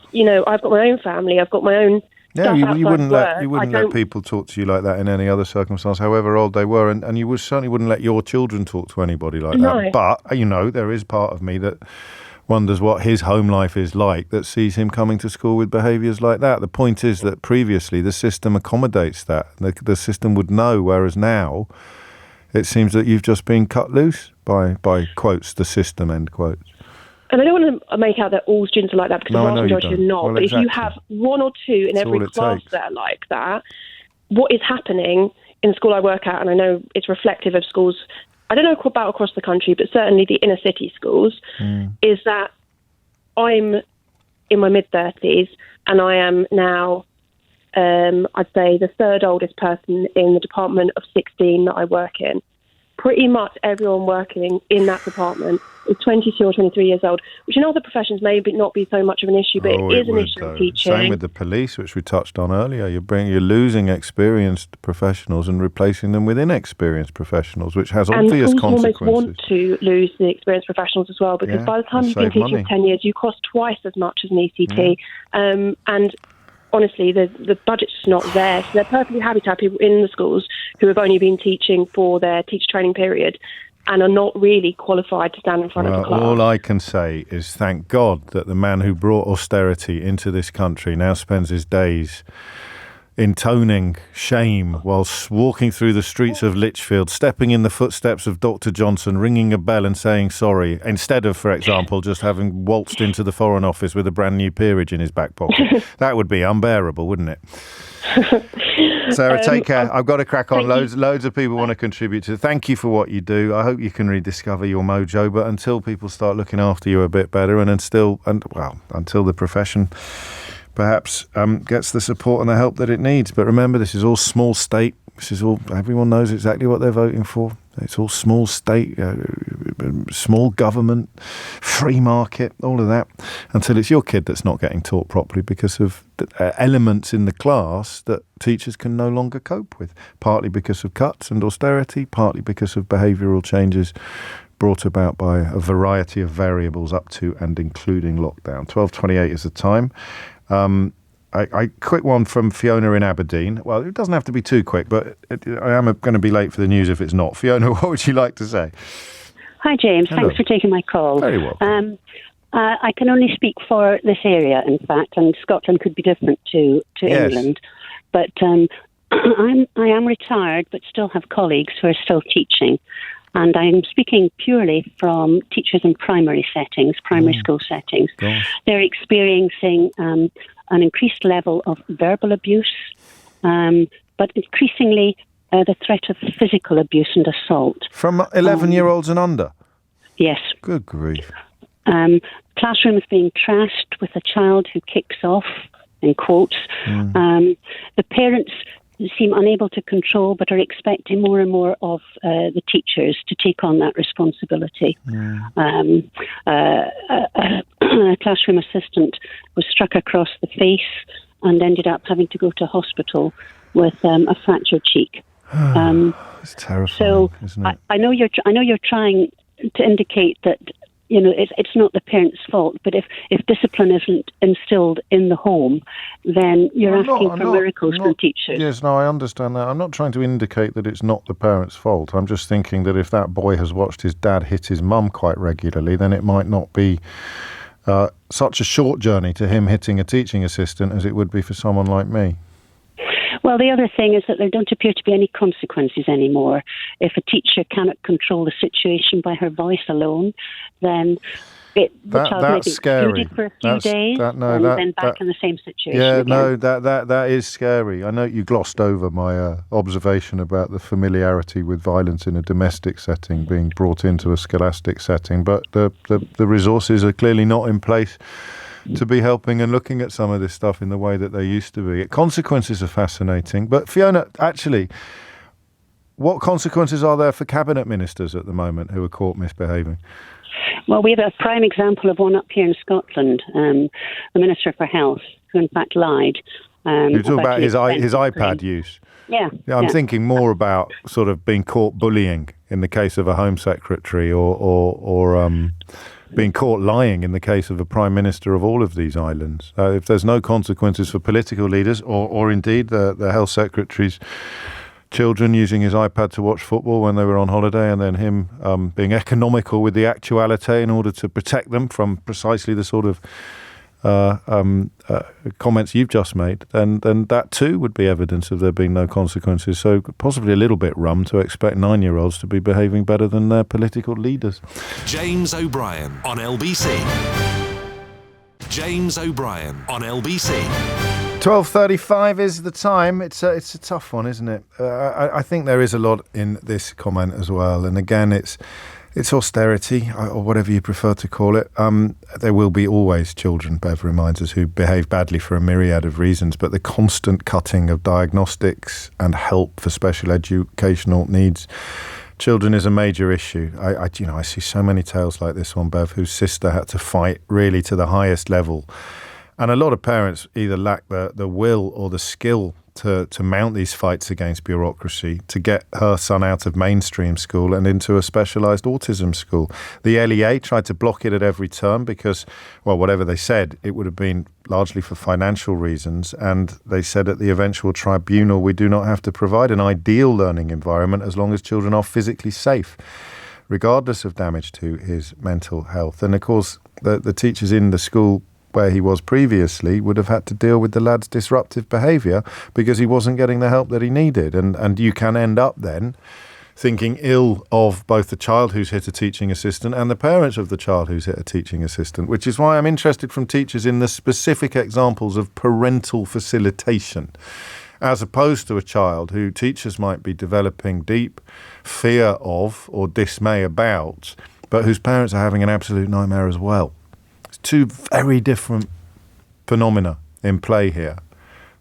I've got my own family, I've got my own stuff you wouldn't work. let people talk to you like that in any other circumstance, however old they were, and you certainly wouldn't let your children talk to anybody like that. But, there is part of me that wonders what his home life is like, that sees him coming to school with behaviours like that. The point is that previously the system accommodates that. The system would know, whereas now it seems that you've just been cut loose by quotes, the system, end quotes. And I don't want to make out that all students are like that, because the vast majority are not. Well, but exactly. if you have one or two in every class that are like that, what is happening in the school I work at, and I know it's reflective of schools, I don't know about across the country, but certainly the inner city schools, is that I'm in my mid-30s, and I am now, I'd say, the third oldest person in the department of 16 that I work in. Pretty much everyone working in that department is 22 or 23 years old, which in other professions may not be so much of an issue, but it is an issue in teaching. Same with the police, which we touched on earlier. You're losing experienced professionals and replacing them with inexperienced professionals, which has obvious consequences. And schools almost want to lose the experienced professionals as well, because by the time you've been teaching for 10 years, you cost twice as much as an ECT. And honestly, the budget's just not there. So they're perfectly happy to have people in the schools who have only been teaching for their teacher training period and are not really qualified to stand in front of the class. All I can say is thank God that the man who brought austerity into this country now spends his days intoning shame whilst walking through the streets of Lichfield, stepping in the footsteps of Dr. Johnson, ringing a bell and saying sorry, instead of, for example, just having waltzed into the Foreign Office with a brand new peerage in his back pocket. That would be unbearable, wouldn't it? Sarah, take care. I've got to crack on. Loads of people want to contribute to it. Thank you for what you do. I hope you can rediscover your mojo, but until people start looking after you a bit better, and until the profession perhaps gets the support and the help that it needs. But remember, this is all small state. This is all, everyone knows exactly what they're voting for. It's all small state, small government, free market, all of that, until it's your kid that's not getting taught properly because of elements in the class that teachers can no longer cope with, partly because of cuts and austerity, partly because of behavioural changes brought about by a variety of variables up to and including lockdown. 12:28 is the time. A quick one from Fiona in Aberdeen. Well, it doesn't have to be too quick, but I am going to be late for the news if it's not. Fiona, what would you like to say? Hi, James. Hello. Thanks for taking my call. Very welcome. I can only speak for this area, in fact, and Scotland could be different to England. But I am retired, but still have colleagues who are still teaching. And I'm speaking purely from teachers in primary settings, primary school settings. Gosh. They're experiencing an increased level of verbal abuse, but increasingly the threat of physical abuse and assault. From 11-year-olds and under? Yes. Good grief. Classrooms being trashed with a child who kicks off, in quotes. The parents seem unable to control, but are expecting more and more of the teachers to take on that responsibility. A classroom assistant was struck across the face and ended up having to go to hospital with a fractured cheek. It's terrifying, so isn't it? I know you're trying to indicate that it's not the parents' fault, but if discipline isn't instilled in the home, then you're asking for miracles from teachers. Yes, no, I understand that. I'm not trying to indicate that it's not the parents' fault. I'm just thinking that if that boy has watched his dad hit his mum quite regularly, then it might not be such a short journey to him hitting a teaching assistant as it would be for someone like me. Well, the other thing is that there don't appear to be any consequences anymore. If a teacher cannot control the situation by her voice alone, then the child may be excluded for a few days and then back in the same situation again. No, that is scary. I know you glossed over my observation about the familiarity with violence in a domestic setting being brought into a scholastic setting, but the resources are clearly not in place to be helping and looking at some of this stuff in the way that they used to be. Consequences are fascinating. But Fiona, actually, what consequences are there for cabinet ministers at the moment who are caught misbehaving? Well, we have a prime example of one up here in Scotland, the Minister for Health, who in fact lied. You're talking about his iPad use? Yeah. I'm thinking more about sort of being caught bullying in the case of a Home Secretary or being caught lying in the case of a Prime Minister of all of these islands. If there's no consequences for political leaders or indeed the Health Secretary's children using his iPad to watch football when they were on holiday, and then him being economical with the actuality in order to protect them from precisely the sort of comments you've just made, then that too would be evidence of there being no consequences. So possibly a little bit rum to expect 9-year-olds to be behaving better than their political leaders. James O'Brien on LBC. James O'Brien on LBC. 12:35 is the time. It's a tough one, isn't it? I think there is a lot in this comment as well. And again, it's austerity, or whatever you prefer to call it. There will be always children, Bev reminds us, who behave badly for a myriad of reasons. But the constant cutting of diagnostics and help for special educational needs children is a major issue. I see so many tales like this one, Bev, whose sister had to fight really to the highest level. And a lot of parents either lack the will or the skill to mount these fights against bureaucracy, to get her son out of mainstream school and into a specialised autism school. The LEA tried to block it at every turn because, well, whatever they said, it would have been largely for financial reasons. And they said at the eventual tribunal, we do not have to provide an ideal learning environment as long as children are physically safe, regardless of damage to his mental health. And of course, the teachers in the school where he was previously would have had to deal with the lad's disruptive behaviour because he wasn't getting the help that he needed. And you can end up then thinking ill of both the child who's hit a teaching assistant and the parents of the child who's hit a teaching assistant, which is why I'm interested from teachers in the specific examples of parental facilitation, as opposed to a child who teachers might be developing deep fear of or dismay about, but whose parents are having an absolute nightmare as well. Two very different phenomena in play here.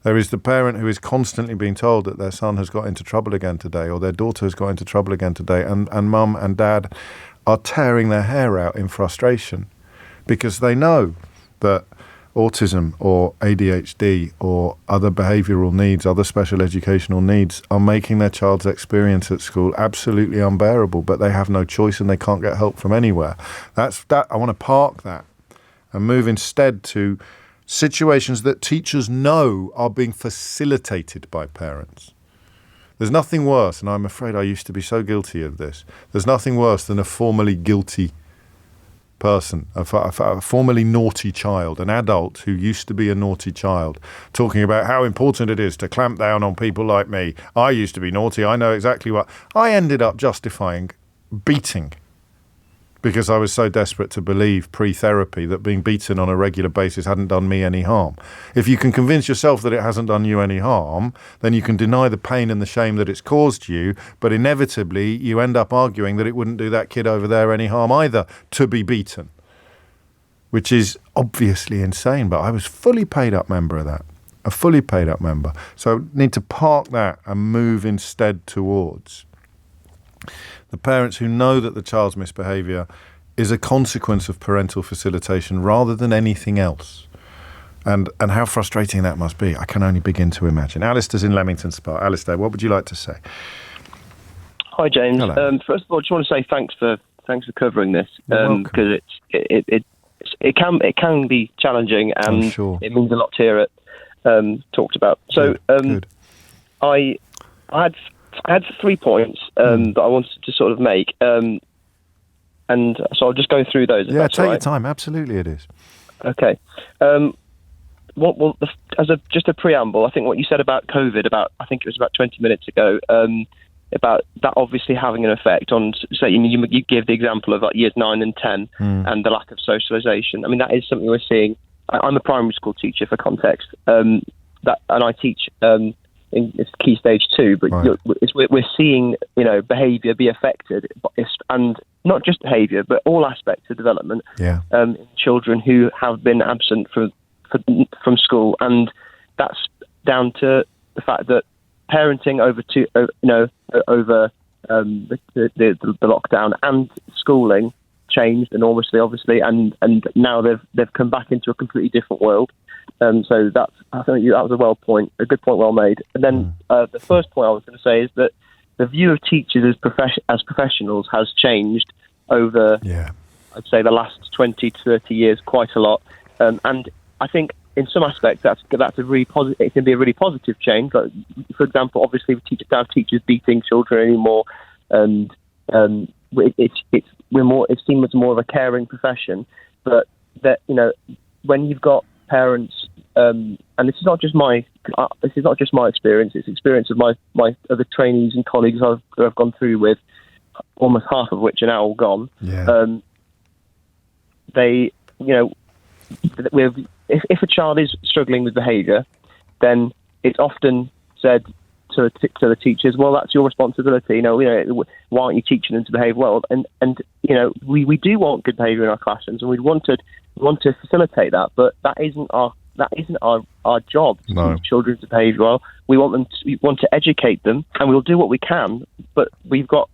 There is the parent who is constantly being told that their son has got into trouble again today, or their daughter has got into trouble again today, and mum and dad are tearing their hair out in frustration because they know that autism or ADHD or other behavioural needs, other special educational needs are making their child's experience at school absolutely unbearable, but they have no choice and they can't get help from anywhere. I want to park that and move instead to situations that teachers know are being facilitated by parents. There's nothing worse, and I'm afraid I used to be so guilty of this, there's nothing worse than a formerly guilty person, a formerly naughty child, an adult who used to be a naughty child, talking about how important it is to clamp down on people like me. I used to be naughty, I know exactly what. I ended up justifying beating because I was so desperate to believe pre-therapy that being beaten on a regular basis hadn't done me any harm. If you can convince yourself that it hasn't done you any harm, then you can deny the pain and the shame that it's caused you, but inevitably you end up arguing that it wouldn't do that kid over there any harm either to be beaten, which is obviously insane. But I was fully paid up member of that, a fully paid up member. So I need to park that and move instead towards the parents who know that the child's misbehaviour is a consequence of parental facilitation rather than anything else. And how frustrating that must be, I can only begin to imagine. Alistair's in Leamington Spa. Alistair, what would you like to say? Hi, James. Hello. First of all, I just want to say thanks for covering this, because it can be challenging, and it means a lot to hear it talked about. So Good. I had 3 points that I wanted to sort of make, and so I'll just go through those. Yeah, take your time. Absolutely, it is. Okay. Just a preamble, I think what you said about COVID, I think it was about 20 minutes ago, about that obviously having an effect on, say, you give the example of like years 9 and 10 and the lack of socialisation. I mean, that is something we're seeing. I'm a primary school teacher for context, and I teach it's key stage 2, but right. We're seeing behaviour be affected, and not just behaviour, but all aspects of development. Yeah. In children who have been absent from school, and that's down to the fact that parenting over the lockdown and schooling changed enormously, obviously, and now they've come back into a completely different world. So I think that was a good point well made. And then the first point I was going to say is that the view of teachers as professionals has changed over, I'd say, the last 20 to 30 years quite a lot. And I think in some aspects that's a really positive. It can be a really positive change. Like, for example, obviously we don't have teachers beating children anymore, and it's seen as more of a caring profession. But that when you've got parents, and this is not just my experience. It's experience of my other trainees and colleagues I've gone through with, almost half of which are now all gone. Yeah. They, if a child is struggling with behaviour, then it's often said to the teachers, well, that's your responsibility. Why aren't you teaching them to behave well? And we do want good behaviour in our classrooms, and we want to facilitate that, but that isn't our job to teach children to behave well. We want to educate them, and we'll do what we can. But we've got,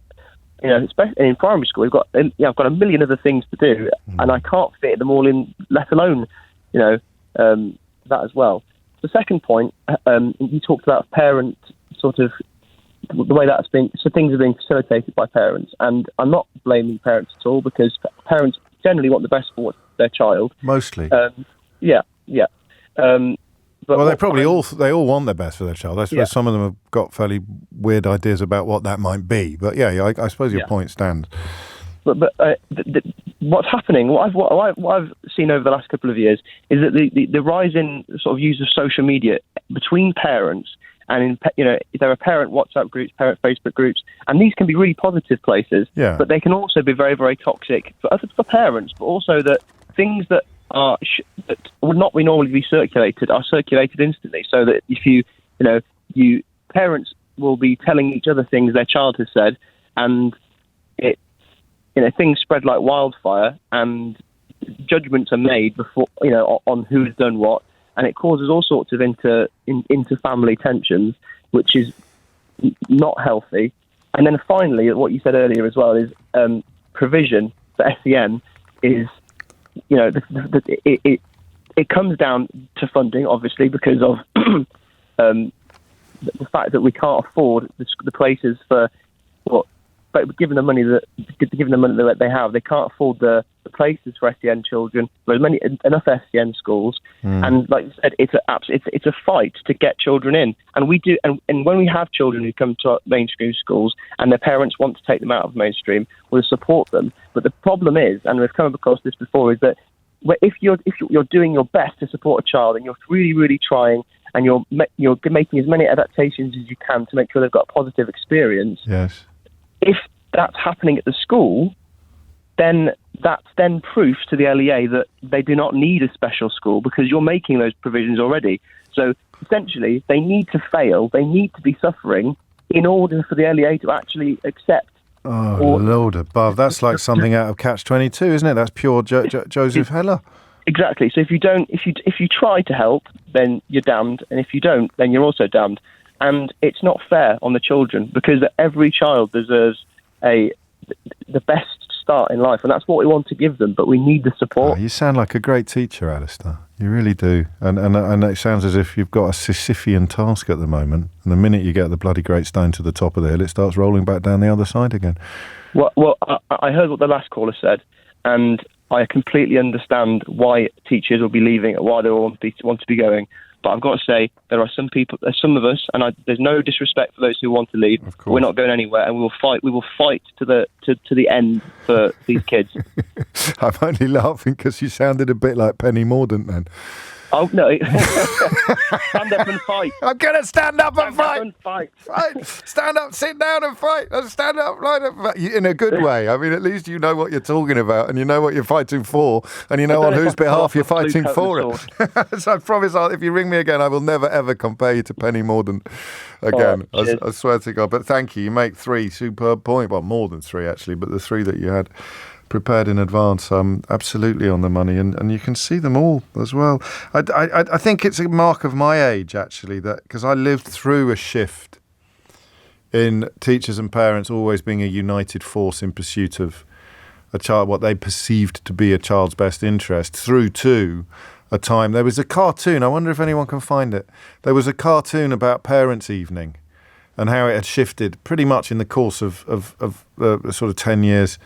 especially in primary school, I've got a million other things to do, and I can't fit them all in. Let alone, that as well. The second point, you talked about parent sort of the way things are being facilitated by parents, and I'm not blaming parents at all, because parents generally want the best for their child. Mostly. Yeah. Well, they all want their best for their child. I suppose some of them have got fairly weird ideas about what that might be. But I suppose your point stands. But what's happening? What I've seen over the last couple of years is that the rise in sort of use of social media between parents, and there are parent WhatsApp groups, parent Facebook groups, and these can be really positive places. Yeah. But they can also be very, very toxic for parents, but also that things that that would not normally be circulated are circulated instantly. So that if parents will be telling each other things their child has said, and things spread like wildfire, and judgments are made before on who's done what, and it causes all sorts of inter-family tensions, which is not healthy. And then finally, what you said earlier as well is provision for SEN is. It comes down to funding, obviously, because of the fact that we can't afford the places for but given the money that they have, they can't afford the places for SEN children. There's enough SEN schools, and like you said, it's a fight to get children in, and we do. And when we have children who come to our mainstream schools and their parents want to take them out of mainstream, we'll support them. But the problem is, and we've come across this before, is that if you're doing your best to support a child and you're really, really trying, and you're making as many adaptations as you can to make sure they've got a positive experience. Yes. If that's happening at the school, then that's then proof to the LEA that they do not need a special school, because you're making those provisions already. So essentially, they need to fail, they need to be suffering in order for the LEA to actually accept. Oh, Lord above. That's like something out of Catch-22, isn't it? That's pure Joseph Heller. Exactly. So if you try to help, then you're damned, and if you don't, then you're also damned. And it's not fair on the children, because every child deserves the best start in life, and that's what we want to give them, but we need the support. Oh, you sound like a great teacher, Alistair. You really do. And it sounds as if you've got a Sisyphean task at the moment, and the minute you get the bloody great stone to the top of the hill, it starts rolling back down the other side again. Well, I heard what the last caller said, and I completely understand why teachers will be leaving, why they want to be going. But I've got to say, there are some people, there's some of us, and there's no disrespect for those who want to leave. Of course. We're not going anywhere, and we will fight. We will fight to the end for these kids. I'm only laughing because you sounded a bit like Penny Mordaunt then. Oh no! Stand up and fight. I'm gonna stand up and fight. Right. Stand up, sit down and fight. Stand up, line up, in a good way. I mean, at least you know what you're talking about, and you know what you're fighting for, and you know on whose behalf you're fighting for it. So I promise, if you ring me again, I will never ever compare you to Penny Mordaunt again. I swear to God. But thank you. You make 3 superb points. Well, more than 3 actually, but the 3 that you had prepared in advance, absolutely on the money, and you can see them all as well. I think it's a mark of my age, actually, that because I lived through a shift in teachers and parents always being a united force in pursuit of a child, what they perceived to be a child's best interest, through to a time. There was a cartoon, I wonder if anyone can find it. There was a cartoon about Parents' Evening and how it had shifted pretty much in the course of sort of 10 years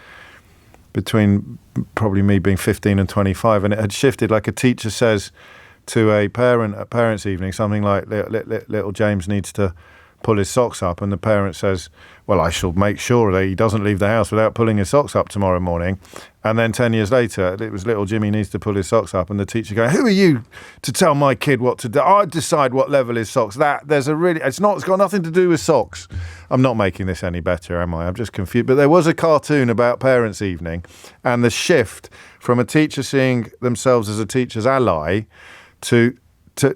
between probably me being 15 and 25, and it had shifted. Like a teacher says to a parent at Parents' Evening, something like, little James needs to pull his socks up, and the parent says, well, I shall make sure that he doesn't leave the house without pulling his socks up tomorrow morning. And then 10 years later, it was little Jimmy needs to pull his socks up, and the teacher going, who are you to tell my kid what to do? I decide what level his socks. It's got nothing to do with socks. I'm not making this any better, am I? I'm just confused. But there was a cartoon about Parents' Evening, and the shift from a teacher seeing themselves as a teacher's ally to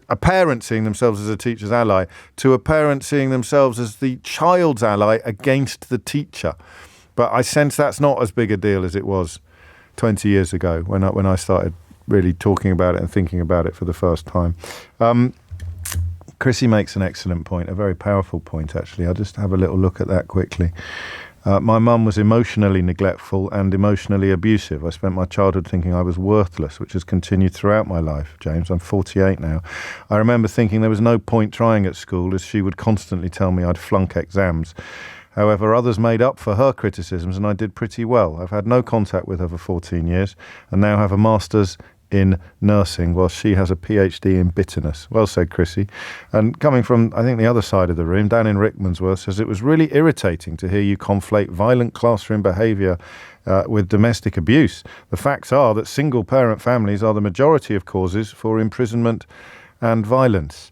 a parent seeing themselves as a teacher's ally to a parent seeing themselves as the child's ally against the teacher. But I sense that's not as big a deal as it was 20 years ago when I started really talking about it and thinking about it for the first time. Chrissy makes an excellent point, a very powerful point, actually. I'll just have a little look at that quickly. My mum was emotionally neglectful and emotionally abusive. I spent my childhood thinking I was worthless, which has continued throughout my life, James. I'm 48 now. I remember thinking there was no point trying at school, as she would constantly tell me I'd flunk exams. However, others made up for her criticisms, and I did pretty well. I've had no contact with her for 14 years and now have a master's in nursing, while she has a PhD in bitterness. Well said, Chrissy. And coming from, I think, the other side of the room, Dan in Rickmansworth says, it was really irritating to hear you conflate violent classroom behaviour with domestic abuse. The facts are that single-parent families are the majority of causes for imprisonment and violence.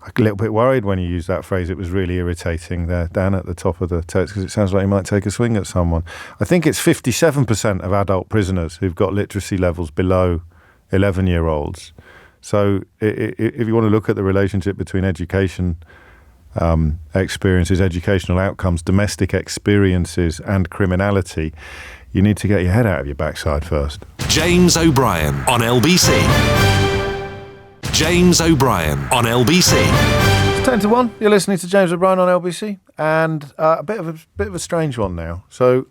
I'm a little bit worried when you use that phrase, it was really irritating there, Dan, at the top of the text, because it sounds like you might take a swing at someone. I think it's 57% of adult prisoners who've got literacy levels below 11-year-olds. So if you want to look at the relationship between education experiences, educational outcomes, domestic experiences and criminality, you need to get your head out of your backside first. James O'Brien on LBC. James O'Brien on LBC. It's 10 to 1. You're listening to James O'Brien on LBC, and a bit of a strange one now. So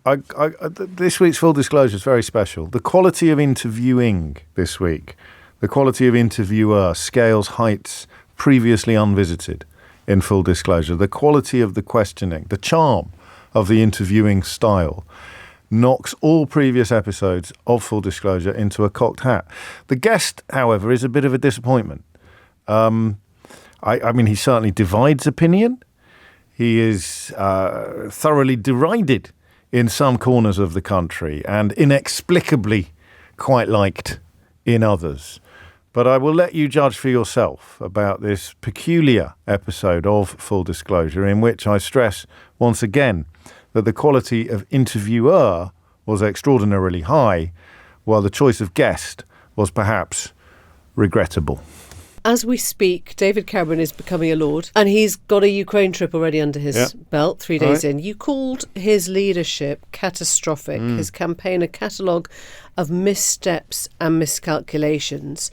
this week's Full Disclosure is very special. The quality of interviewing this week, the quality of interviewer, scales heights previously unvisited in Full Disclosure. The quality of the questioning, the charm of the interviewing style knocks all previous episodes of Full Disclosure into a cocked hat. The guest, however, is a bit of a disappointment. I mean, he certainly divides opinion. He is thoroughly derided in some corners of the country and inexplicably quite liked in others. But I will let you judge for yourself about this peculiar episode of Full Disclosure, in which I stress once again that the quality of interviewer was extraordinarily high, while the choice of guest was perhaps regrettable. As we speak, David Cameron is becoming a lord, and he's got a Ukraine trip already under his belt, 3 days in. You called his leadership catastrophic, his campaign a catalogue of missteps and miscalculations.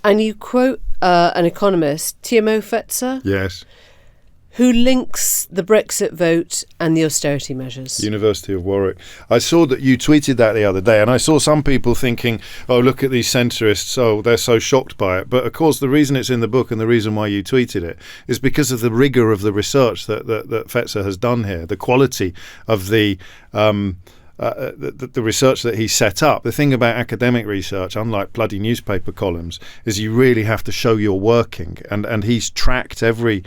And you quote an economist, Timo Fetzer? Yes. Who links the Brexit vote and the austerity measures. University of Warwick. I saw that you tweeted that the other day, and I saw some people thinking, oh, look at these centrists, oh, they're so shocked by it. But of course, the reason it's in the book and the reason why you tweeted it is because of the rigour of the research that Fetzer has done here, the quality of the research that he set up. The thing about academic research, unlike bloody newspaper columns, is you really have to show you're working, and he's tracked every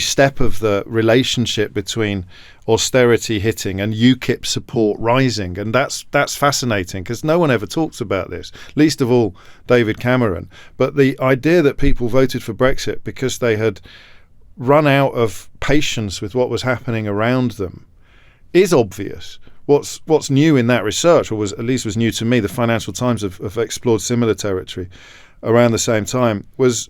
step of the relationship between austerity hitting and UKIP support rising. And that's fascinating, because no one ever talks about this, least of all David Cameron. But the idea that people voted for Brexit because they had run out of patience with what was happening around them is obvious. What's new in that research, or was new to me, the Financial Times have explored similar territory around the same time, was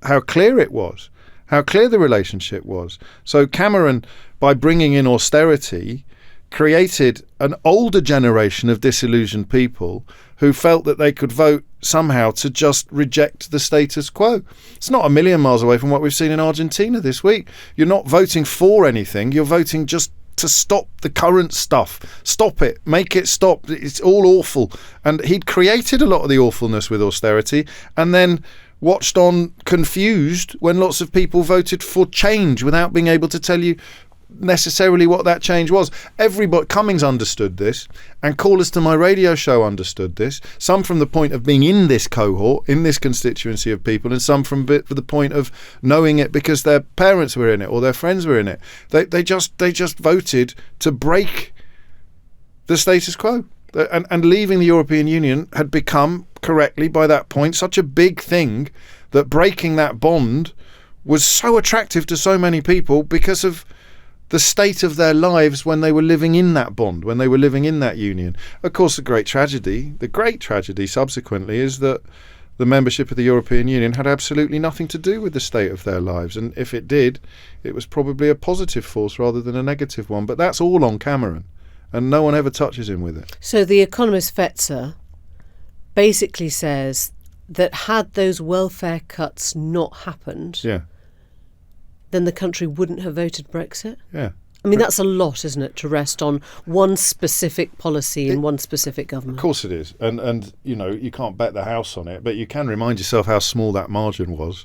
how clear it was. How clear the relationship was. So Cameron, by bringing in austerity, created an older generation of disillusioned people who felt that they could vote somehow to just reject the status quo. It's not a million miles away from what we've seen in Argentina this week. You're not voting for anything, you're voting just to stop the current stuff. Stop it. Make it stop. It's all awful. And he'd created a lot of the awfulness with austerity, and then watched on confused when lots of people voted for change without being able to tell you necessarily what that change was. Everybody, Cummings understood this, and callers to my radio show understood this. Some from the point of being in this cohort, in this constituency of people, and some from the point of knowing it because their parents were in it or their friends were in it. They just voted to break the status quo. And leaving the European Union had become, correctly by that point, such a big thing that breaking that bond was so attractive to so many people because of the state of their lives when they were living in that bond, when they were living in that union. Of course, the great tragedy subsequently is that the membership of the European Union had absolutely nothing to do with the state of their lives. And if it did, it was probably a positive force rather than a negative one. But that's all on Cameron, and no one ever touches him with it. So the economist Fetzer basically says that had those welfare cuts not happened, then the country wouldn't have voted Brexit. Yeah. I mean, that's a lot, isn't it, to rest on one specific policy in one specific government? Of course it is. And you know, you can't bet the house on it, but you can remind yourself how small that margin was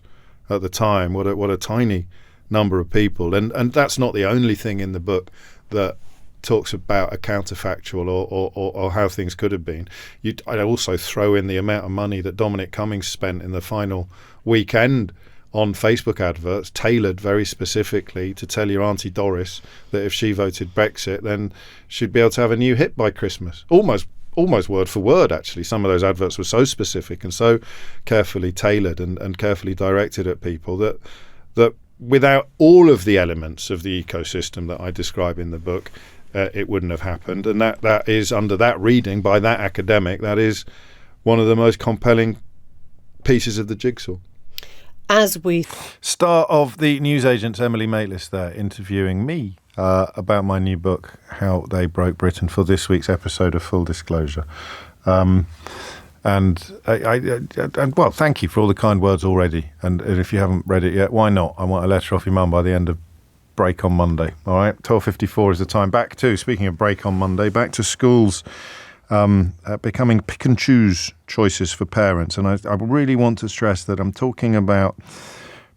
at the time, what a tiny number of people. And that's not the only thing in the book that talks about a counterfactual or how things could have been. I'd also throw in the amount of money that Dominic Cummings spent in the final weekend on Facebook adverts, tailored very specifically to tell your Auntie Doris that if she voted Brexit, then she'd be able to have a new hit by Christmas. Almost word for word, actually. Some of those adverts were so specific and so carefully tailored and carefully directed at people that without all of the elements of the ecosystem that I describe in the book, it wouldn't have happened. And that is, under that reading by that academic, that is one of the most compelling pieces of the jigsaw. As we Star of the newsagents, Emily Maitlis there, interviewing me about my new book, How They Broke Britain, for this week's episode of Full Disclosure. And well, thank you for all the kind words already. And if you haven't read it yet, why not? I want a letter off your mum by the end of break on Monday. All right, 12:54 is the time. Back to, speaking of break on Monday, back to schools becoming pick and choose choices for parents. And I really want to stress that I'm talking about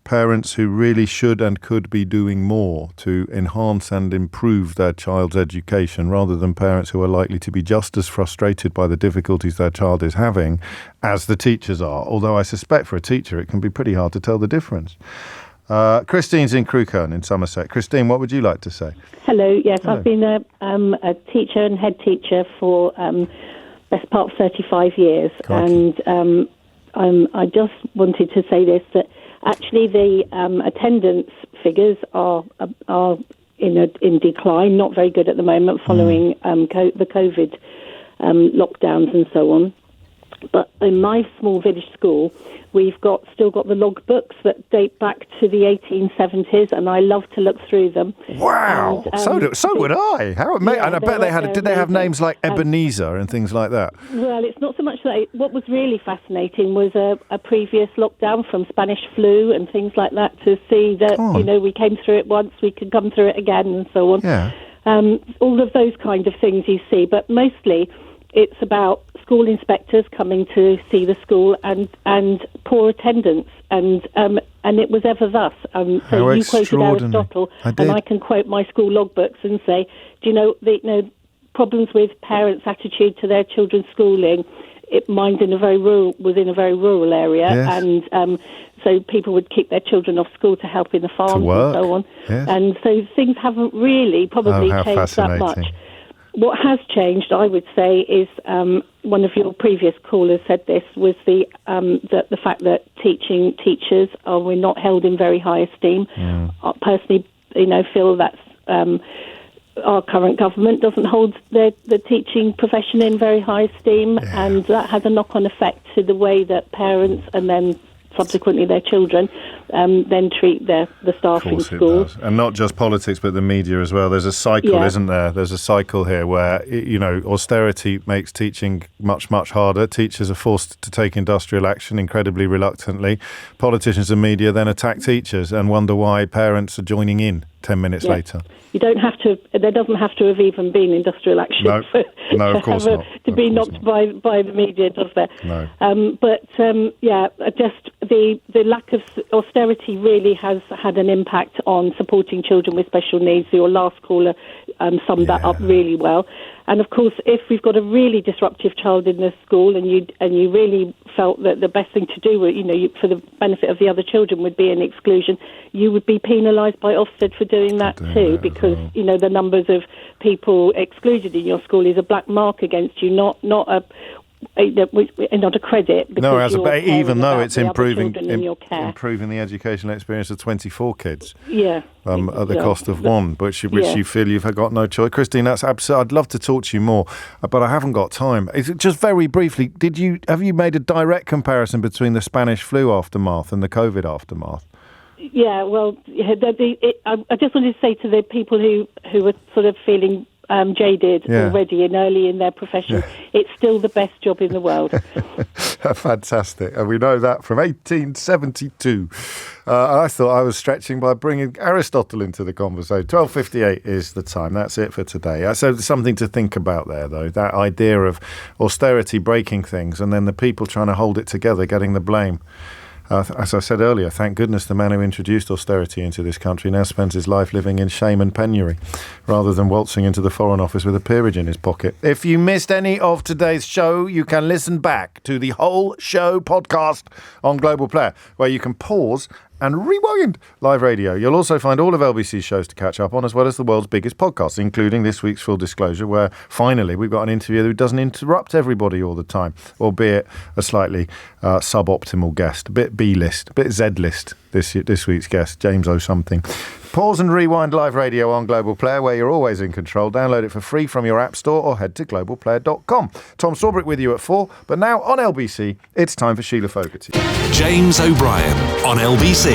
parents who really should and could be doing more to enhance and improve their child's education, rather than parents who are likely to be just as frustrated by the difficulties their child is having as the teachers are. Although I suspect for a teacher it can be pretty hard to tell the difference. Christine's in Crewkerne in Somerset. Christine, what would you like to say? Hello. Yes, Hello. I've been a teacher and head teacher for best part of 35 years. Crikey. And I just wanted to say this, that actually the attendance figures are in decline, not very good at the moment following the COVID lockdowns and so on. But in my small village school, we've still got the logbooks that date back to the 1870s, and I love to look through them. Wow! And, so would I. How amazing! And I bet did they have names like Ebenezer and things like that? Well, it's not so much that. What was really fascinating was a previous lockdown from Spanish flu and things like that, to see that we came through it once, we could come through it again, and so on. Yeah. All of those kind of things you see, but mostly it's about school inspectors coming to see the school and poor attendance, and it was ever thus. So you quoted Aristotle, and I can quote my school logbooks and say, do you know the problems with parents' attitude to their children's schooling? Mine was in a very rural area, yes. And so people would keep their children off school to help in the farms and so on. Yes. And so things haven't really probably changed that much. What has changed, I would say, is one of your previous callers said this, was the fact that teachers we're not held in very high esteem. Yeah. I personally, feel that's our current government doesn't hold the teaching profession in very high esteem, and that has a knock-on effect to the way that parents and then subsequently their children then treat the staff in schools. And not just politics, but the media as well. There's a cycle, isn't there? There's a cycle here where, austerity makes teaching much, much harder. Teachers are forced to take industrial action incredibly reluctantly. Politicians and media then attack teachers and wonder why parents are joining in 10 minutes later. You don't have to. There doesn't have to have even been industrial action No, of course not. to be knocked by the media, does there? No. Just the lack of austerity really has had an impact on supporting children with special needs. Your last caller summed that up really well. And of course, if we've got a really disruptive child in the school, and you really felt that the best thing to do, for the benefit of the other children, would be an exclusion, you would be penalised by Ofsted for doing that too, because the numbers of people excluded in your school is a black mark against you, not a credit. No, even though it's improving the educational experience of 24 kids. Yeah. At the cost of one, which you feel you've got no choice. Christine, that's absolute. I'd love to talk to you more, but I haven't got time. Just very briefly, have you made a direct comparison between the Spanish flu aftermath and the COVID aftermath? Yeah, well, I just wanted to say to the people who were sort of feeling jaded already and early in their profession, it's still the best job in the world. Fantastic. And we know that from 1872. I thought I was stretching by bringing Aristotle into the conversation. 12:58 is the time. That's it for today. So something to think about there, though, that idea of austerity breaking things and then the people trying to hold it together getting the blame. As I said earlier, thank goodness the man who introduced austerity into this country now spends his life living in shame and penury rather than waltzing into the Foreign Office with a peerage in his pocket. If you missed any of today's show, you can listen back to the whole show podcast on Global Player, where you can pause and rewind live radio. You'll also find all of LBC's shows to catch up on, as well as the world's biggest podcasts, including this week's Full Disclosure, where finally we've got an interview who doesn't interrupt everybody all the time, albeit a slightly suboptimal guest, a bit B-list, a bit Z-list, this week's guest, James O-something. Pause and rewind live radio on Global Player, where you're always in control. Download it for free from your app store or head to globalplayer.com. Tom Sawbrick with you at 4, but now on LBC, it's time for Sheila Fogarty. James O'Brien on LBC.